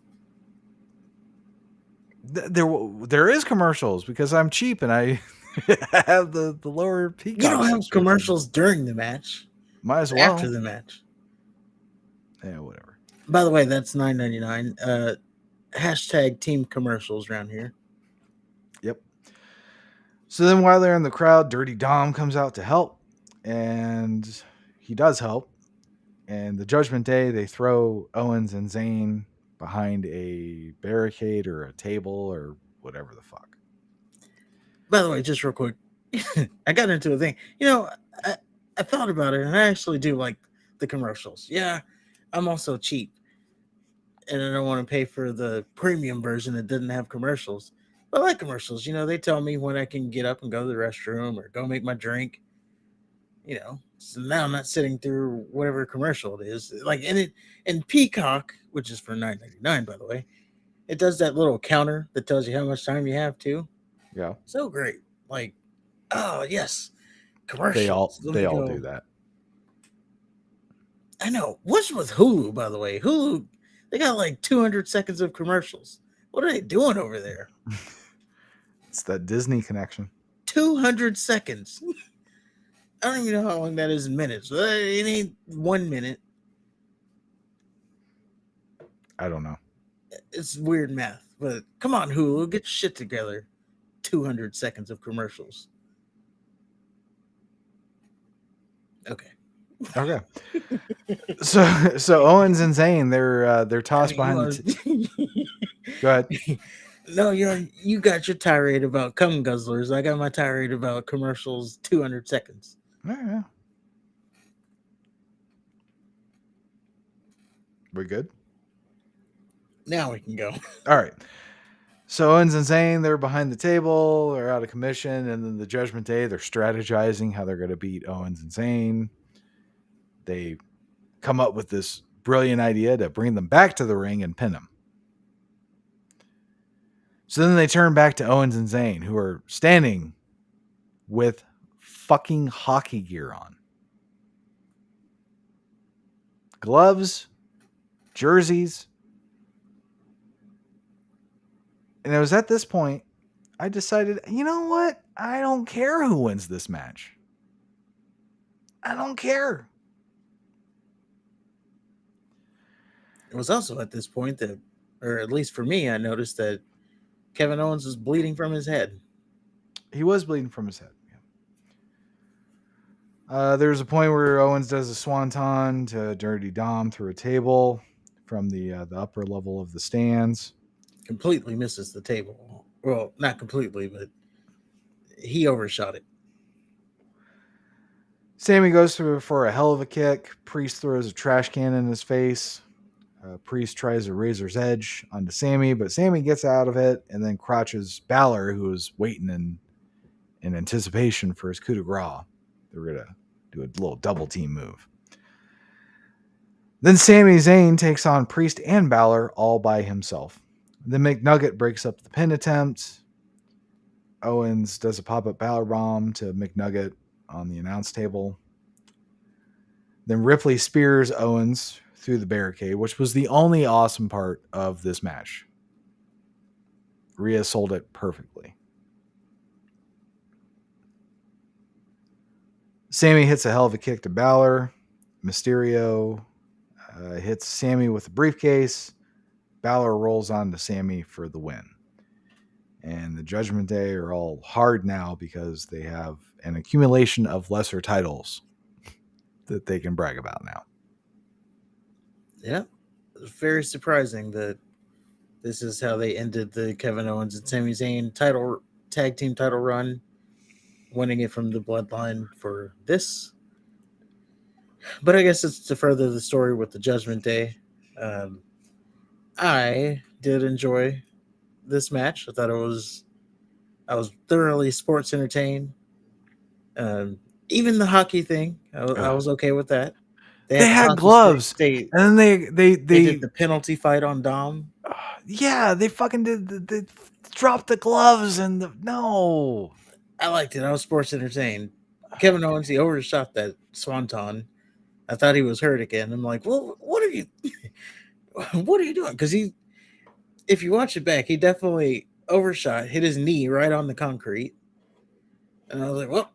There is commercials because I'm cheap and I have the lower Peacock. You don't have commercials during the match. Might as well. After the match. Yeah, whatever. By the way, that's $9.99. Hashtag team commercials around here. Yep. So then while they're in the crowd, Dirty Dom comes out to help. And he does help. And the Judgment Day, they throw Owens and Zayn behind a barricade or a table or whatever the fuck. By the way, just real quick, I got into a thing. I thought about it, and I actually do like the commercials. Yeah, I'm also cheap, and I don't want to pay for the premium version that doesn't have commercials. But I like commercials. They tell me when I can get up and go to the restroom or go make my drink. So now I'm not sitting through whatever commercial it is. Like in Peacock, which is for $9.99, by the way, it does that little counter that tells you how much time you have too. Yeah. So great. Like, oh yes, commercials. They all do that. I know. What's with Hulu, by the way? Hulu, they got like 200 seconds of commercials. What are they doing over there? It's that Disney connection. 200 seconds. I don't even know how long that is in minutes. It ain't 1 minute. I don't know. It's weird math. But come on, Hulu, get your shit together. 200 seconds of commercials. Okay. So Owens and Zayn, they're tossed behind the Go ahead. No, you got your tirade about cum guzzlers. I got my tirade about commercials. 200 seconds. Yeah. We good? Now we can go. All right. So Owens and Zayn, they're behind the table, they're out of commission, and then the Judgment Day, they're strategizing how they're going to beat Owens and Zayn. They come up with this brilliant idea to bring them back to the ring and pin them. So then they turn back to Owens and Zayn, who are standing with fucking hockey gear on. Gloves, jerseys. And it was at this point I decided, you know what? I don't care who wins this match. I don't care. It was also at this point that, or at least for me, I noticed that Kevin Owens was bleeding from his head. He was bleeding from his head. Yeah. There's a point where Owens does a swanton to Dirty Dom through a table from the upper level of the stands. Completely misses the table. Well, not completely, but he overshot it. Sammy goes for a hell of a kick. Priest throws a trash can in his face. Priest tries a razor's edge onto Sammy, but Sammy gets out of it and then crotches Balor, who was waiting in anticipation for his coup de grace. They were going to do a little double team move. Then Sami Zayn takes on Priest and Balor all by himself. Then McNugget breaks up the pin attempt. Owens does a pop-up Balor bomb to McNugget on the announce table. Then Ripley spears Owens through the barricade, which was the only awesome part of this match. Rhea sold it perfectly. Sammy hits a hell of a kick to Balor. Mysterio hits Sammy with a briefcase. Balor rolls on to Sammy for the win. And the Judgment Day are all hard now because they have an accumulation of lesser titles that they can brag about now. Yeah. very surprising that this is how they ended the Kevin Owens and Sami Zayn title tag team title run, winning it from the Bloodline for this. But I guess it's to further the story with the Judgment Day. Um, I did enjoy this match. I was thoroughly sports entertained. Um, Even the hockey thing, I Ugh. was okay with that. They They had the had hockey sticks. gloves, and then They did the penalty fight on Dom. yeah, they fucking did. They dropped the gloves and no. I liked it. I was sports entertained. Kevin Owens, he overshot that swanton. I thought he was hurt again. I'm like, well, what are you, what are you doing? Because if you watch it back, he definitely overshot, hit his knee right on the concrete, and I was like, well,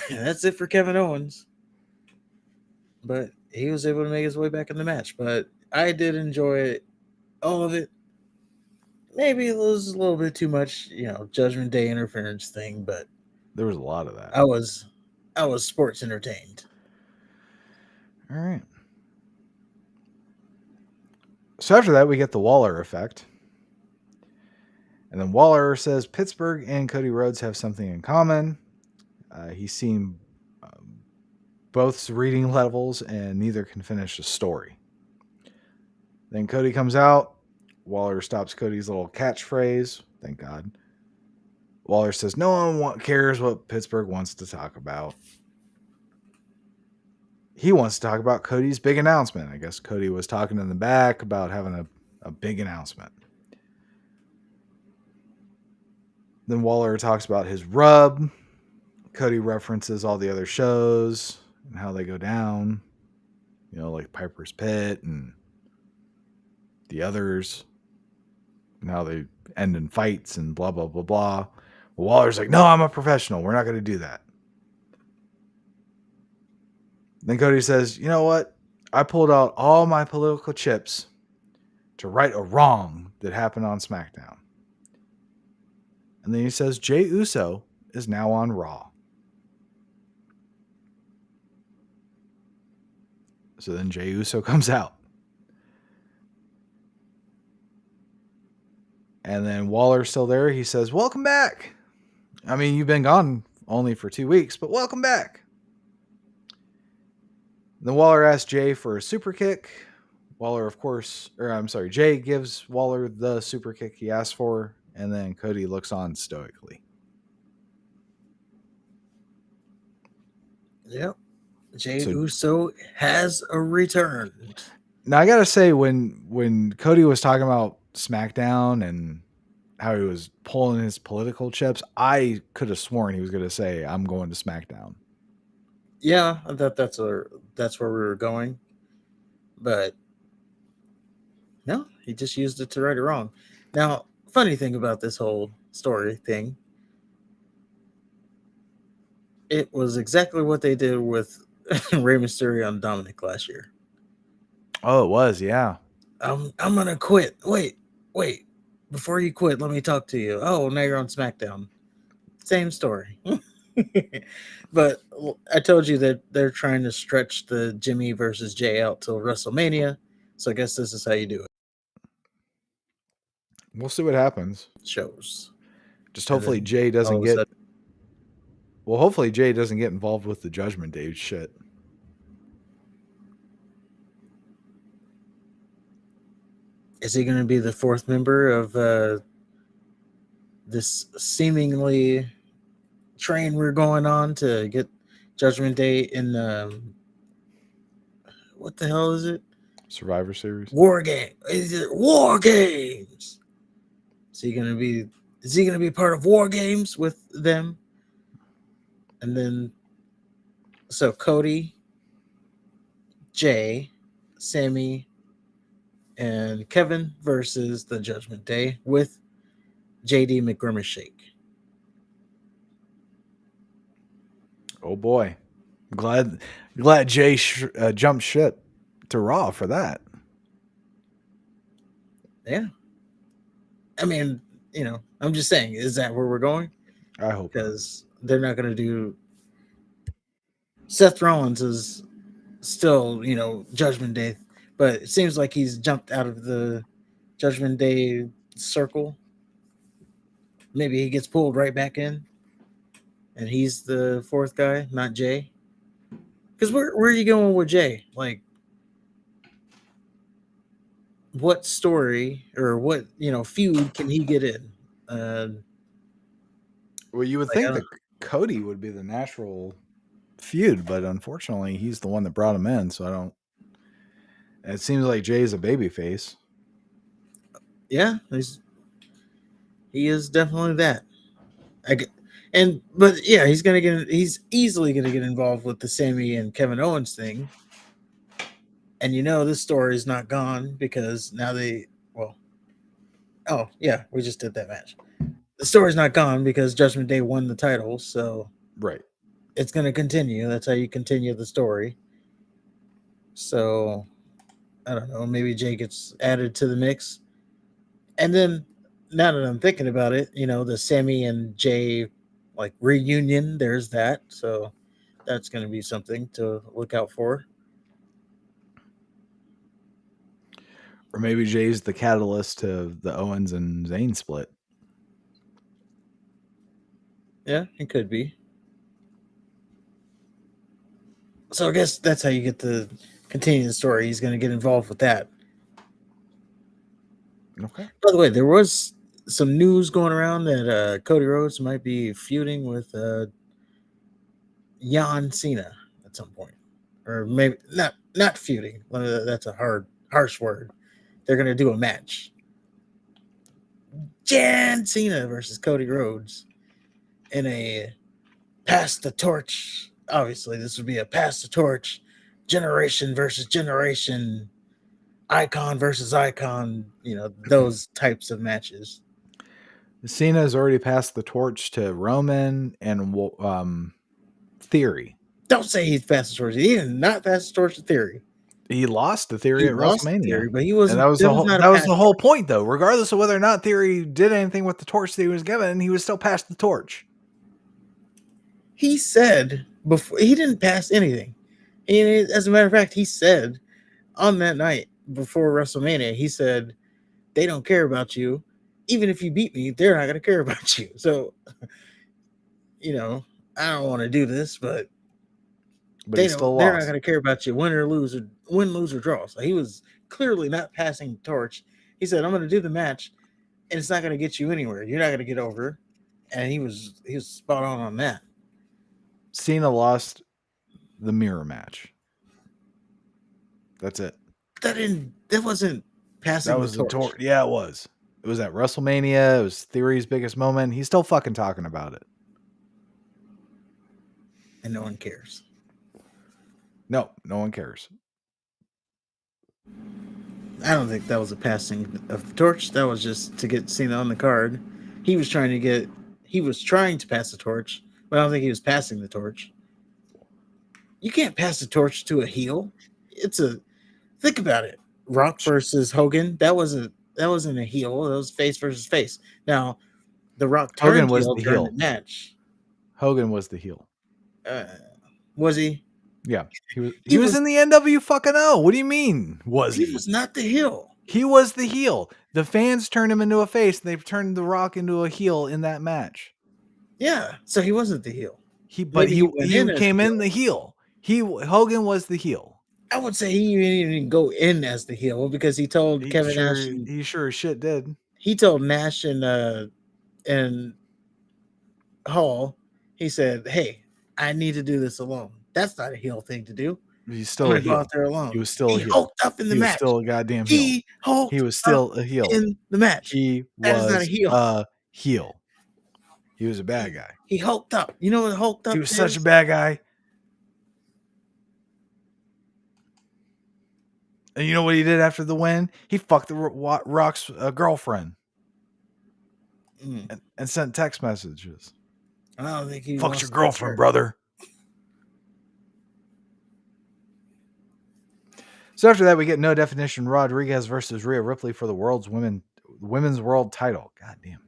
that's it for Kevin Owens. But he was able to make his way back in the match. But I did enjoy all of it. Maybe it was a little bit too much, Judgment Day interference thing, but There was a lot of that. I was I was sports entertained. All right. So after that, we get the Waller effect. And then Waller says Pittsburgh and Cody Rhodes have something in common. He's seen both's reading levels, and neither can finish a story. Then Cody comes out. Waller stops Cody's little catchphrase. Thank God. Waller says no one cares what Pittsburgh wants to talk about. He wants to talk about Cody's big announcement. I guess Cody was talking in the back about having a big announcement. Then Waller talks about his rub. Cody references all the other shows and how they go down. Like Piper's Pit and the others. And how they end in fights and blah, blah, blah, blah. Well, Waller's like, no, I'm a professional. We're not going to do that. Then Cody says, you know what? I pulled out all my political chips to right a wrong that happened on SmackDown. And then he says Jey Uso is now on Raw. So then Jey Uso comes out. And then Waller's still there. He says, welcome back. I mean, you've been gone only for 2 weeks, but welcome back. Then Waller asks Jay for a super kick. Jay gives Waller the super kick he asked for, and then Cody looks on stoically. Yep. Jey Uso has returned. Now I gotta say, when Cody was talking about SmackDown and how he was pulling his political chips, I could have sworn he was gonna say, "I'm going to SmackDown." Yeah, that's where we were going, but no, he just used it to right or wrong. Now, funny thing about this whole story thing, it was exactly what they did with Rey Mysterio and Dominic last year. Oh, it was, yeah. I'm gonna quit. Wait. Before you quit, let me talk to you. Oh, now you're on SmackDown. Same story. But I told you that they're trying to stretch the Jimmy versus Jay out till WrestleMania. So I guess this is how you do it. We'll see what happens. Shows. Just hopefully Jay doesn't get. Well, hopefully Jay doesn't get involved with the Judgment Day shit. Is he going to be the fourth member of this seemingly train we're going on to get Judgment Day in what the hell is it? Survivor Series. War Game. Is it War Games? Is he gonna be part of War Games with them? And then so Cody, Jay, Sammy, and Kevin versus the Judgment Day with JD McGrimmishake. Oh boy, glad Jay jumped ship to Raw for that. Yeah, I mean, I'm just saying, is that where we're going? I hope because they're not going to do. Seth Rollins is still, Judgment Day but it seems like he's jumped out of the Judgment Day circle. Maybe he gets pulled right back in, and he's the fourth guy, not Jay. Because where are you going with Jay? Like, what story or what feud can he get in? Well, you would Like, I think don't. that Cody would be the natural feud, but unfortunately, he's the one that brought him in. So I don't. It seems like Jay's a babyface. Yeah, he is definitely that. I get, but yeah, he's easily gonna get involved with the Sammy and Kevin Owens thing. And this story is not gone because now well, oh yeah, we just did that match. The story's not gone because Judgment Day won the title, so Right. it's gonna continue. That's how you continue the story. So I don't know, maybe Jay gets added to the mix. And then now that I'm thinking about it, the Sammy and Jay like reunion, there's that. So that's going to be something to look out for. Or maybe Jay's the catalyst to the Owens and Zayn split. Yeah, it could be. So I guess that's how you get to continue the story. He's going to get involved with that. Okay. By the way, there was some news going around that Cody Rhodes might be feuding with John Cena at some point, or maybe not feuding. That's a harsh word. They're going to do a match. John Cena versus Cody Rhodes in a pass the torch. Obviously, this would be a pass the torch, generation versus generation, icon versus icon. Those types of matches. Cena has already passed the torch to Roman and Theory. Don't say he's passed the torch. He did not pass the torch to Theory. He lost to Theory He at lost to WrestleMania. Theory, but he And wasn't. that was That was not a pass the whole torch. point, though. Regardless of whether or not Theory did anything with the torch that he was given, he was still passed the torch. He said before he didn't pass anything. And as a matter of fact, he said on that night before WrestleMania, he said, "They don't care about you. Even if you beat me, they're not going to care about you." So, I don't want to do this, but But he still they're not lost. going to care about you, win, lose, or draw. So he was clearly not passing the torch. He said, "I'm going to do the match, and it's not going to get you anywhere. You're not going to get over." And he was spot on that. Cena lost the mirror match. That's it. That wasn't passing That was the the torch. torch. Yeah, it was. It was at WrestleMania. It was Theory's biggest moment. He's still fucking talking about it. And no one cares. No one cares. I don't think that was a passing of the torch. That was just to get Cena on the card. He was trying to pass the torch, but I don't think he was passing the torch. You can't pass the torch to a heel. Think about it. Rock versus Hogan. That wasn't a heel. That was face versus face. Now, the Rock Hogan turned was heel the during the heel. match. Hogan was the heel. Was he? Yeah, he was in the NW fucking O. What do you mean? Was he? He was not the heel. He was the heel. The fans turned him into a face. They've turned The Rock into a heel in that match. Yeah, so he wasn't the heel. He went in as came the in the heel. Hogan was the heel. I would say he didn't even go in as the heel because he told Kevin Nash. He sure as shit did. He told Nash and Hall. He said, "Hey, I need to do this alone." That's not a heel thing to do. He's I'm still a gonna go heel. out there alone. He was still a heel. Hulked up in the He was match. still a goddamn heel. He hulked He was still up a heel. in the match. He That is not a was heel. a heel. He was a bad guy. He hulked up. You know what hulked up He was is? such a bad guy. And you know what he did after the win? He fucked the Rock's girlfriend and sent text messages. I don't think he fucked your girlfriend, brother. So after that, we get No Definition Rodriguez versus Rhea Ripley for the women's world title. God damn.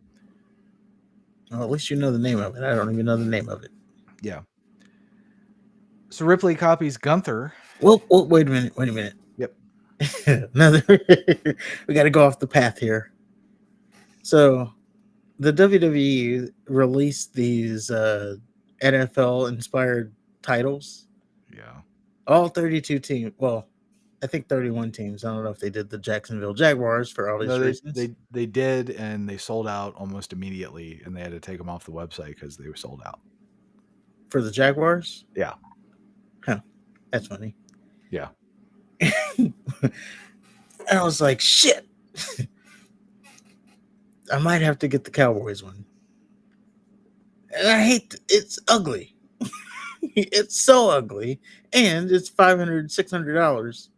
Well, at least you know the name of it. I don't even know the name of it. Yeah. So Ripley copies Gunther. Well, wait a minute. Yep. Another. We got to go off the path here. So the WWE released these NFL inspired titles. Yeah. All 32 teams. Well, I think 31 teams. I don't know if they did the Jacksonville Jaguars for obvious No, they reasons. they they did, and they sold out almost immediately, and they had to take them off the website because they were sold out. For the Jaguars? Yeah. Huh. That's funny. Yeah. And I was like, shit. I might have to get the Cowboys one. And I hate it's ugly. It's so ugly. And it's $500, $600.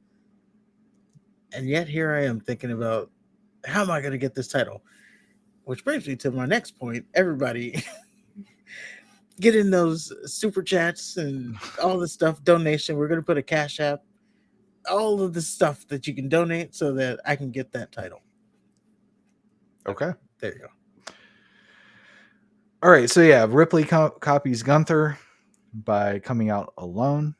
And yet here I am thinking about how am I going to get this title? Which brings me to my next point. Everybody get in those super chats and all this stuff, donation. We're going to put a cash app, all of the stuff that you can donate so that I can get that title. Okay. There you go. All right. So yeah, Ripley copies Gunther by coming out alone.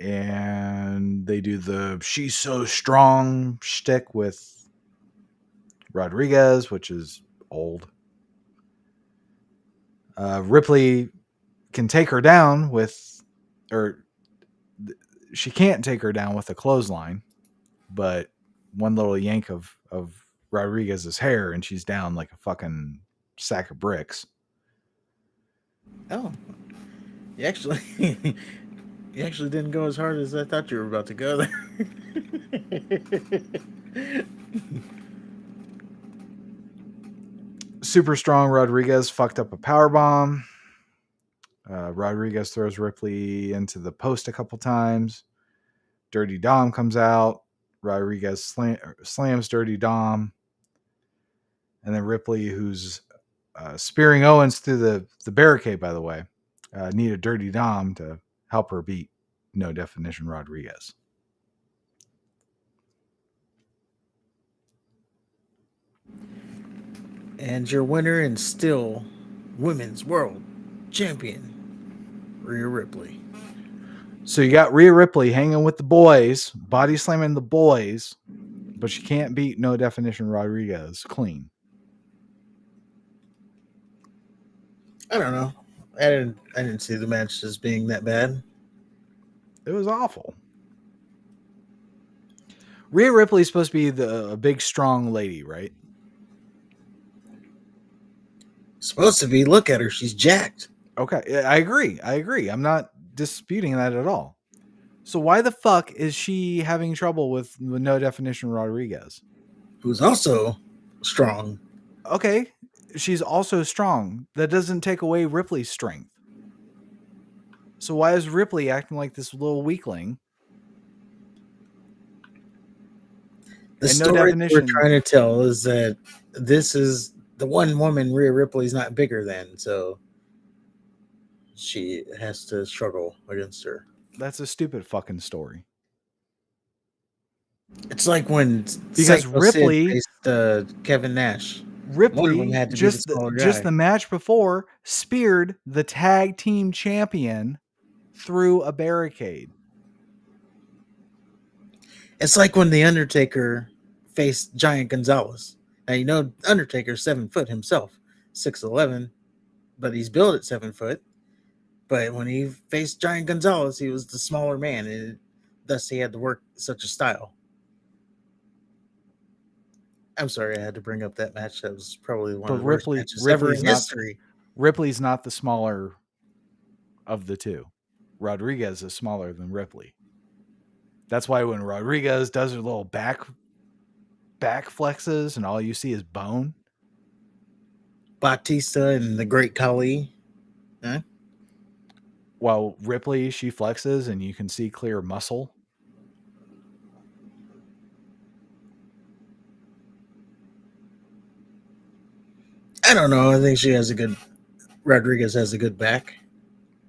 And they do the "she's so strong" shtick with Rodriguez, which is old. Ripley can take her down with, or she can't take her down with a clothesline, but one little yank of Rodriguez's hair and she's down like a fucking sack of bricks. Oh, you actually, you actually didn't go as hard as I thought you were about to go there. Super strong Rodriguez fucked up a powerbomb. Rodriguez throws Ripley into the post a couple times. Dirty Dom comes out. Rodriguez slams Dirty Dom. And then Ripley, who's spearing Owens through the barricade, by the way, needed Dirty Dom to help her beat No Definition Rodriguez. And your winner and still women's world champion, Rhea Ripley. So you got Rhea Ripley hanging with the boys, body slamming the boys, but she can't beat No Definition Rodriguez clean. I don't know. I didn't see the match as being that bad. It was awful. Rhea Ripley is supposed to be a big, strong lady, right? Supposed to be. Look at her. She's jacked. Okay, I agree. I'm not disputing that at all. So why the fuck is she having trouble with No Definition Rodriguez? Who's also strong. Okay, she's also strong. That doesn't take away Ripley's strength. So why is Ripley acting like this little weakling? The And story we're trying to tell is that this is the one woman Rhea Ripley's not bigger than, so she has to struggle against her. That's a stupid fucking story. It's like when because Psycho Ripley Sid faced Kevin Nash. One of them Ripley had to just be the smaller guy. just the match before speared the tag team champion through a barricade. It's like when the Undertaker faced Giant Gonzalez. Now you know Undertaker's 7 foot himself, 6'11", but he's built at 7 foot. But when he faced Giant Gonzalez, he was the smaller man, and thus he had to work such a style. I'm sorry I had to bring up that match. That was probably one of the worst matches ever in history. Ripley's not the smaller of the two. Rodriguez is smaller than Ripley. That's why when Rodriguez does her little back flexes and all you see is bone. Batista and the Great Khali. Huh? While Ripley, she flexes and you can see clear muscle. I don't know. I think Rodriguez has a good back.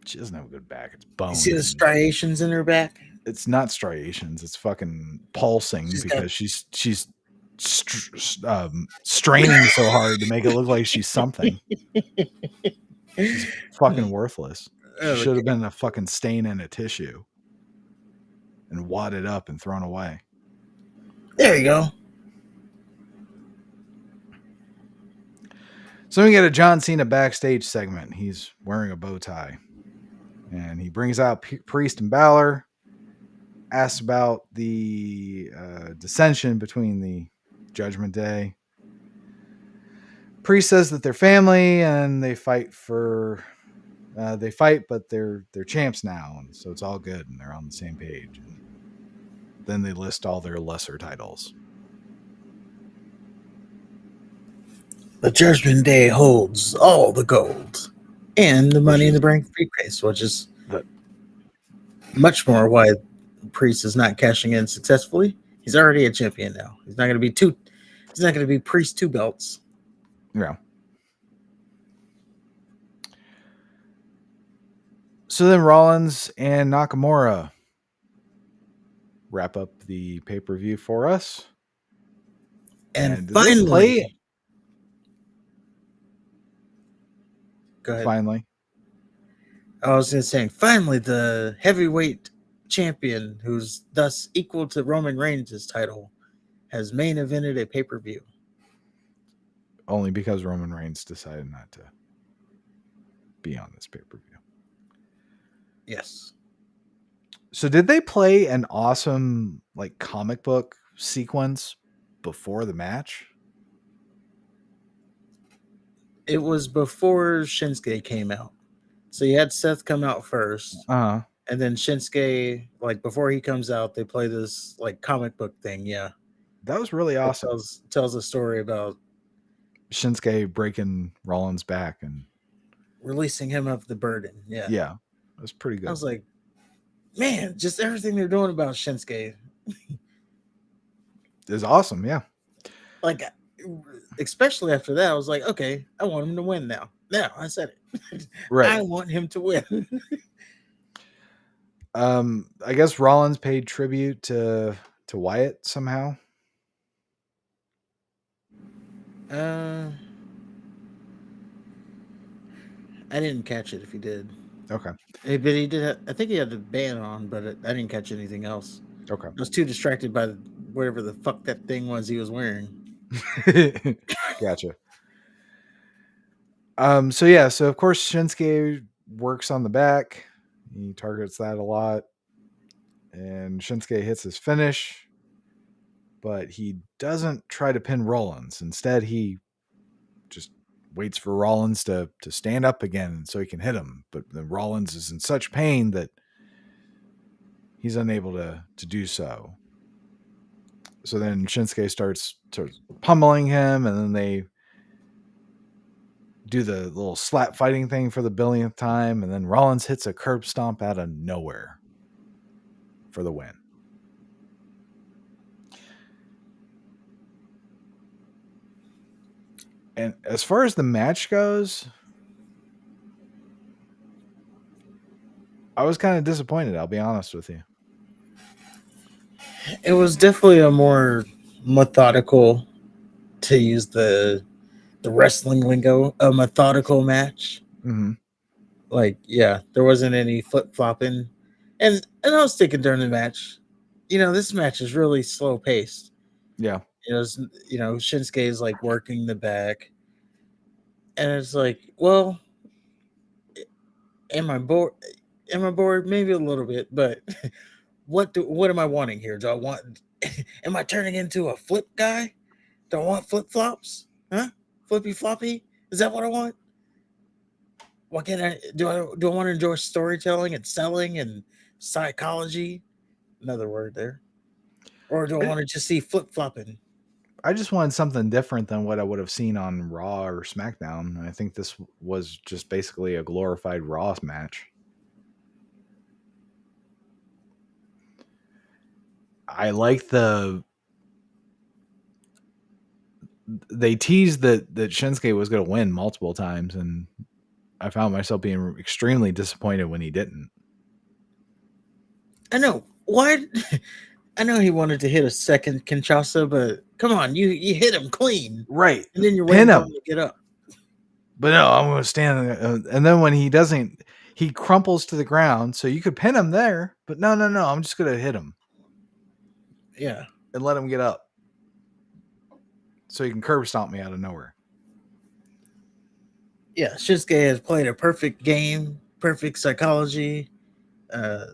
She doesn't have a good back. It's bone. You see the striations in her back? It's not striations. It's fucking pulsing because she's straining so hard to make it look like she's something. She's fucking worthless. She should have been a fucking stain in a tissue. and wadded up and thrown away. There you go. So we get a John Cena backstage segment. He's wearing a bow tie. And he brings out Priest and Balor, asks about the dissension between the Judgment Day. Priest says that they're family and they fight but they're champs now, and so it's all good and they're on the same page. And then they list all their lesser titles. The Judgment Day holds all the gold and the Money in the Bank briefcase, which is much more why Priest is not cashing in successfully. He's already a champion now. He's not going to be Priest 2 belts. Yeah. So then Rollins and Nakamura wrap up the pay-per-view for us. And finally, go ahead. Finally. I was going to say, finally, the heavyweight champion, who's thus equal to Roman Reigns' title, has main evented a pay-per-view. Only because Roman Reigns decided not to be on this pay-per-view. Yes. So did they play an awesome like comic book sequence before the match? It was before Shinsuke came out. So you had Seth come out first. Uh-huh. And then Shinsuke, like before he comes out, they play this like comic book thing. Yeah. That was really awesome. Tells a story about Shinsuke breaking Rollins' back and releasing him of the burden. Yeah. Yeah. It was pretty good. I was like, man, just everything they're doing about Shinsuke is awesome. Yeah. Like, especially after that, I was like, okay, I want him to win now. Now I said it. Right. I want him to win. I guess Rollins paid tribute to Wyatt somehow. I didn't catch it if he did. Okay. But he did. I think he had the band on, but I didn't catch anything else. Okay. I was too distracted by whatever the fuck that thing was he was wearing. Gotcha. So of course Shinsuke works on the back. He targets that a lot. And Shinsuke hits his finish. But he doesn't try to pin Rollins. Instead, he just waits for Rollins to stand up again so he can hit him. But then Rollins is in such pain that he's unable to do so. So then Shinsuke starts pummeling him, and then they do the little slap fighting thing for the billionth time, and then Rollins hits a curb stomp out of nowhere for the win. And as far as the match goes, I was kind of disappointed, I'll be honest with you. It was definitely a more methodical, to use the wrestling lingo, a methodical match. Mm-hmm. Like, yeah, there wasn't any flip-flopping. And I was thinking during the match, this match is really slow paced. Yeah. Shinsuke is like working the back. And it's like, well, am I bored? Am I bored? Maybe a little bit, but what am I wanting here? Do I want am I turning into a flip guy? Do I want flip-flops? Huh? Flippy floppy? Is that what I want? What can I do? I want to enjoy storytelling and selling and psychology? Another word there. Or do I want to just see flip-flopping? I just wanted something different than what I would have seen on Raw or SmackDown. And I think this was just basically a glorified Raw match. I like they teased that Shinsuke was going to win multiple times, and I found myself being extremely disappointed when he didn't. I know. Why? I know he wanted to hit a second Kinshasa, but come on, you hit him clean. Right. And then you're waiting for him to get up. But no, I'm going to stand. And then when he doesn't, He crumples to the ground, so you could pin him there, but no, I'm just gonna hit him Yeah. and let him get up, so he can curb stomp me out of nowhere. Yeah, Shinsuke has played a perfect game, perfect psychology, uh,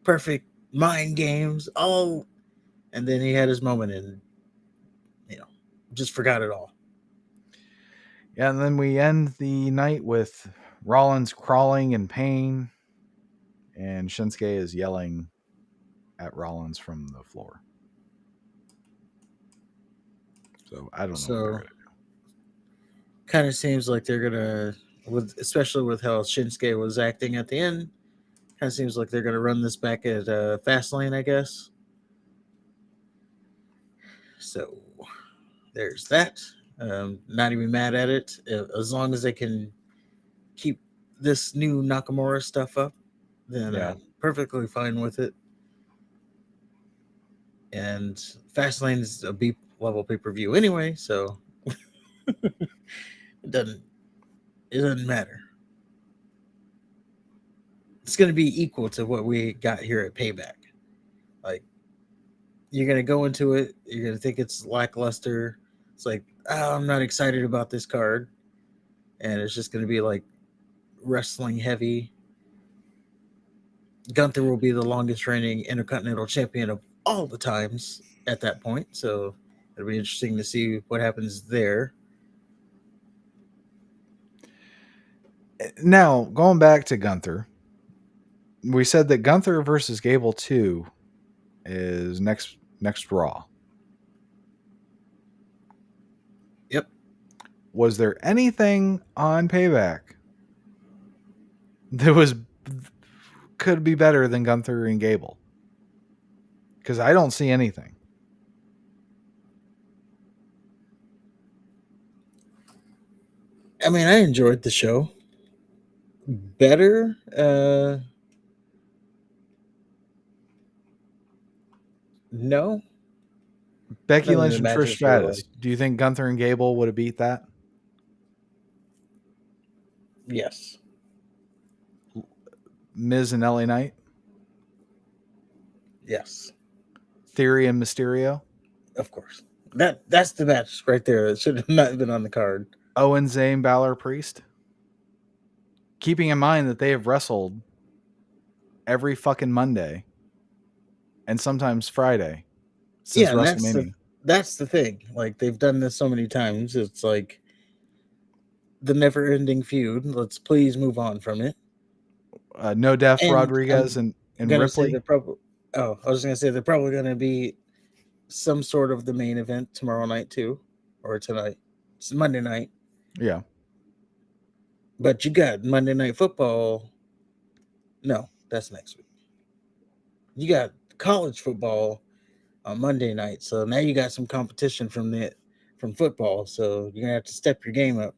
perfect mind games, all, and then he had his moment and just forgot it all. Yeah, and then we end the night with Rollins crawling in pain, and Shinsuke is yelling at Rollins from the floor. So I don't know what they're So gonna kind of seems like they're gonna, with especially with how Shinsuke was acting at the end, kind of seems like they're gonna run this back at Fastlane, I guess. So there's that. Not even mad at it, as long as they can keep this new Nakamura stuff up, then do. Yeah. perfectly fine with it. And Fastlane's a B level pay per view anyway, so it doesn't it doesn't matter. It's going to be equal to what we got here at Payback. Like, you're going to go into it, you're going to think it's lackluster. It's like, oh, I'm not excited about this card, and it's just going to be like wrestling heavy. Gunther will be the longest reigning Intercontinental Champion of all the times at that point, so it'll be interesting to see what happens there. Now, going back to Gunther, we said that Gunther versus Gable 2 is next Raw. Yep. Was there anything on Payback that was could be better than Gunther and Gable? Because I don't see anything. I mean, I enjoyed the show. Better, no. Becky None of Lynch the and Trish matches were Stratus. like, Do you think Gunther and Gable would have beat that? yes, Miz and LA Knight? yes, Theory and Mysterio? of course. That's the match right there. It should have not been on the card. Owen, Zayn, Balor, Priest? Keeping in mind that they have wrestled every fucking Monday and sometimes Friday since Yeah, and that's WrestleMania. the thing. Like, they've done this so many times. It's like the never-ending feud. Let's please move on from it. No Def And Rodriguez I'm and gonna say they're Ripley. probably. Oh, I was gonna say they're probably gonna be some sort of the main event tomorrow night too, or tonight. It's Monday night, Yeah. but you got Monday Night Football. No, that's next week. You got college football on Monday night, so now you got some competition from football. So you're gonna have to step your game up.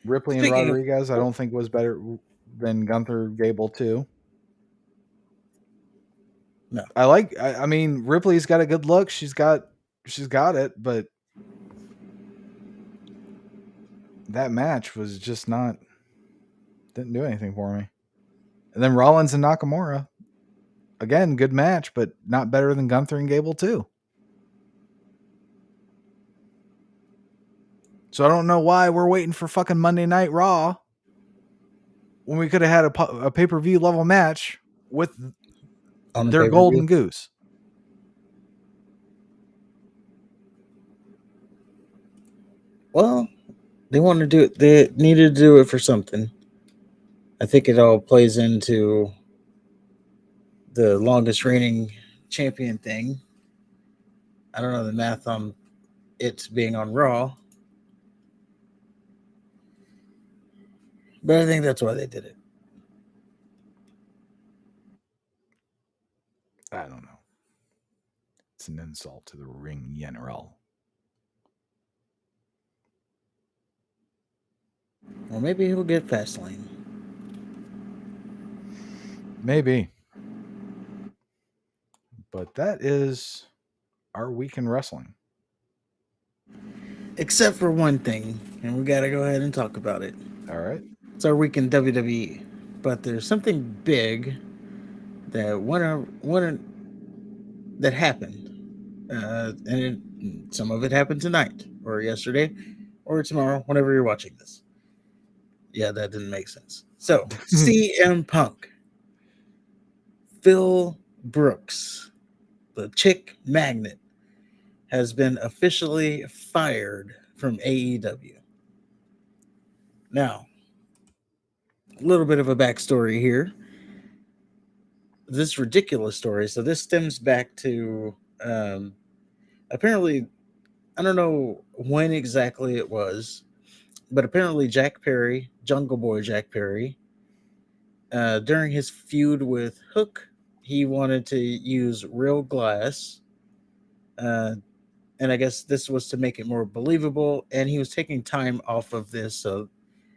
Ripley and Speaking of, Rodriguez, I don't think was better than Gunther Gable too. no, I mean, Ripley's got a good look. She's got it, but that match was just not didn't do anything for me. And then Rollins and Nakamura, again, good match, but not better than Gunther and Gable too. So I don't know why we're waiting for fucking Monday Night Raw when we could have had a pay-per-view level match with on the their pay per golden view. goose. Well, they want to do it. They needed to do it for something. I think it all plays into the longest reigning champion thing. I don't know the math on it being on Raw, but I think that's why they did it. I don't know. It's an insult to the ring general. Well, maybe he'll get Fastlane. Maybe. But that is our week in wrestling. Except for one thing. and we got to go ahead and talk about it. All right. It's our week in WWE, but there's something big that that happened, some of it happened tonight or yesterday or tomorrow, whenever you're watching this. Yeah, that didn't make sense. So, CM Punk, Phil Brooks, the chick magnet, has been officially fired from AEW. Now, a little bit of a backstory here. This ridiculous story. So, this stems back to apparently, I don't know when exactly it was, but apparently, Jack Perry, Jungle Boy Jack Perry, during his feud with Hook, he wanted to use real glass. Uh, and I guess this was to make it more believable. And he was taking time off of this, so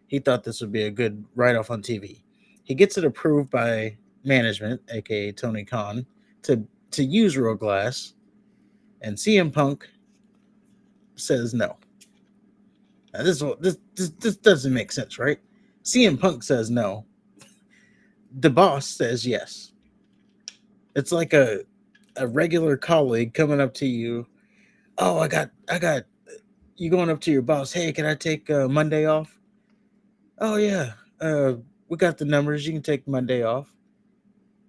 he thought this would be a good write off on TV. He gets it approved by management, aka Tony Khan, to use real glass, and CM Punk says no. Now this doesn't make sense, right? CM Punk says no. The boss says yes. It's like a regular colleague coming up to you. Oh, I got you going up to your boss. Hey, can I take Monday off? Oh yeah, uh, we got the numbers. You can take Monday off.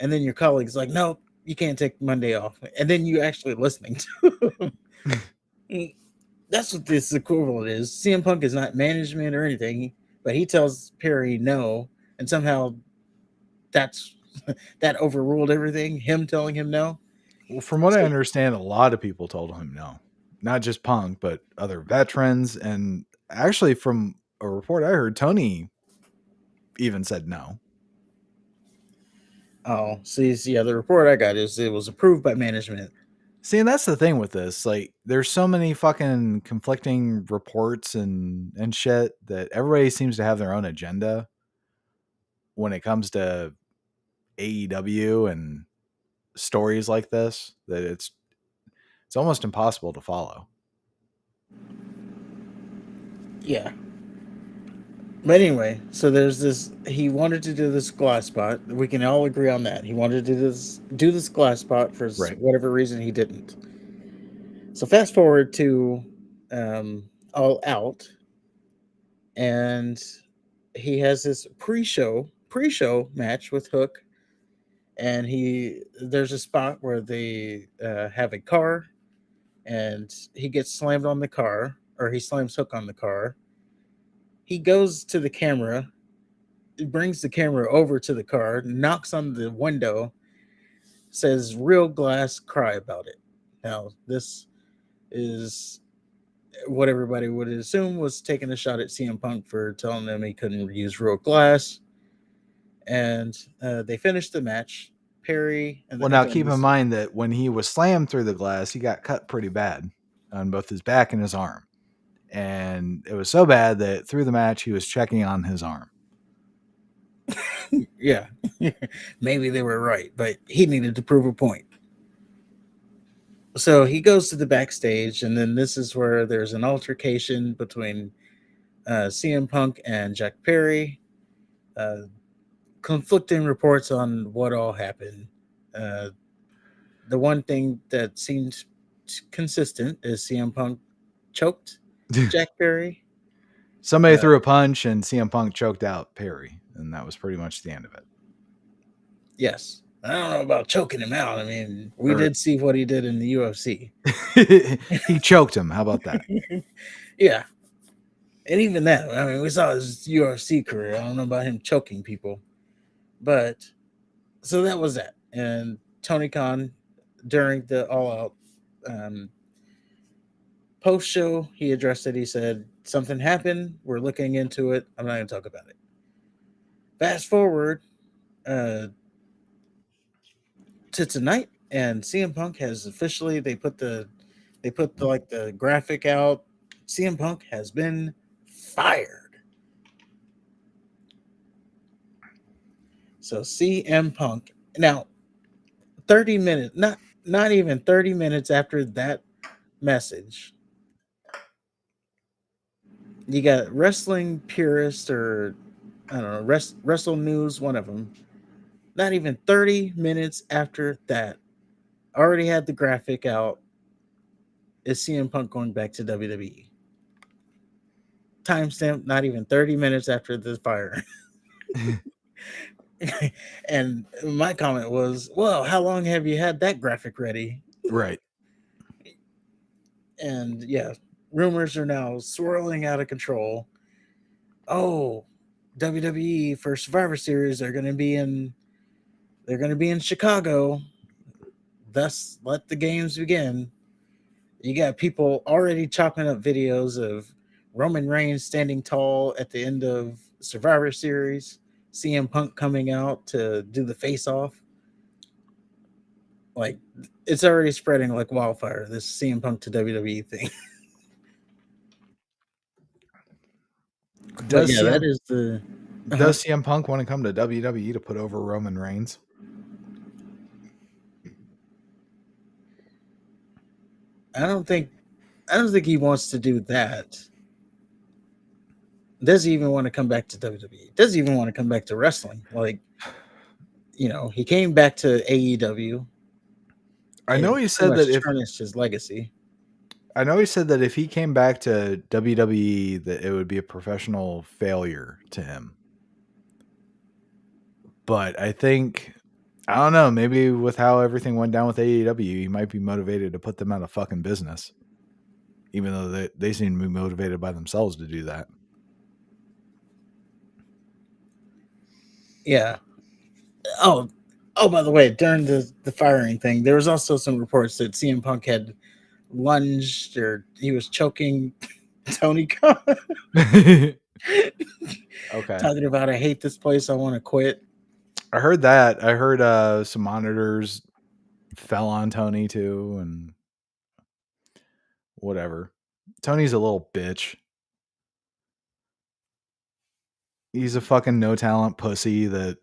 And then your colleague's like, no, you can't take Monday off. And then you actually listening to him. That's what this equivalent is. CM Punk is not management or anything, but he tells Perry no, and somehow that's that overruled everything. Him telling him no. Well, from what I So, understand, a lot of people told him no. Not just Punk, but other veterans. And actually, from a report I heard, Tony even said no. oh, see, yeah, the report I got is it was approved by management. See, and that's the thing with this. Like, there's so many fucking conflicting reports and shit that everybody seems to have their own agenda when it comes to AEW and stories like this. That it's almost impossible to follow. Yeah. But anyway, so there's this. He wanted to do this glass spot. We can all agree on that. He wanted to do this glass spot for Right. whatever reason he didn't. So fast forward to All Out, and he has this pre-show match with Hook, and there's a spot where they have a car, and he gets slammed on the car, or he slams Hook on the car. He goes to the camera, brings the camera over to the car, knocks on the window, says real glass, cry about it. Now, this is what everybody would assume was taking a shot at CM Punk for telling them he couldn't use real glass. And they finished the match. Perry and Well, now keep in mind that when he was slammed through the glass, he got cut pretty bad on both his back and his arm. And it was so bad that through the match, he was checking on his arm. yeah, maybe they were right, but he needed to prove a point. So he goes to the backstage, and then this is where there's an altercation between CM Punk and Jack Perry. Uh, Conflicting reports on what all happened. Uh, the one thing that seemed consistent is CM Punk choked Jack Perry. Somebody Uh, threw a punch, and CM Punk choked out Perry, and that was pretty much the end of yes. I don't know about choking him out. I mean, we it. did see what he did in the UFC. He choked him. How about that? Yeah. And even that, I mean, we saw his UFC career. I don't know about him choking people. But so that was that. And Tony Khan, during the All Out um, post show, he addressed it. He said, something happened. We're looking into it. I'm not going to talk about it. Fast forward uh, to tonight, and CM Punk has officially, they put the graphic out. CM Punk has been fired. So CM Punk now 30 minutes, not even 30 minutes after that message, You got wrestling purist or I don't know, wrestle news, one of them. Not even 30 minutes after that, already had the graphic out. Is CM Punk going back to WWE? Timestamp, not even 30 minutes after the fire. And my comment was, well, how long have you had that graphic ready? Right. And yeah, rumors are now swirling out of control. Oh, WWE for Survivor Series they're going to be in Chicago. Thus, let the games begin. You got people already chopping up videos of Roman Reigns standing tall at the end of Survivor Series, CM Punk coming out to do the face off. Like, it's already spreading like wildfire, this CM Punk to WWE thing. But Does yeah, that CM is the. Uh-huh. does CM Punk want to come to WWE to put over Roman Reigns? I don't think I don't think he wants to do that. Does he even want to come back to WWE? Does he even want to come back to wrestling? Like, he came back to AEW I know and he pretty said that much if tarnished his legacy. I know he said that if he came back to WWE, that it would be a professional failure to him. But I don't know, maybe with how everything went down with AEW, he might be motivated to put them out of fucking business. Even though they seem to be motivated by themselves to do that. Yeah. Oh, by the way, during the firing thing, there was also some reports that CM Punk had lunged or he was choking Tony Khan, Okay. talking about, I hate this place, I want to quit. I heard that. I heard some monitors fell on Tony too and whatever. Tony's a little bitch. He's a fucking no talent pussy that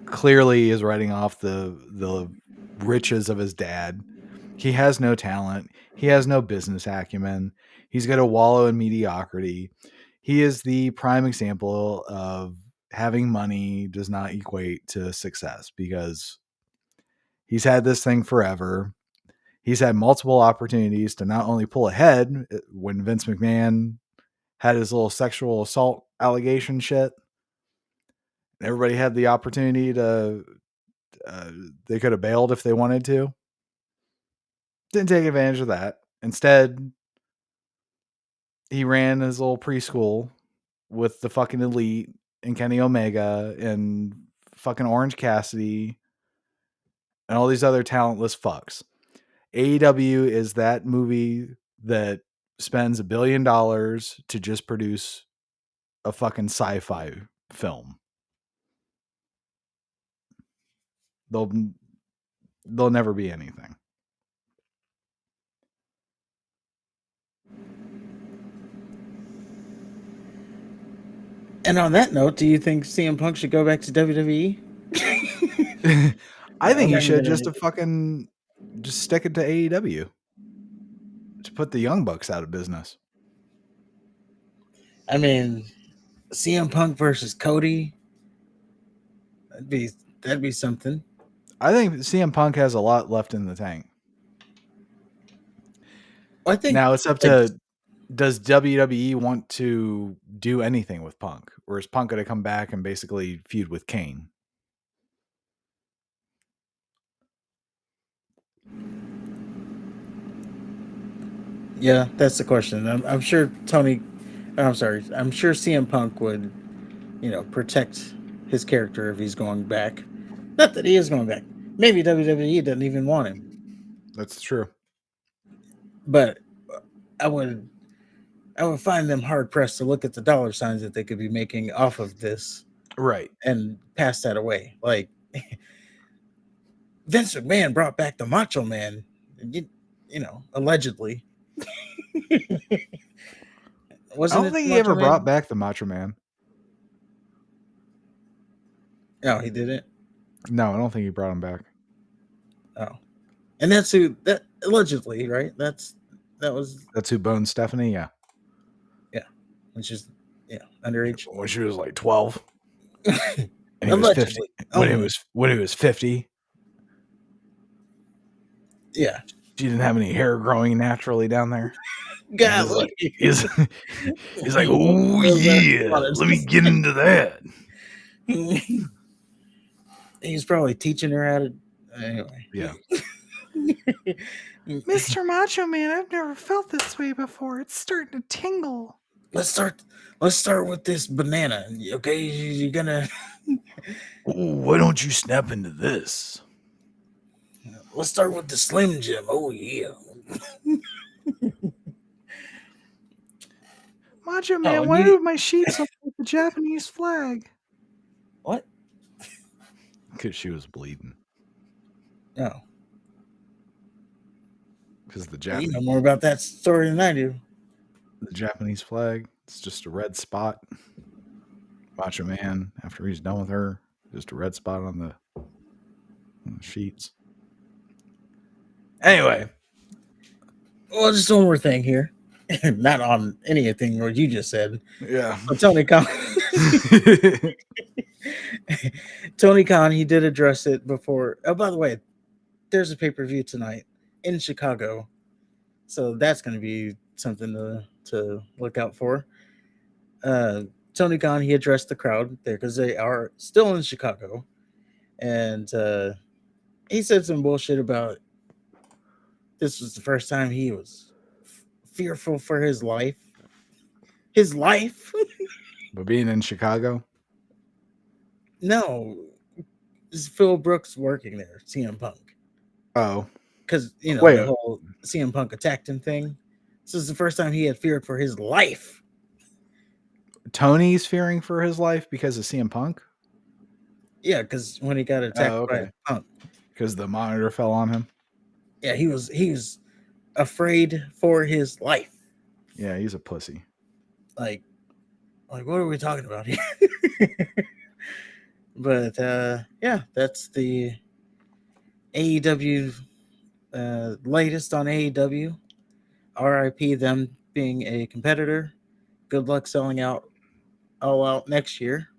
clearly is writing off the riches of his dad. He has no talent. He has no business acumen. He's got to wallow in mediocrity. He is the prime example of having money does not equate to success because he's had this thing forever. He's had multiple opportunities to not only pull ahead when Vince McMahon had his little sexual assault allegation shit. Everybody had the opportunity to they could have bailed if they wanted to. Didn't take advantage of that. Instead, he ran his little preschool with the fucking Elite and Kenny Omega and fucking Orange Cassidy and all these other talentless fucks. AEW is that movie that spends $1 billion to just produce a fucking sci-fi film. They'll never be anything. And on that note, do you think CM Punk should go back to WWE? I think I'm he not even should gonna. just stick it to AEW to put the Young Bucks out of business. I mean, CM Punk versus Cody. That'd be something. I think CM Punk has a lot left in the tank. Well, I think Now it's up like to does WWE want to do anything with Punk, or is Punk going to come back and basically feud with Kane? yeah, that's the question. I'm sure Tony. I'm sorry. I'm sure CM Punk would, protect his character if he's going back. Not that he is going back. Maybe WWE doesn't even want him. That's true. But I would find them hard pressed to look at the dollar signs that they could be making off of this Right. and pass that away. Like Vince McMahon brought back the Macho Man, allegedly. I Wasn't don't it think the he Macho ever brought Man? back the Macho Man. No, he didn't. No, I don't think he brought him back. Oh, and that's who that allegedly, right? That was That's who boned Stephanie. Yeah. yeah. when she's underage. When she was like 12, and he was 50. Allegedly. Only. When he was 50, Yeah. she didn't have any hair growing naturally down there. He's Golly. like, he's like, oh yeah, let me get into that. He's probably teaching her how to. Anyway. Yeah. Mr. Macho Man, I've never felt this way before. It's starting to tingle. Let's start with this banana. Okay, you're gonna. Why don't you snap into this? Let's start with the Slim Jim. Oh yeah. Macho Man, why do my sheets look like the Japanese flag? What? Because she was bleeding. Oh. Because the You know more about that story than I do. The Japanese flag, it's just a red spot. Macho Man, after he's done with her, just a red spot on the sheets. Anyway. Well, just one more thing here. Not on anything what you just said. Yeah. But Tony Khan. Tony Khan, he did address it before. Oh, by the way, there's a pay-per-view tonight in Chicago. So that's going to be something to look out for. Tony Khan, he addressed the crowd there because they are still in Chicago. And he said some bullshit about this was the first time he was fearful for his life. His life? But being in Chicago? No. It's Phil Brooks working there, CM Punk. Oh. Because, the whole CM Punk attacked him thing. This is the first time he had feared for his life. Tony's fearing for his life because of CM Punk? Yeah, because when he got attacked by Punk. Because the monitor fell on him? Yeah, he was afraid for his life. Yeah, he's a pussy. Like what are we talking about here? But yeah, that's the AEW latest on AEW. RIP them being a competitor. Good luck selling out all out next year.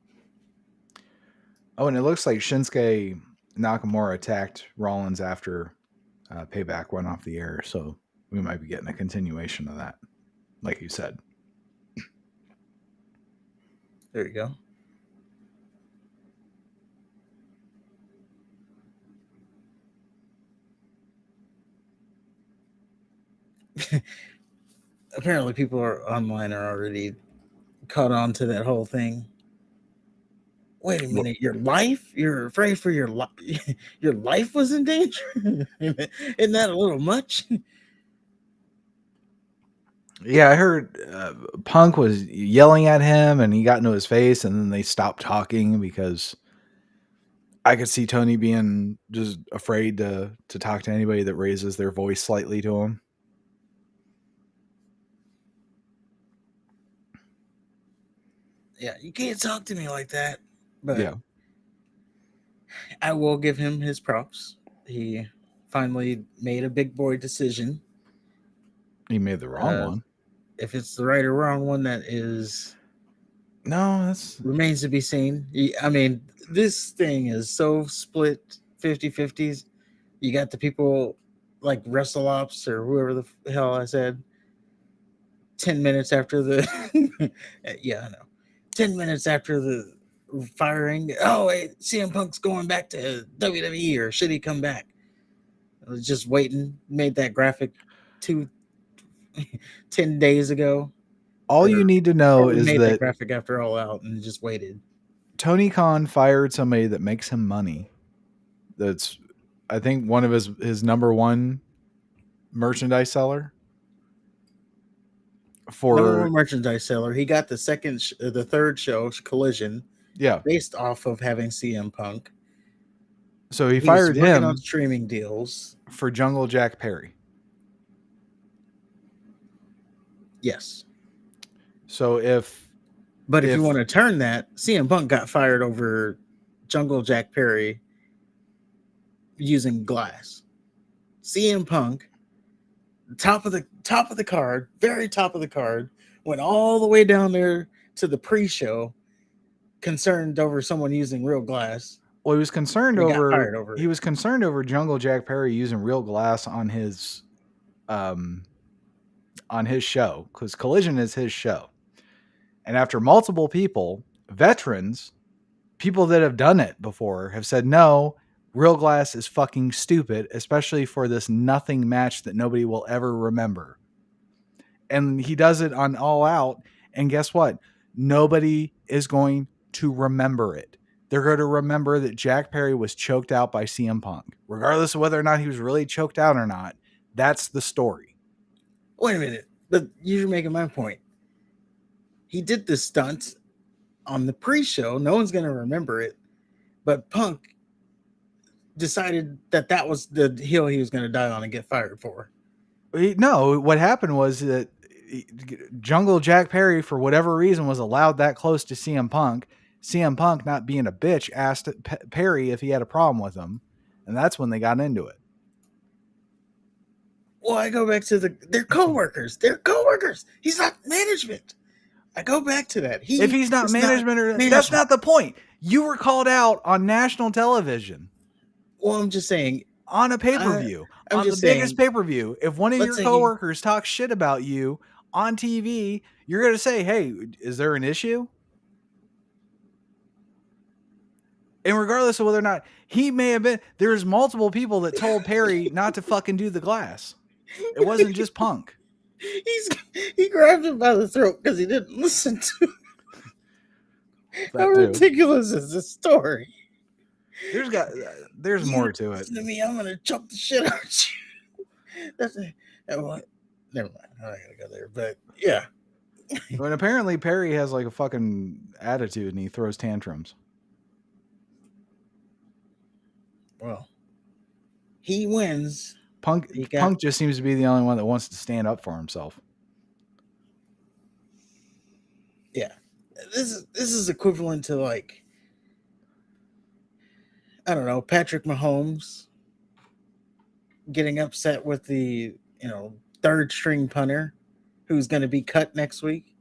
Oh, and it looks like Shinsuke Nakamura attacked Rollins after Payback went off the air, so we might be getting a continuation of that, like you said. There you go. Apparently people online are already caught on to that whole thing. Wait a minute, your life? You're afraid for your life? Your life was in danger? Isn't that a little much? Yeah, I heard Punk was yelling at him and he got into his face and then they stopped talking because I could see Tony being just afraid to talk to anybody that raises their voice slightly to him. Yeah, you can't talk to me like that. But yeah, I will give him his props. He finally made a big boy decision. he made the wrong one. If it's the right or wrong one, that is remains to be seen. I mean, this thing is so split 50-50s. You got the people like WrestleOps or whoever the hell I said 10 minutes after the yeah, I know. 10 minutes after the firing, wait, CM Punk's going back to WWE, or should he come back? I was just waiting, made that graphic 10 days ago. All you need to know is made that graphic after All Out and just waited. Tony Khan fired somebody that makes him money. That's, I think, one of his number one merchandise seller. Number one merchandise seller. He got the third show, Collision. Yeah, based off of having CM Punk. So he fired him on streaming deals for Jungle Jack Perry. Yes. So if you want to turn that, CM Punk got fired over Jungle Jack Perry using glass. CM Punk, top of the card, very top of the card, went all the way down there to the pre-show, concerned over someone using real glass. Well, he was concerned And he got over fired over he it. was concerned over Jungle Jack Perry using real glass on his show, because Collision is his show. And after multiple people, veterans, people that have done it before, have said, no, real glass is fucking stupid, especially for this nothing match that nobody will ever remember. And he does it on All Out. And guess what? Nobody is going to remember it. They're going to remember that Jack Perry was choked out by CM Punk, regardless of whether or not he was really choked out or not. That's the story. Wait a minute, but you're making my point. He did this stunt on the pre-show. No one's going to remember it, but Punk decided that was the hill he was going to die on and get fired for. No, what happened was that Jungle Jack Perry, for whatever reason, was allowed that close to CM Punk. CM Punk, not being a bitch, asked Perry if he had a problem with him, and that's when they got into it. Well, I go back to they're coworkers. They're coworkers. He's not management. I go back to that. If he's not management, that's not the point. You were called out on national television. Well, I'm just saying, on a pay-per-view, on the biggest pay-per-view. If one of your coworkers talks shit about you on TV, you're going to say, hey, is there an issue? And regardless of whether or not he may have been, there's multiple people that told Perry not to fucking do the glass. It wasn't just Punk. He grabbed him by the throat because he didn't listen to how ridiculous is this story? There's more to it. Listen to me, I'm gonna choke the shit out of you. Never mind. I'm not gonna go there, but yeah. But apparently Perry has like a fucking attitude and he throws tantrums. Well, he wins. Punk just seems to be the only one that wants to stand up for himself. Yeah. This is equivalent to, like, I don't know, Patrick Mahomes getting upset with the, third string punter who's going to be cut next week.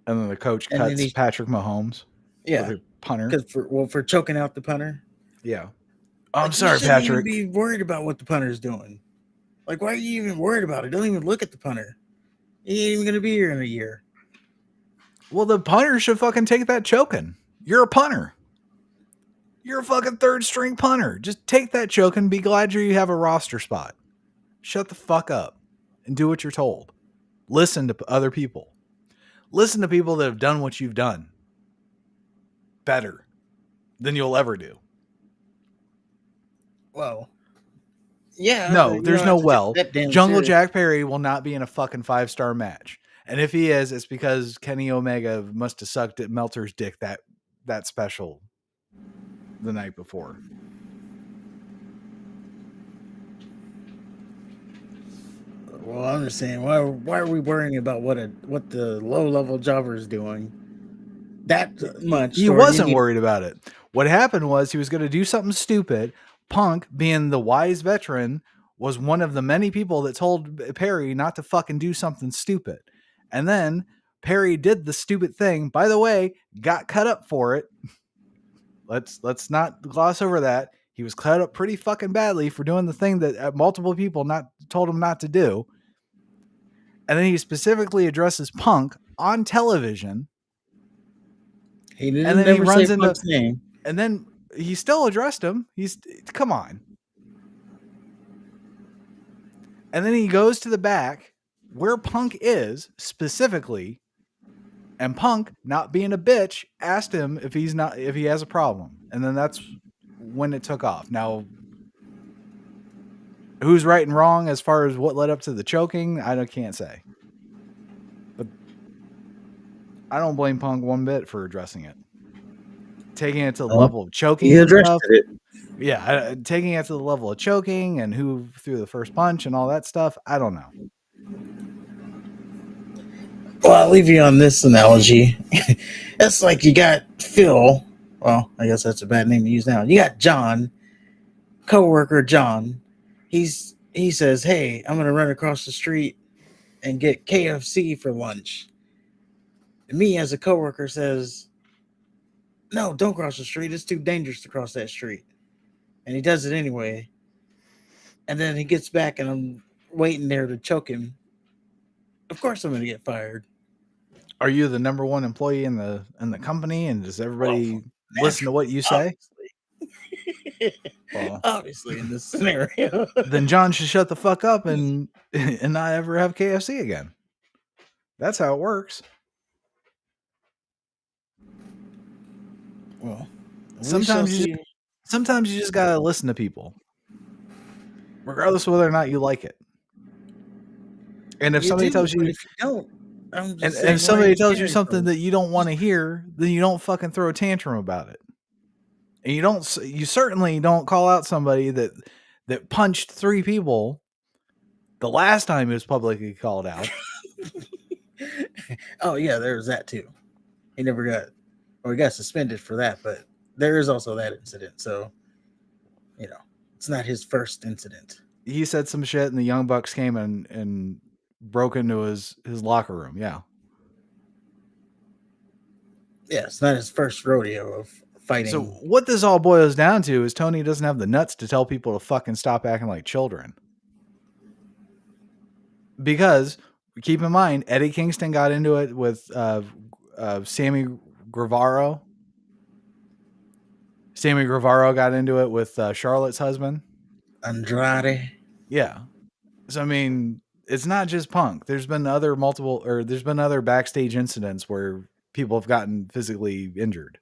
And then the coach cuts Patrick Mahomes. Yeah. Punter. For choking out the punter. Yeah. I'm sorry, Patrick. You shouldn't be worried about what the punter's doing. Like, why are you even worried about it? Don't even look at the punter. He ain't even going to be here in a year. Well, the punter should fucking take that choking. You're a punter. You're a fucking third string punter. Just take that choke and be glad you have a roster spot. Shut the fuck up and do what you're told. Listen to other people. Listen to people that have done what you've done better than you'll ever do. Well, yeah. No, there's no well. Jungle Jack Perry will not be in a fucking 5-star match. And if he is, it's because Kenny Omega must have sucked at Meltzer's dick that special the night before. Well, I'm just saying, why are we worrying about what the low-level jobber is doing that much? He wasn't worried about it. What happened was he was going to do something stupid. Punk, being the wise veteran, was one of the many people that told Perry not to fucking do something stupid. And then Perry did the stupid thing. By the way, got cut up for it. Let's not gloss over that. He was cut up pretty fucking badly for doing the thing that multiple people told him not to do. And then he specifically addresses Punk on television. He didn't say Punk's name. And then he still addressed him. Come on. And then he goes to the back where Punk is specifically, and Punk, not being a bitch, asked him if he has a problem. And then that's when it took off. Now, who's right and wrong as far as what led up to the choking, I can't say. But I don't blame Punk one bit for addressing it. Taking it to the level of choking. He addressed it. Yeah, taking it to the level of choking and who threw the first punch and all that stuff. I don't know. Well, I'll leave you on this analogy. It's like you got Phil. Well, I guess that's a bad name to use now. You got John, coworker John. He says, "Hey, I'm going to run across the street and get KFC for lunch. And me as a coworker says, no, don't cross the street. It's too dangerous to cross that street. And he does it anyway. And then he gets back and I'm waiting there to choke him. Of course I'm going to get fired. Are you the number one employee in the company, and does everybody listen to what you say? Well, Obviously in this scenario. then John should shut the fuck up and not ever have KFC again. That's how it works. Well, sometimes you just gotta listen to people, regardless of whether or not you like it. And if somebody tells you, if you don't, I'm just and if somebody tells you something that you don't want to hear, then you don't fucking throw a tantrum about it. And you certainly don't call out somebody that punched 3 people the last time it was publicly called out. Oh yeah, there's that too. He never got, or he got suspended for that, but there is also that incident. So, it's not his first incident. He said some shit, and the Young Bucks came and broke into his locker room. Yeah. Yeah, it's not his first rodeo of fighting. So what this all boils down to is Tony doesn't have the nuts to tell people to fucking stop acting like children. Because keep in mind, Eddie Kingston got into it with Sammy Guevara. Sammy Guevara got into it with Charlotte's husband, Andrade. Yeah. So I mean, it's not just Punk. There's been other backstage incidents where people have gotten physically injured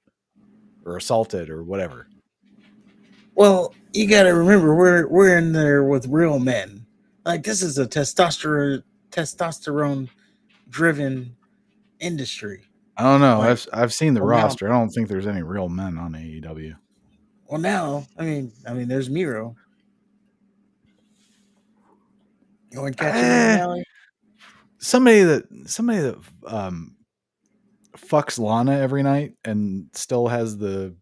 or assaulted or whatever. Well, you got to remember we're in there with real men. Like, this is a testosterone driven industry. I don't know. Like, I've seen the well, roster. I don't think there's any real men on AEW. Well, now, I mean, there's Miro. You want to catch him in the alley? Somebody that fucks Lana every night and still has the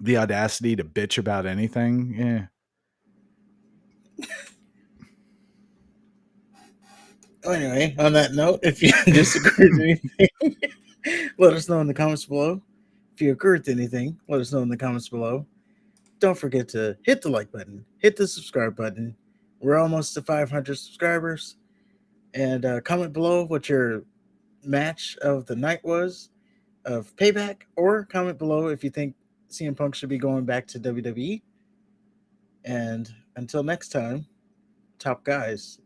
audacity to bitch about anything. Yeah. Anyway, on that note, if you disagree with anything, let us know in the comments below. If you agree with anything, let us know in the comments below. Don't forget to hit the like button, hit the subscribe button. We're almost to 500 subscribers. And comment below what your match of the night was of Payback, or comment below if you think CM Punk should be going back to WWE. And until next time, top guys.